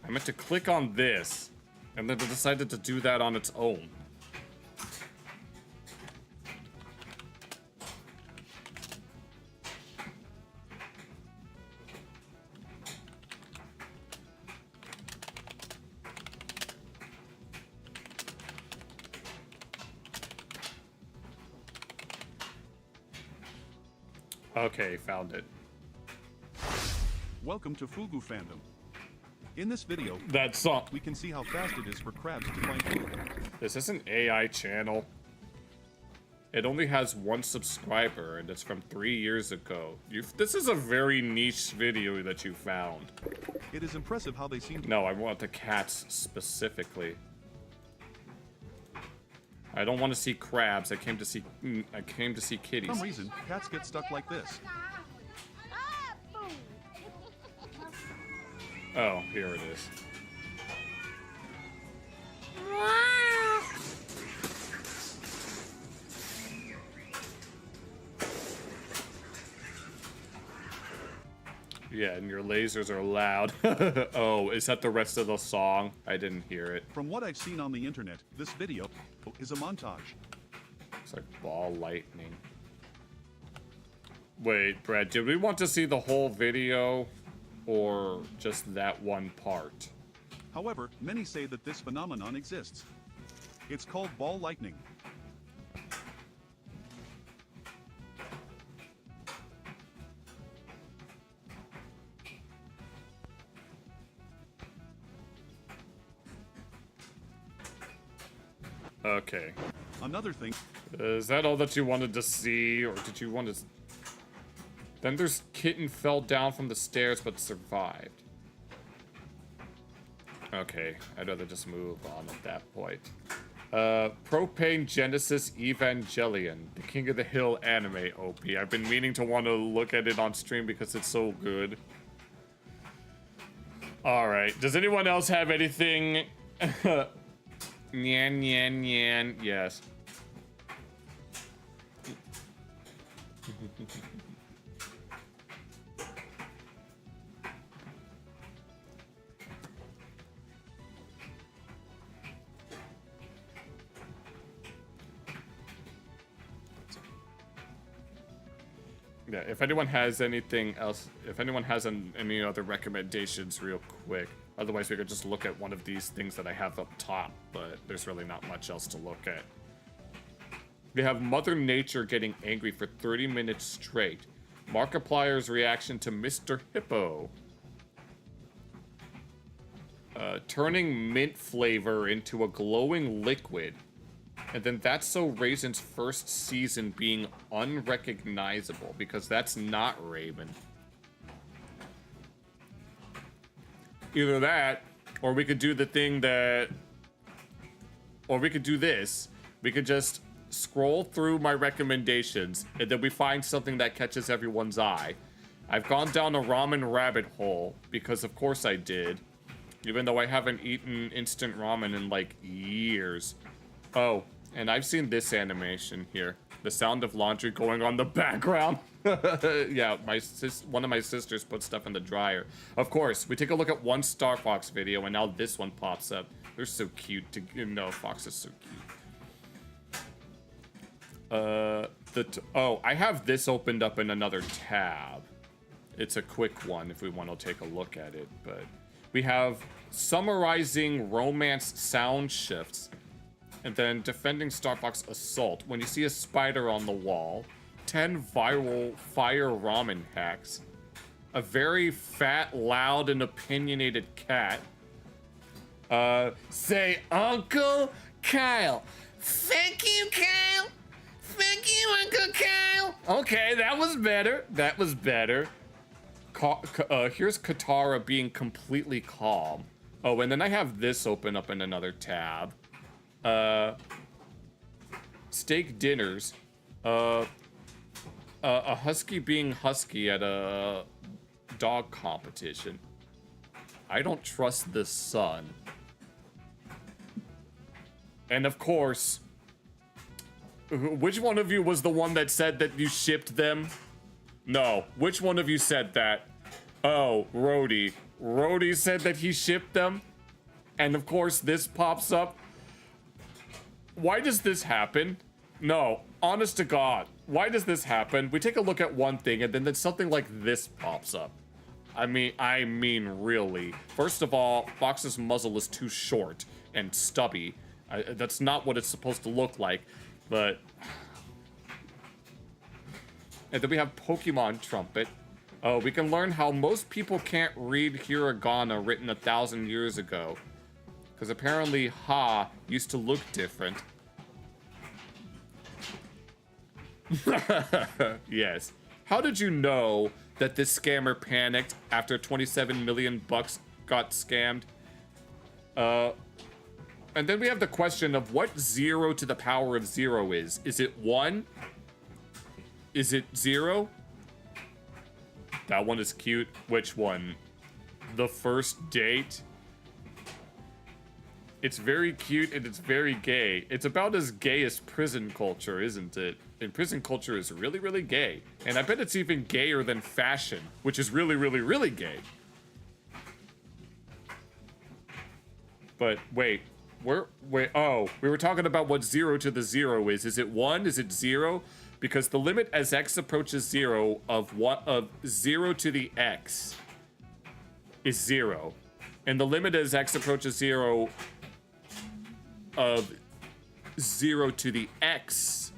I meant to click on this, and then it decided to do that on its own. Okay, found it. Welcome to Fugu Fandom. In this video, that song, we can see how fast it is for crabs to find food. Is this an AI channel? It only has 1 subscriber, and it's from 3 years ago. This is a very niche video that you found. It is impressive how they seem to... No, I want the cats specifically. I don't want to see crabs. I came to see kitties. For some reason, cats get stuck like this. Oh, here it is. Yeah, and your lasers are loud. Oh, is that the rest of the song? I didn't hear it. From what I've seen on the internet, this video is a montage. It's like ball lightning. Wait, Brad, did we want to see the whole video or just that one part? However, many say that this phenomenon exists. It's called ball lightning. Okay. Another thing. Is that all that you wanted to see, or did you want to... Then there's Kitten fell down from the stairs but survived. Okay, I'd rather just move on at that point. Propane Genesis Evangelion, the King of the Hill anime OP. I've been meaning to want to look at it on stream because it's so good. Alright, does anyone else have anything? Nyan, nyan, nyan, yes. Yeah, if anyone has anything else, if anyone has any other recommendations real quick. Otherwise, we could just look at one of these things that I have up top, but there's really not much else to look at. We have Mother Nature getting angry for 30 minutes straight. Markiplier's reaction to Mr. Hippo. Turning mint flavor into a glowing liquid. And then That's So Raisin's first season being unrecognizable, because that's not Raven. Either that, or we could do the thing that... Or we could do this. We could just scroll through my recommendations, and then we find something that catches everyone's eye. I've gone down a ramen rabbit hole, because of course I did. Even though I haven't eaten instant ramen in, like, years. Oh, and I've seen this animation here. The sound of laundry going on in the background. Yeah, one of my sisters put stuff in the dryer. Of course, we take a look at one Star Fox video, and now this one pops up. They're so cute. No, Fox is so cute. Oh, I have this opened up in another tab. It's a quick one if we want to take a look at it, but we have summarizing romance sound shifts. And then defending Star Fox Assault. When you see a spider on the wall. 10 viral fire ramen hacks. A very fat, loud, and opinionated cat. Say, Uncle Kyle. Thank you, Kyle. Thank you, Uncle Kyle. Okay, that was better. That was better. Here's Katara being completely calm. Oh, and then I have this open up in another tab. Steak dinners. A husky being husky at a dog competition. I don't trust the sun. And of course, which one of you was the one that said that you shipped them? No, which one of you said that? Oh, Rhodey. Rhodey said that he shipped them. And of course, this pops up. Why does this happen? No, honest to God, why does this happen? We take a look at one thing and then something like this pops up. I mean, really. First of all, Fox's muzzle is too short and stubby. That's not what it's supposed to look like, but... And then we have Pokemon Trumpet. Oh, we can learn how most people can't read hiragana written 1,000 years ago. Because apparently Ha used to look different. Yes. How did you know that this scammer panicked after 27 million bucks got scammed? And then we have the question of what 0 to the power of 0 is. Is it 1? Is it 0? That one is cute. Which one? The first date? It's very cute and it's very gay. It's about as gay as prison culture, isn't it? And prison culture is really, really gay. And I bet it's even gayer than fashion, which is really, really, really gay. But wait, oh, we were talking about what 0 to the 0 is. Is it 1? Is it 0? Because the limit as x approaches 0 of 0 to the x is 0. And the limit as x approaches 0 of 0 to the x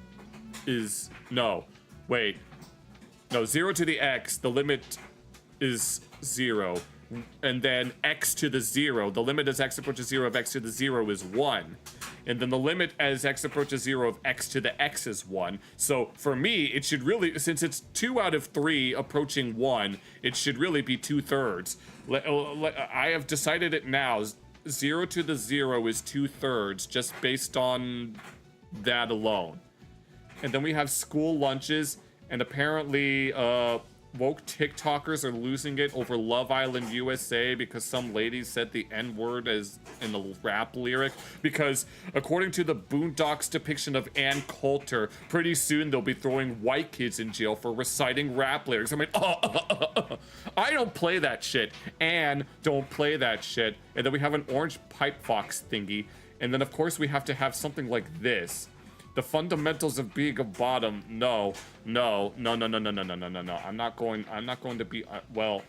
is... No, wait. No, 0 to the x, the limit is 0. And then x to the 0, the limit as x approaches 0 of x to the 0 is 1. And then the limit as x approaches 0 of x to the x is 1. So for me, it should really, since it's 2 out of 3 approaching 1, it should really be 2/3. I have decided it now. 0 to the 0 is 2/3 just based on that alone. And then we have school lunches, and apparently woke TikTokers are losing it over Love Island USA because some lady said the N-word as in the rap lyric. Because according to the Boondocks depiction of Ann Coulter, pretty soon they'll be throwing white kids in jail for reciting rap lyrics. I mean, I don't play that shit. Ann don't play that shit. And then we have an orange pipe fox thingy. And then of course we have to have something like this. The fundamentals of being a bottom. No. I'm not going to be, well,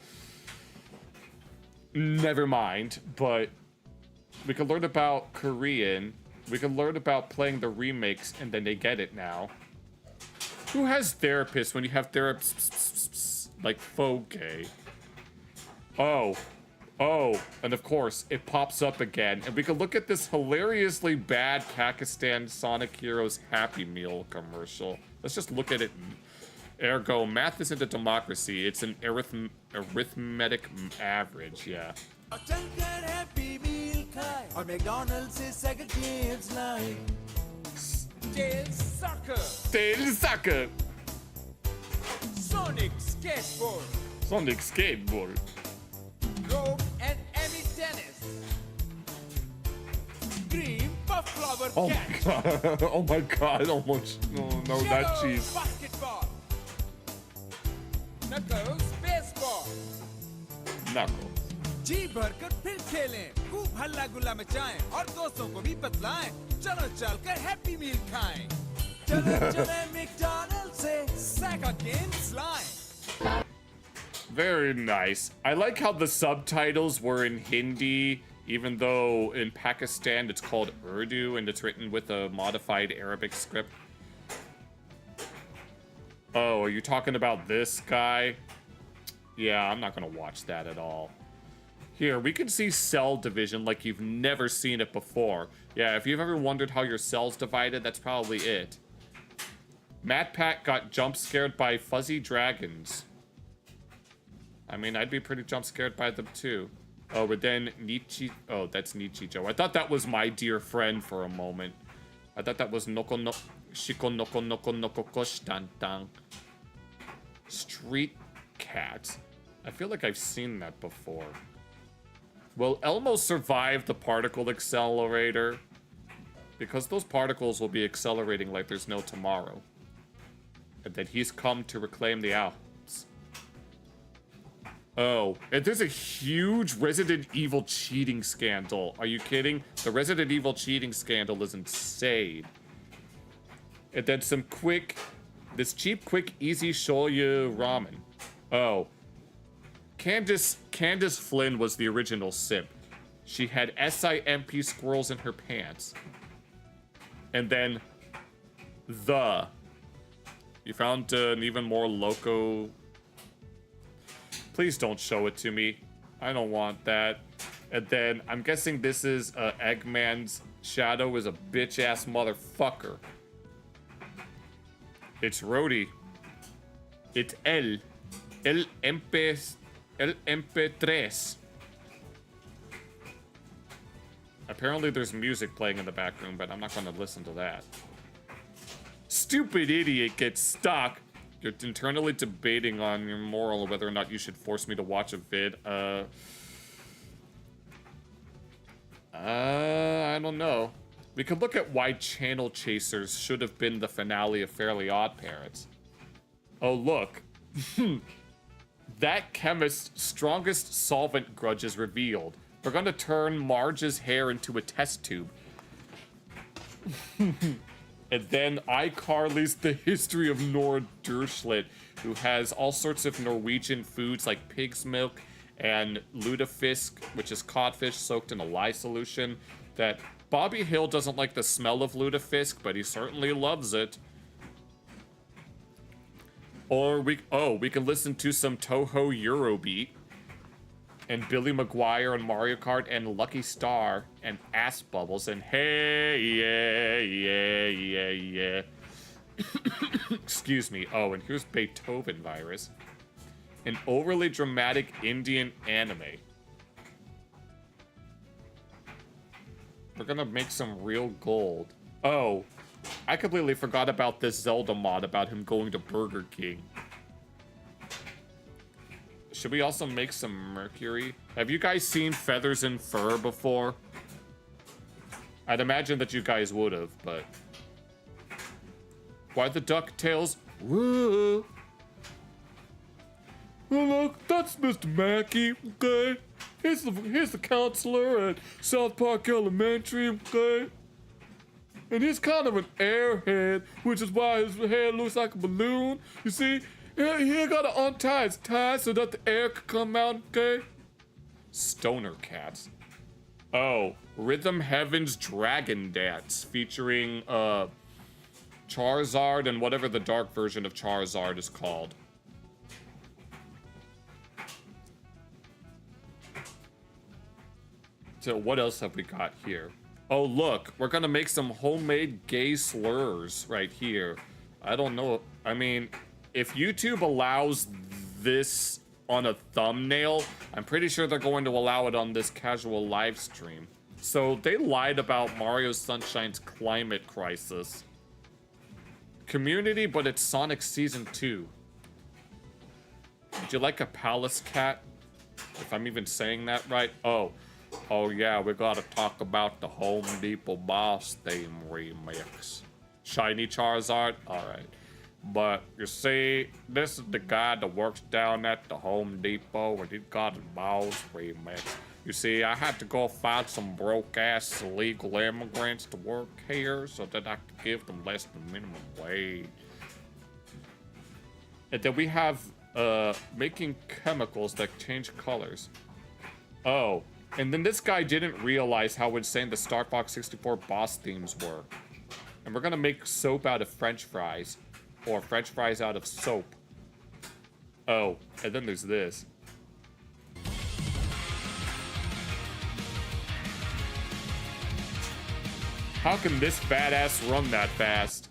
never mind. But we can learn about Korean. We can learn about playing the remakes, and then they get it now. Who has therapists when you have therapists like Foge? Oh, and of course, it pops up again. And we can look at this hilariously bad Pakistan Sonic Heroes Happy Meal commercial. Let's just look at it. Ergo, math isn't a democracy. It's an arithmetic average, yeah. Tail sucker. Sonic skateboard. Sonic skateboard. Rogue and Emmy Dennis. Green puff flower cat. Oh my god, almost. No, not cheese. Basketball. Knuckles baseball. Knuckles. जी भरकर फिर खेलें, खूब हल्ला गुल्ला मचाएं और दोस्तों को भी बतलाएं. चलो चलकर हैप्पी मील खाएं. चलो चले मैकडॉनल्ड्स से सैका गेम्स लाएं. Very nice. I like how the subtitles were in Hindi, even though in Pakistan it's called Urdu and it's written with a modified Arabic script. Oh, are you talking about this guy? Yeah, I'm not gonna watch that at all. Here, we can see cell division like you've never seen it before. Yeah, if you've ever wondered how your cell's divided, that's probably it. MatPat got jump scared by fuzzy dragons. I mean, I'd be pretty jump scared by them too. Oh, but then Nichi... Oh, that's Nichijo. I thought that was my dear friend for a moment. I thought that was Noko no... Shiko Noko Noko Noko Koshtantan. Street Cat. I feel like I've seen that before. Will Elmo survive the particle accelerator? Because those particles will be accelerating like there's no tomorrow. And then he's come to reclaim the Alps. Oh, and there's a huge Resident Evil cheating scandal. Are you kidding? The Resident Evil cheating scandal is insane. And then some this cheap, quick, easy shoyu ramen. Oh. Candace Flynn was the original simp. She had SIMP squirrels in her pants. And then you found an even more loco. Please don't show it to me. I don't want that. And then I'm guessing this is Eggman's shadow is a bitch ass motherfucker. It's Rhodey. It's El MP3. Apparently there's music playing in the back room, but I'm not going to listen to that. Stupid idiot gets stuck. You're internally debating on your moral whether or not you should force me to watch a vid. I don't know. We could look at why Channel Chasers should have been the finale of Fairly Odd Parents. Oh, look. That chemist's strongest solvent grudge is revealed. We're gonna turn Marge's hair into a test tube. And then iCarly's The History of Nora Durschlit, who has all sorts of Norwegian foods like pig's milk and lutefisk, which is codfish soaked in a lye solution. That Bobby Hill doesn't like the smell of lutefisk, but he certainly loves it. Or we can listen to some Toho Eurobeat. and Billy Maguire and Mario Kart and Lucky Star and Ass Bubbles and Hey Yeah. Excuse me. Oh, and here's Beethoven Virus. An overly dramatic Indian anime. We're gonna make some real gold. Oh, I completely forgot about this Zelda mod about him going to Burger King. Should we also make some mercury? Have you guys seen Feathers and Fur before? I'd imagine that you guys would have, but... Why the DuckTales? Woo! Well, look, that's Mr. Mackey, okay? Here's the counselor at South Park Elementary, okay? And he's kind of an airhead, which is why his head looks like a balloon. You see? He gotta untie his tie so that the air could come out, okay? Stoner Cats. Oh, Rhythm Heaven's Dragon Dance, featuring Charizard and whatever the dark version of Charizard is called. So what else have we got here? Oh, look, we're gonna make some homemade gay slurs right here. I don't know. I mean, if YouTube allows this on a thumbnail, I'm pretty sure they're going to allow it on this casual live stream. So they lied about Mario Sunshine's climate crisis. Community, but it's Sonic Season 2. Would you like a palace cat? If I'm even saying that right. Oh yeah, we gotta talk about the Home Depot Boss Theme remix. Shiny Charizard? Alright. But you see, this is the guy that works down at the Home Depot and he got his Boss remix. You see, I had to go find some broke-ass illegal immigrants to work here so that I could give them less than minimum wage. And then we have making chemicals that change colors. Oh, and then this guy didn't realize how insane the Star Fox 64 boss themes were. And we're gonna make soap out of French fries. Or French fries out of soap. Oh, and then there's this. How can this badass run that fast?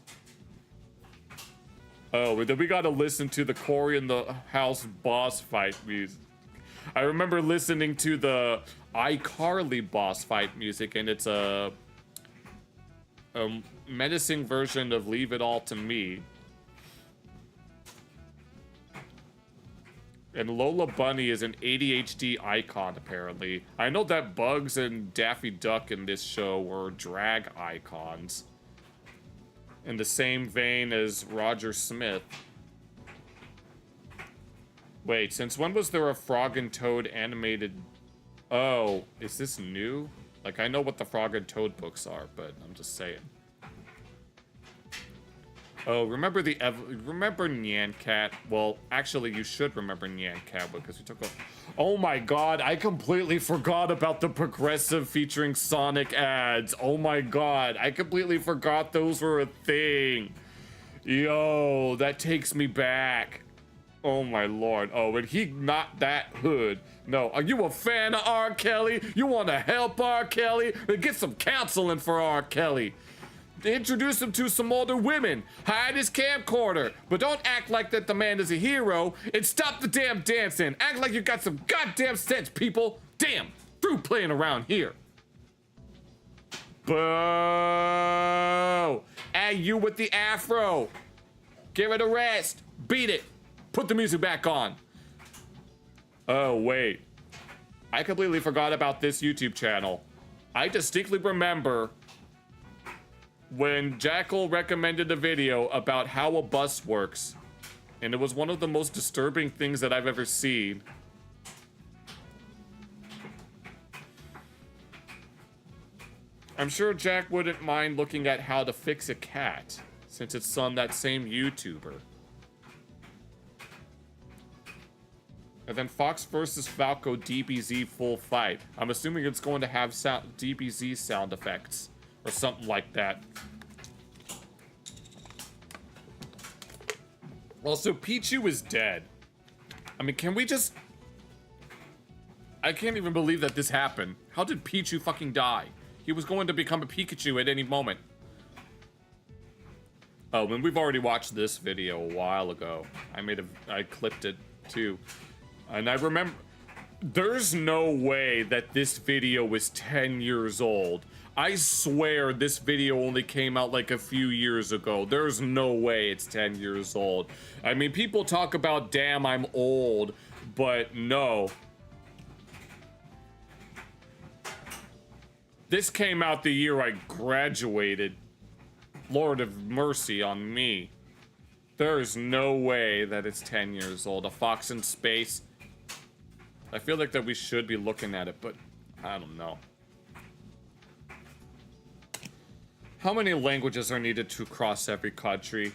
Oh, and then we gotta listen to the Cory in the House boss fight music. I remember listening to the iCarly boss fight music, and it's a menacing version of Leave It All to Me. And Lola Bunny is an ADHD icon, apparently. I know that Bugs and Daffy Duck in this show were drag icons. In the same vein as Roger Smith. Wait, since when was there a Frog and Toad animated... Oh, is this new? Like, I know what the Frog and Toad books are, but I'm just saying. Oh, remember Nyan Cat? Well, actually, you should remember Nyan Cat because we took a... Oh my god, I completely forgot about the Progressive featuring Sonic ads. Oh my god, I completely forgot those were a thing. Yo, that takes me back. Oh my lord. Oh, and he not that hood. No, are you a fan of R. Kelly? You want to help R. Kelly? Then get some counseling for R. Kelly. Introduce him to some older women. Hide his camcorder. But don't act like that the man is a hero. And stop the damn dancing. Act like you got some goddamn sense, people. Damn, through playing around here. Boo. Hey, you with the afro. Give it a rest. Beat it. Put the music back on. Oh, wait. I completely forgot about this YouTube channel. I distinctly remember when Jackal recommended a video about how a bus works, and it was one of the most disturbing things that I've ever seen. I'm sure Jack wouldn't mind looking at how to fix a cat, since it's on that same YouTuber. And then Fox vs. Falco DBZ full fight. I'm assuming it's going to have DBZ sound effects. Or something like that. Also, Pichu is dead. I mean, can we just... I can't even believe that this happened. How did Pichu fucking die? He was going to become a Pikachu at any moment. Oh, and we've already watched this video a while ago. I clipped it too. And I remember, there's no way that this video was 10 years old. I swear this video only came out like a few years ago. There's no way it's 10 years old. I mean, people talk about, damn, I'm old, but no. This came out the year I graduated. Lord of mercy on me. There is no way that it's 10 years old. A Fox in Space. I feel like that we should be looking at it, but I don't know. How many languages are needed to cross every country?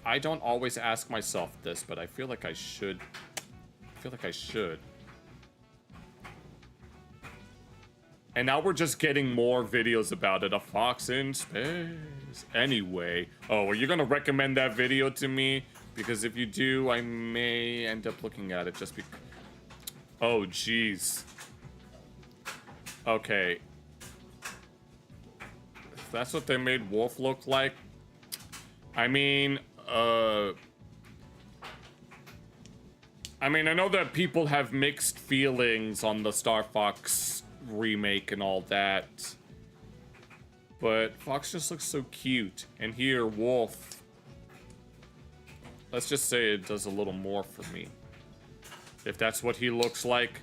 I don't always ask myself this, but I feel like I should. And now we're just getting more videos about it. A Fox in Space. Anyway. Oh, are you gonna recommend that video to me? Because if you do, I may end up looking at it just because. Oh, jeez. Okay. If that's what they made Wolf look like. I mean, I know that people have mixed feelings on the Star Fox remake and all that, but Fox just looks so cute, and here Wolf, let's just say it does a little more for me, if that's what he looks like.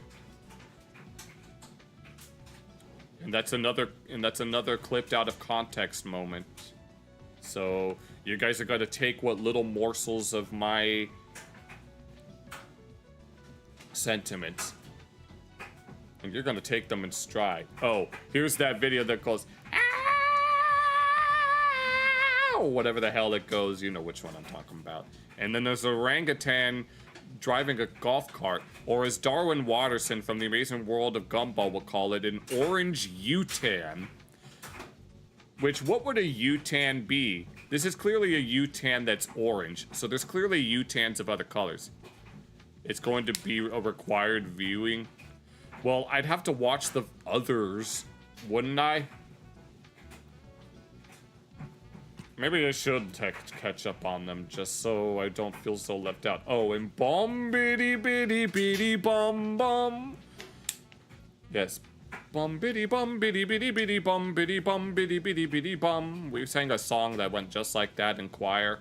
And that's another clipped out of context moment, so you guys are gonna take what little morsels of my sentiments and you're gonna take them in stride. Oh, here's that video that goes, ow, whatever the hell it goes. You know which one I'm talking about. And then there's an orangutan driving a golf cart, or as Darwin Watterson from The Amazing World of Gumball would call it, an orange U-tan. Which, what would a U-tan be? This is clearly a U-tan that's orange, so there's clearly U-tans of other colors. It's going to be a required viewing. Well, I'd have to watch the others, wouldn't I? Maybe I should catch up on them just so I don't feel so left out. Oh, and bum biddy biddy biddy bum bum. Yes. Bum biddy bum biddy biddy biddy bum biddy bum biddy biddy biddy bum. We sang a song that went just like that in choir.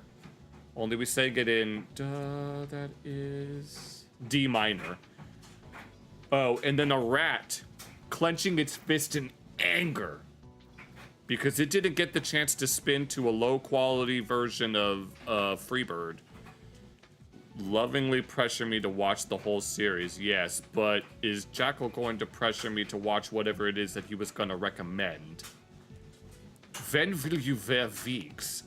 Only we sang it in that is D minor. Oh, and then a rat clenching its fist in anger because it didn't get the chance to spin to a low quality version of Freebird. Lovingly pressure me to watch the whole series, yes, but is Jackal going to pressure me to watch whatever it is that he was going to recommend? When will you wear wigs?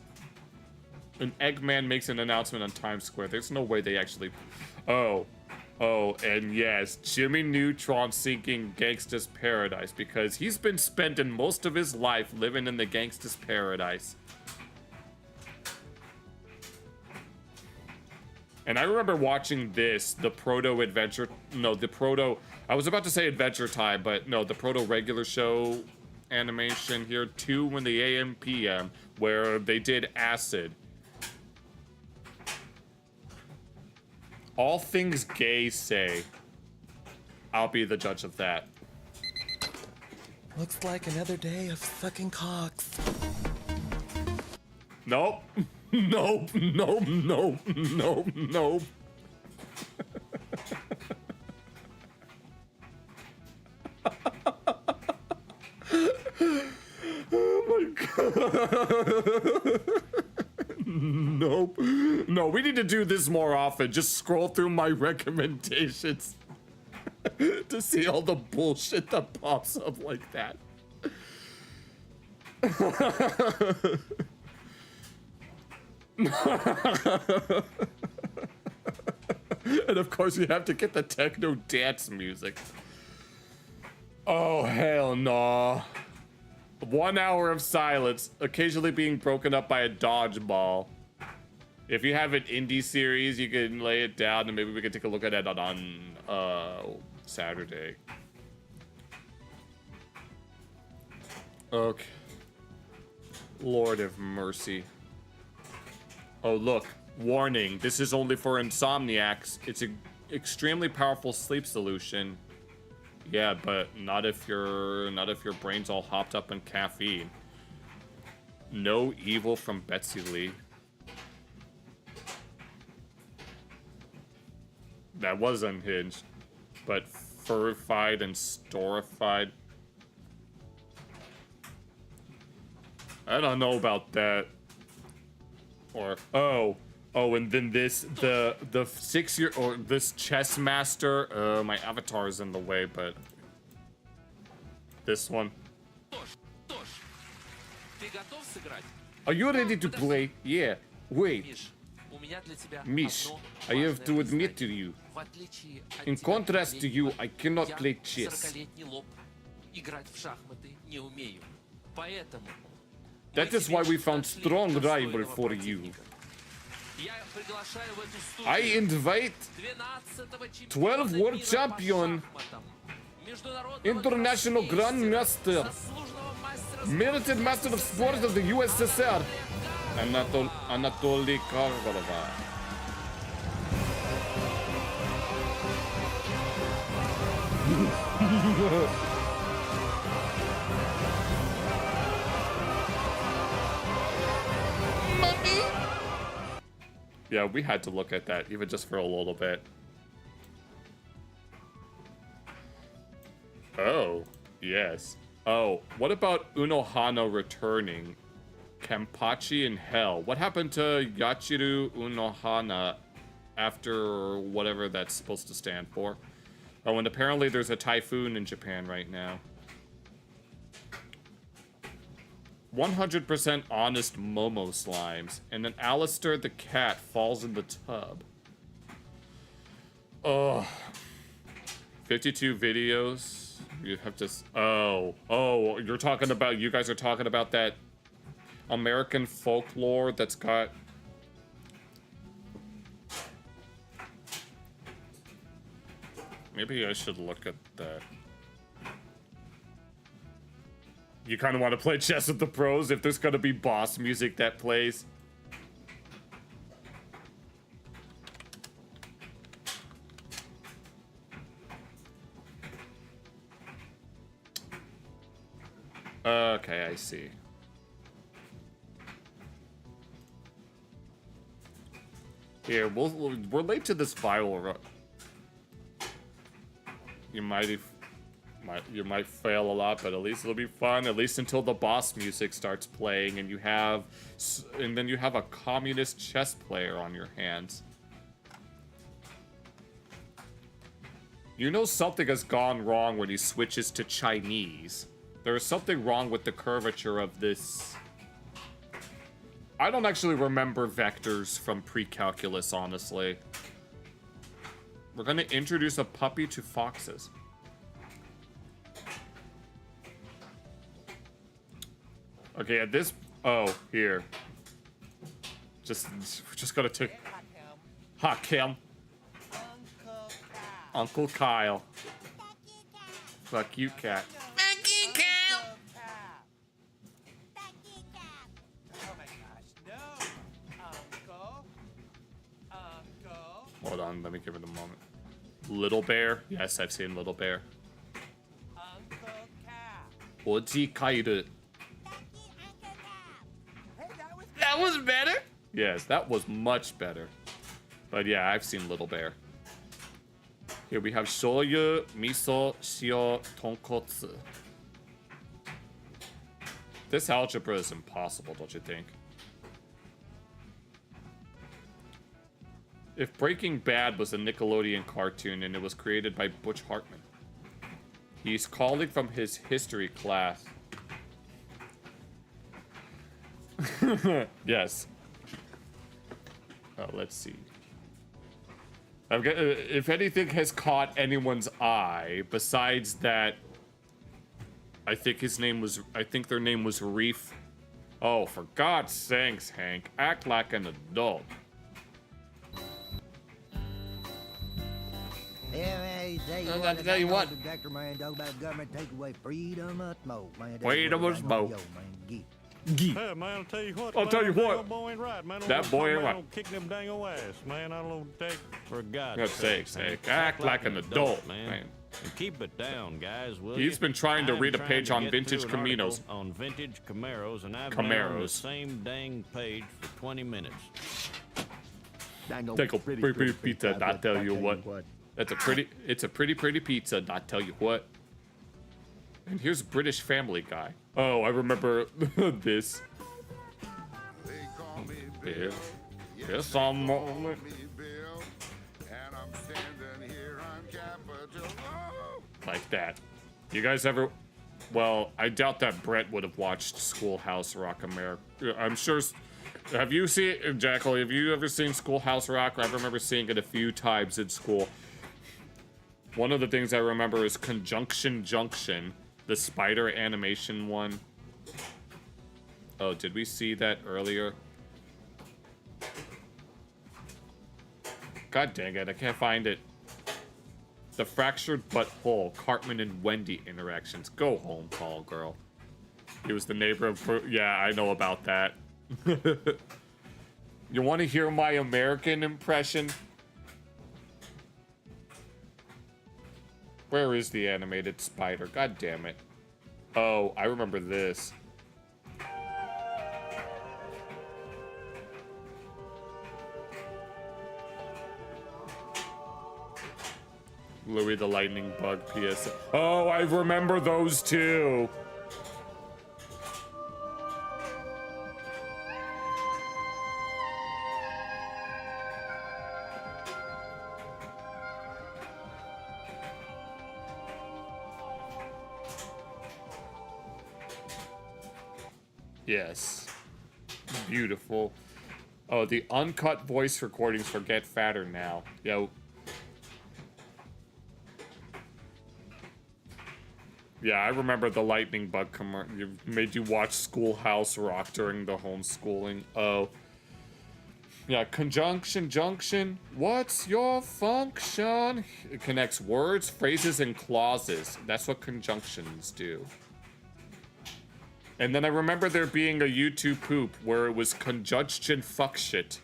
An Eggman makes an announcement on Times Square. There's no way they actually... Oh, and yes, Jimmy Neutron sinking Gangsta's Paradise because he's been spending most of his life living in the Gangsta's Paradise. And I remember watching this, the I was about to say Adventure Time, but no, the Proto regular show animation here, 2 in the AM PM, where they did Acid. All things gay say, I'll be the judge of that. Looks like another day of sucking cocks. Nope. Nope. Nope. Nope. Nope. Nope. Oh my god. Nope. No, we need to do this more often. Just scroll through my recommendations to see all the bullshit that pops up like that. And of course you have to get the techno dance music. Oh, hell no. 1 hour of silence, occasionally being broken up by a dodgeball. If you have an indie series, you can lay it down and maybe we can take a look at it on Saturday. Okay. Lord of mercy. Oh, look. Warning. This is only for insomniacs. It's an extremely powerful sleep solution. Yeah, but not if your brain's all hopped up in caffeine. No evil from Betsy Lee. That was unhinged. But furified and storified. I don't know about that. Or oh, and then this the 6-year or this chess master. My avatar is in the way, but this one. Are you ready to play? Yeah. Wait. Mish, I have to admit to you. In contrast to you, I cannot play chess. That is why we found strong rival for you. I invite 12 world champion, international grandmaster, merited master of sports of the USSR, Anatoly Kargorova. Yeah, we had to look at that, even just for a little bit. Oh, yes. Oh, what about Unohana returning? Kenpachi in Hell. What happened to Yachiru Unohana after whatever that's supposed to stand for? Oh, and apparently there's a typhoon in Japan right now. 100% honest Momo slimes, and then Alistair the cat falls in the tub. Oh, 52 videos. You have to. Oh, you're talking about. You guys are talking about that American folklore that's got. Maybe I should look at that. You kind of want to play chess with the pros if there's going to be boss music that plays. Okay, I see. Here, we're late to this viral run. You might fail a lot, but at least it'll be fun. At least until the boss music starts playing, and then you have a communist chess player on your hands. You know something has gone wrong when he switches to Chinese. There is something wrong with the curvature of this. I don't actually remember vectors from pre-calculus, honestly. We're gonna introduce a puppy to foxes. Okay, at this. Oh, here. Just gotta take. Hakim. Uncle Kyle. Fuck you, cat. Fuck you, Kyle. Oh my gosh, no. Uncle. Hold on, let me give it a moment. Little Bear? Yes, I've seen Little Bear. Oji Kairu. That was better? Yes, that was much better. But yeah, I've seen Little Bear. Here we have shoyu, miso, shio, tonkotsu. This algebra is impossible, don't you think? If Breaking Bad was a Nickelodeon cartoon and it was created by Butch Hartman, he's calling from his history class. Yes. Oh, let's see. If anything has caught anyone's eye, besides that, I think their name was Reef. Oh, for God's sakes, Hank, act like an adult. Hey, I'll tell you what. Dr. Man, talk about government take away freedom of smoke, man. Freedom of smoke. Hey, man, I'll tell you what. I'll tell you what. That boy ain't right, man. That boy ain't right. Don't kick them dang old ass, man. I don't take for God's God's sake. sake. Act like an adult, man. And keep it down, guys. Will He's you? been trying to I'm read a trying page to on get vintage through an article Caminos. On vintage Camaros, and I've been on the Camaros. same dang page for 20 minutes. Take a pretty pizza, I tell you what. It's a pretty pizza, I tell you what. And here's British Family Guy. Oh, I remember this. Bill. Yes, I'm like that. You guys ever? Well, I doubt that Brett would have watched Schoolhouse Rock America. I'm sure. Have you seen Jackal? Have you ever seen Schoolhouse Rock? I remember seeing it a few times in school. One of the things I remember is Conjunction Junction, the spider animation one. Oh, did we see that earlier? God dang it, I can't find it. The Fractured But Whole, Cartman and Wendy interactions. Go home, tall girl. He was the neighbor of... Yeah, I know about that. You want to hear my American impression? Where is the animated spider? God damn it. Oh, I remember this. Louis the Lightning Bug PS. Oh, I remember those too. Yes. Beautiful. Oh, the uncut voice recordings for Get Fatter now. Yo. Yeah, I remember the Lightning Bug commercial. Made you watch Schoolhouse Rock during the homeschooling. Oh. Yeah, Conjunction Junction. What's your function? It connects words, phrases, and clauses. That's what conjunctions do. And then I remember there being a YouTube poop where it was conjunction fuck shit.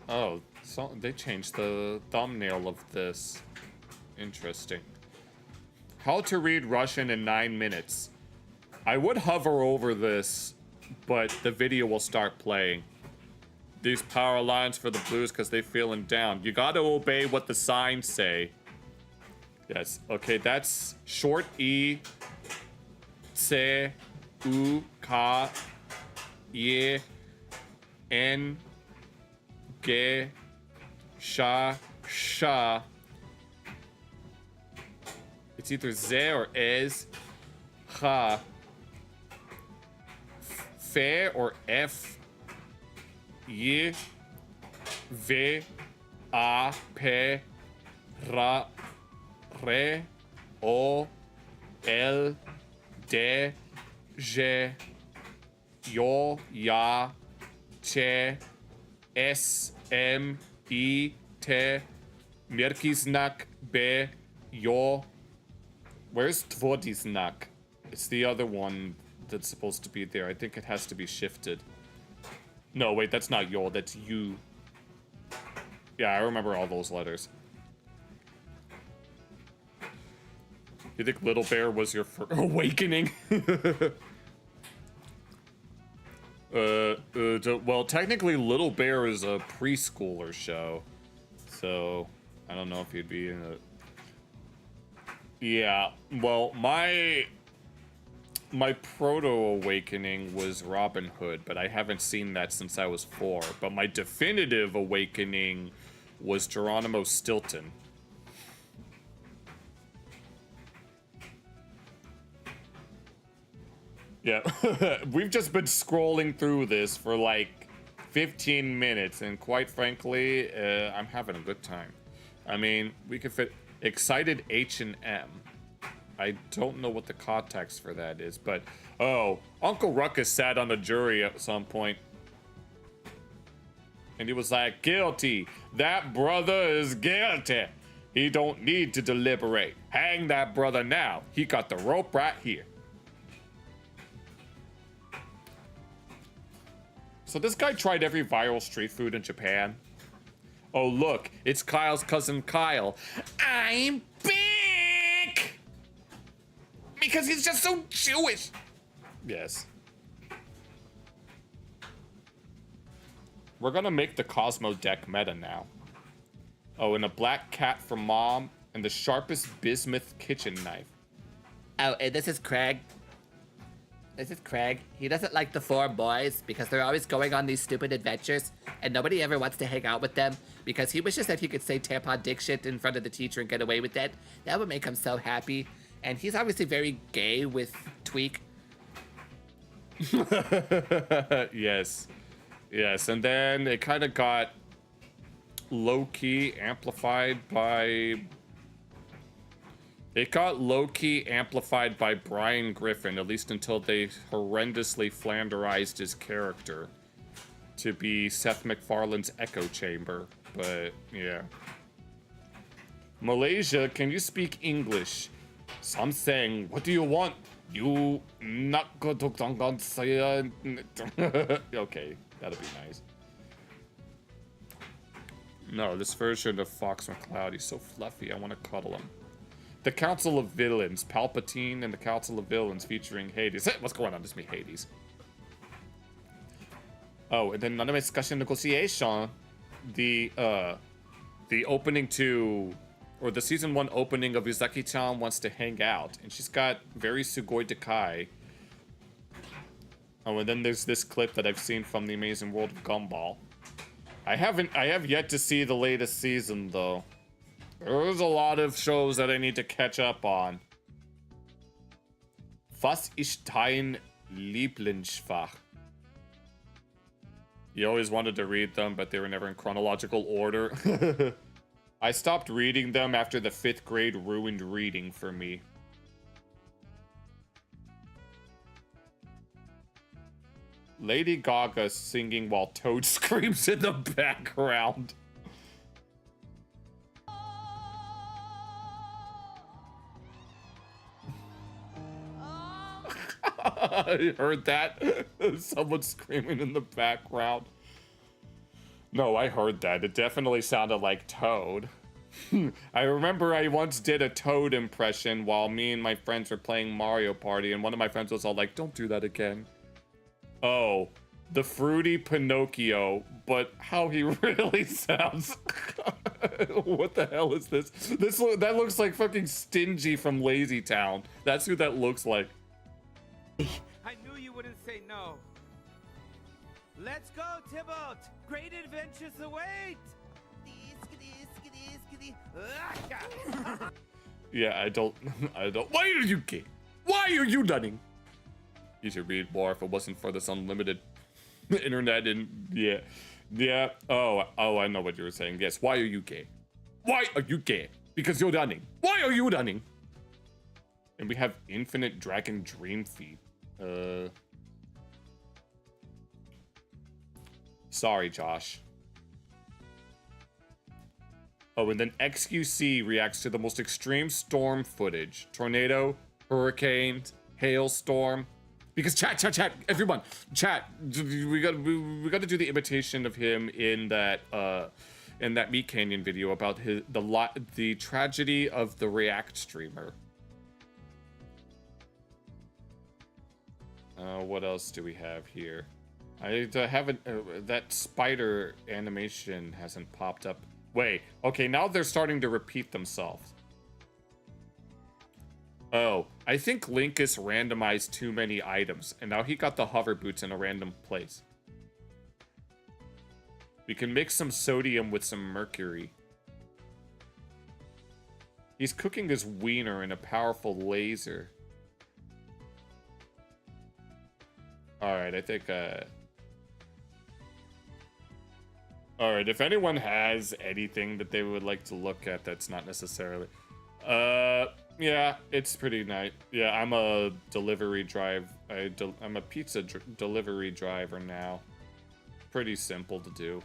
Oh, so they changed the thumbnail of this. Interesting. How to read Russian in 9 minutes. I would hover over this, but the video will start playing. These power lines for the Blues because they feeling down. You gotta obey what the signs say. Yes, okay, that's short E, C, U, K, Y, N, G, Sha, Sha. It's either Z or Ez, Ha, Fe or F, Y, V, A, P, Ra, Re, O, L, D, J, Yo, Ya, Ch, S, M, I, T, Mierki znak, B, Yo. Where's Tvodi znak? It's the other one that's supposed to be there. I think it has to be shifted. No, wait, that's not Yo, that's you. Yeah, I remember all those letters. You think Little Bear was your awakening? Well, technically Little Bear is a preschooler show. So, I don't know if he'd be in it. Yeah, well, my proto-awakening was Robin Hood, but I haven't seen that since I was 4. But my definitive awakening was Geronimo Stilton. Yeah, we've just been scrolling through this for like 15 minutes, and quite frankly, I'm having a good time. I mean, we could fit Excited H&M. I don't know what the context for that is, but oh, Uncle Ruckus sat on the jury at some point. And he was like, guilty. That brother is guilty. He don't need to deliberate. Hang that brother now. He got the rope right here. So this guy tried every viral street food in Japan. Oh, look, it's Kyle's cousin Kyle. I'm big! Because he's just so Jewish. Yes. We're gonna make the Cosmo deck meta now. Oh, and a black cat for mom, and the sharpest bismuth kitchen knife. Oh, and this is Craig. This is Craig. He doesn't like the 4 boys because they're always going on these stupid adventures and nobody ever wants to hang out with them because he wishes that he could say tampon dick shit in front of the teacher and get away with it. That would make him so happy. And he's obviously very gay with Tweak. Yes. Yes, and then it kind of got low-key amplified by... It got low-key amplified by Brian Griffin, at least until they horrendously flanderized his character to be Seth MacFarlane's echo chamber. But, yeah. Malaysia, can you speak English? So I'm saying, what do you want? You not go to say. Okay, that'll be nice. No, this version of Fox McCloud, he's so fluffy, I want to cuddle him. The Council of Villains, Palpatine and the Council of Villains featuring Hades. Hey, what's going on? This is me, Hades. Oh, and then another discussion negotiation. The opening to, or the season 1 opening of Uzaki-chan wants to hang out, and she's got very Sugoi Dekai. Oh, and then there's this clip that I've seen from The Amazing World of Gumball. I have yet to see the latest season though. There's a lot of shows that I need to catch up on. Was ist dein Lieblingsfach? You always wanted to read them, but they were never in chronological order. I stopped reading them after the 5th grade ruined reading for me. Lady Gaga singing while Toad screams in the background. I heard that. Someone screaming in the background. No, I heard that. It definitely sounded like Toad. I remember I once did a Toad impression while me and my friends were playing Mario Party, and one of my friends was all like, don't do that again. Oh, the fruity Pinocchio, but how he really sounds. What the hell is this? That looks like fucking Stingy from Lazy Town. That's who that looks like. I knew you wouldn't say no. Let's go, Tybalt! Great adventures await! Yeah, I don't. Why are you gay? Why are you dunning? You should read more if it wasn't for this unlimited internet and yeah. Oh, I know what you were saying. Yes, why are you gay? Why are you gay? Because you're dunning. Why are you dunning? And we have Infinite Dragon Dream Feed. Sorry, Josh. Oh, and then XQC reacts to the most extreme storm footage. Tornado, hurricanes, hailstorm. Because chat, everyone, chat. We got to do the imitation of him in that Meat Canyon video about the tragedy of the React streamer. What else do we have here? I haven't. That spider animation hasn't popped up. Wait. Okay, now they're starting to repeat themselves. Oh, I think Linkus randomized too many items, and now he got the hover boots in a random place. We can mix some sodium with some mercury. He's cooking his wiener in a powerful laser. Alright, I think, Alright, if anyone has anything that they would like to look at that's not necessarily... yeah, it's pretty nice. Yeah, I'm a delivery drive... I'm a pizza delivery driver now. Pretty simple to do.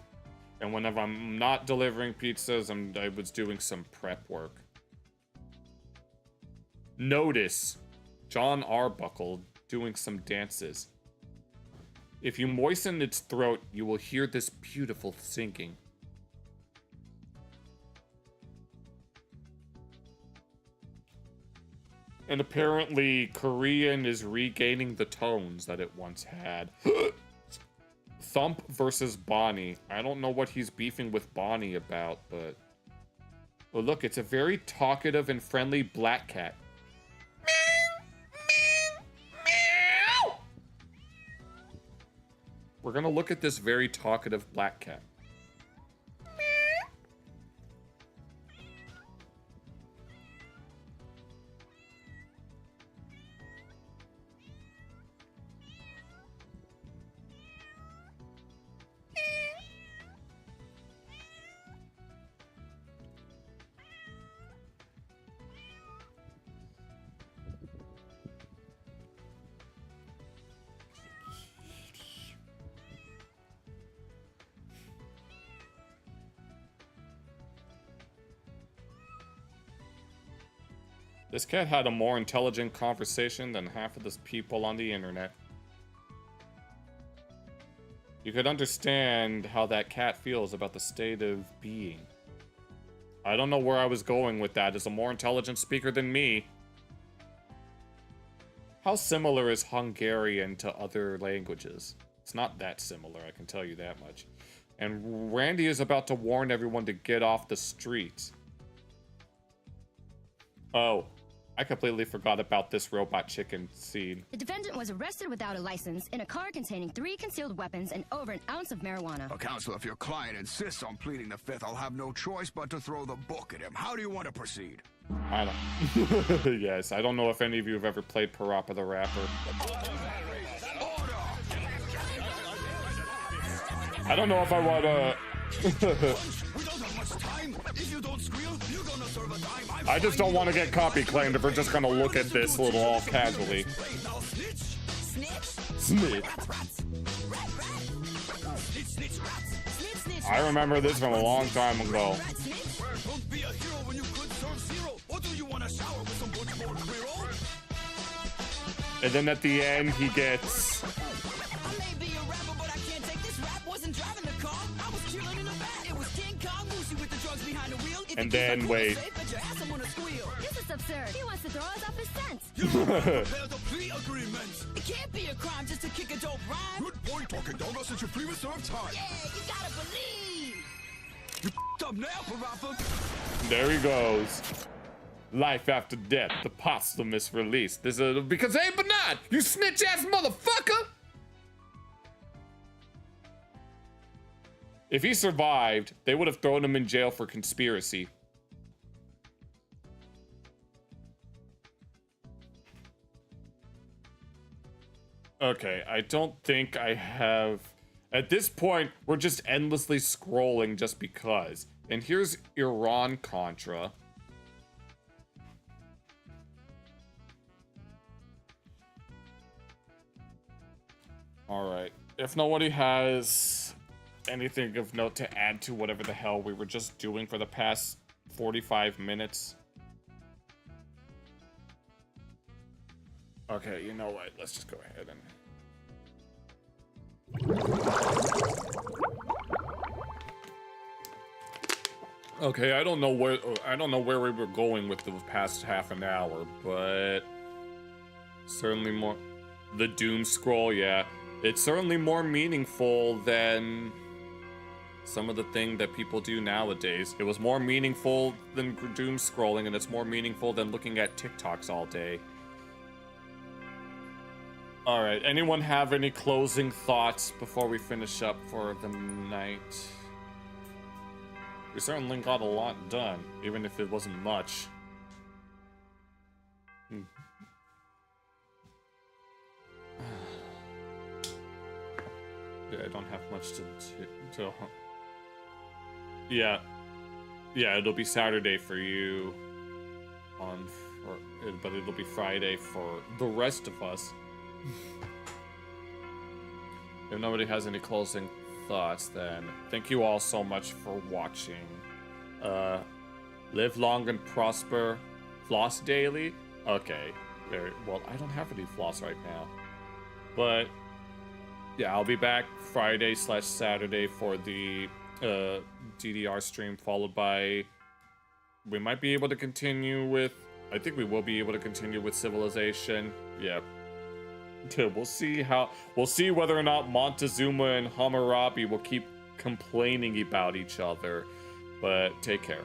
And whenever I'm not delivering pizzas, I was doing some prep work. Notice John Arbuckle doing some dances. If you moisten its throat, you will hear this beautiful singing. And apparently, Korean is regaining the tones that it once had. Thump versus Bonnie. I don't know what he's beefing with Bonnie about, but... Well, look, it's a very talkative and friendly black cat. We're gonna look at this very talkative black cat. This cat had a more intelligent conversation than half of the people on the internet. You could understand how that cat feels about the state of being. I don't know where I was going with that. Is a more intelligent speaker than me. How similar is Hungarian to other languages? It's not that similar, I can tell you that much. And Randy is about to warn everyone to get off the streets. Oh. I completely forgot about this robot chicken scene. The defendant was arrested without a license in a car containing 3 concealed weapons and over an ounce of marijuana. Counsel, if your client insists on pleading the fifth, I'll have no choice but to throw the book at him. How do you want to proceed? I don't... Yes, I don't know if any of you have ever played Parappa the Rapper. I don't know if I want to... I just don't want to get copy claimed if we're just gonna look at this little all casually. Snitch. I remember this from a long time ago. And then at the end, he gets... And then, wait. This is absurd. He wants to throw us off his scent. It can't be a crime just to kick a dope rhyme. Good point, talking dog, since your previous served time. Yeah, you gotta believe. You up now, Parappa. There he goes. Life after death, the posthumous release. This is because hey, Bernard, you snitch ass motherfucker. If he survived, they would have thrown him in jail for conspiracy. Okay, I don't think I have... At this point, we're just endlessly scrolling just because. And here's Iran-Contra. Alright, if nobody has... anything of note to add to whatever the hell we were just doing for the past 45 minutes. Okay, you know what? Let's just go ahead and... Okay, I don't know where we were going with the past half an hour, but certainly more the doom scroll, yeah. It's certainly more meaningful than some of the thing that people do nowadays. It was more meaningful than doom scrolling, and it's more meaningful than looking at TikToks all day. Alright, anyone have any closing thoughts before we finish up for the night? We certainly got a lot done, even if it wasn't much. Yeah, I don't have much to yeah, it'll be Saturday for you but it'll be Friday for the rest of us. If nobody has any closing thoughts then. Thank you all so much for watching. Live long and prosper. Floss daily? Okay. Very well, I don't have any floss right now. But yeah, I'll be back Friday/Saturday for the DDR stream, followed by we might be able to continue with, I think we will be able to continue with Civilization. Yeah. We'll see whether or not Montezuma and Hammurabi will keep complaining about each other. But take care.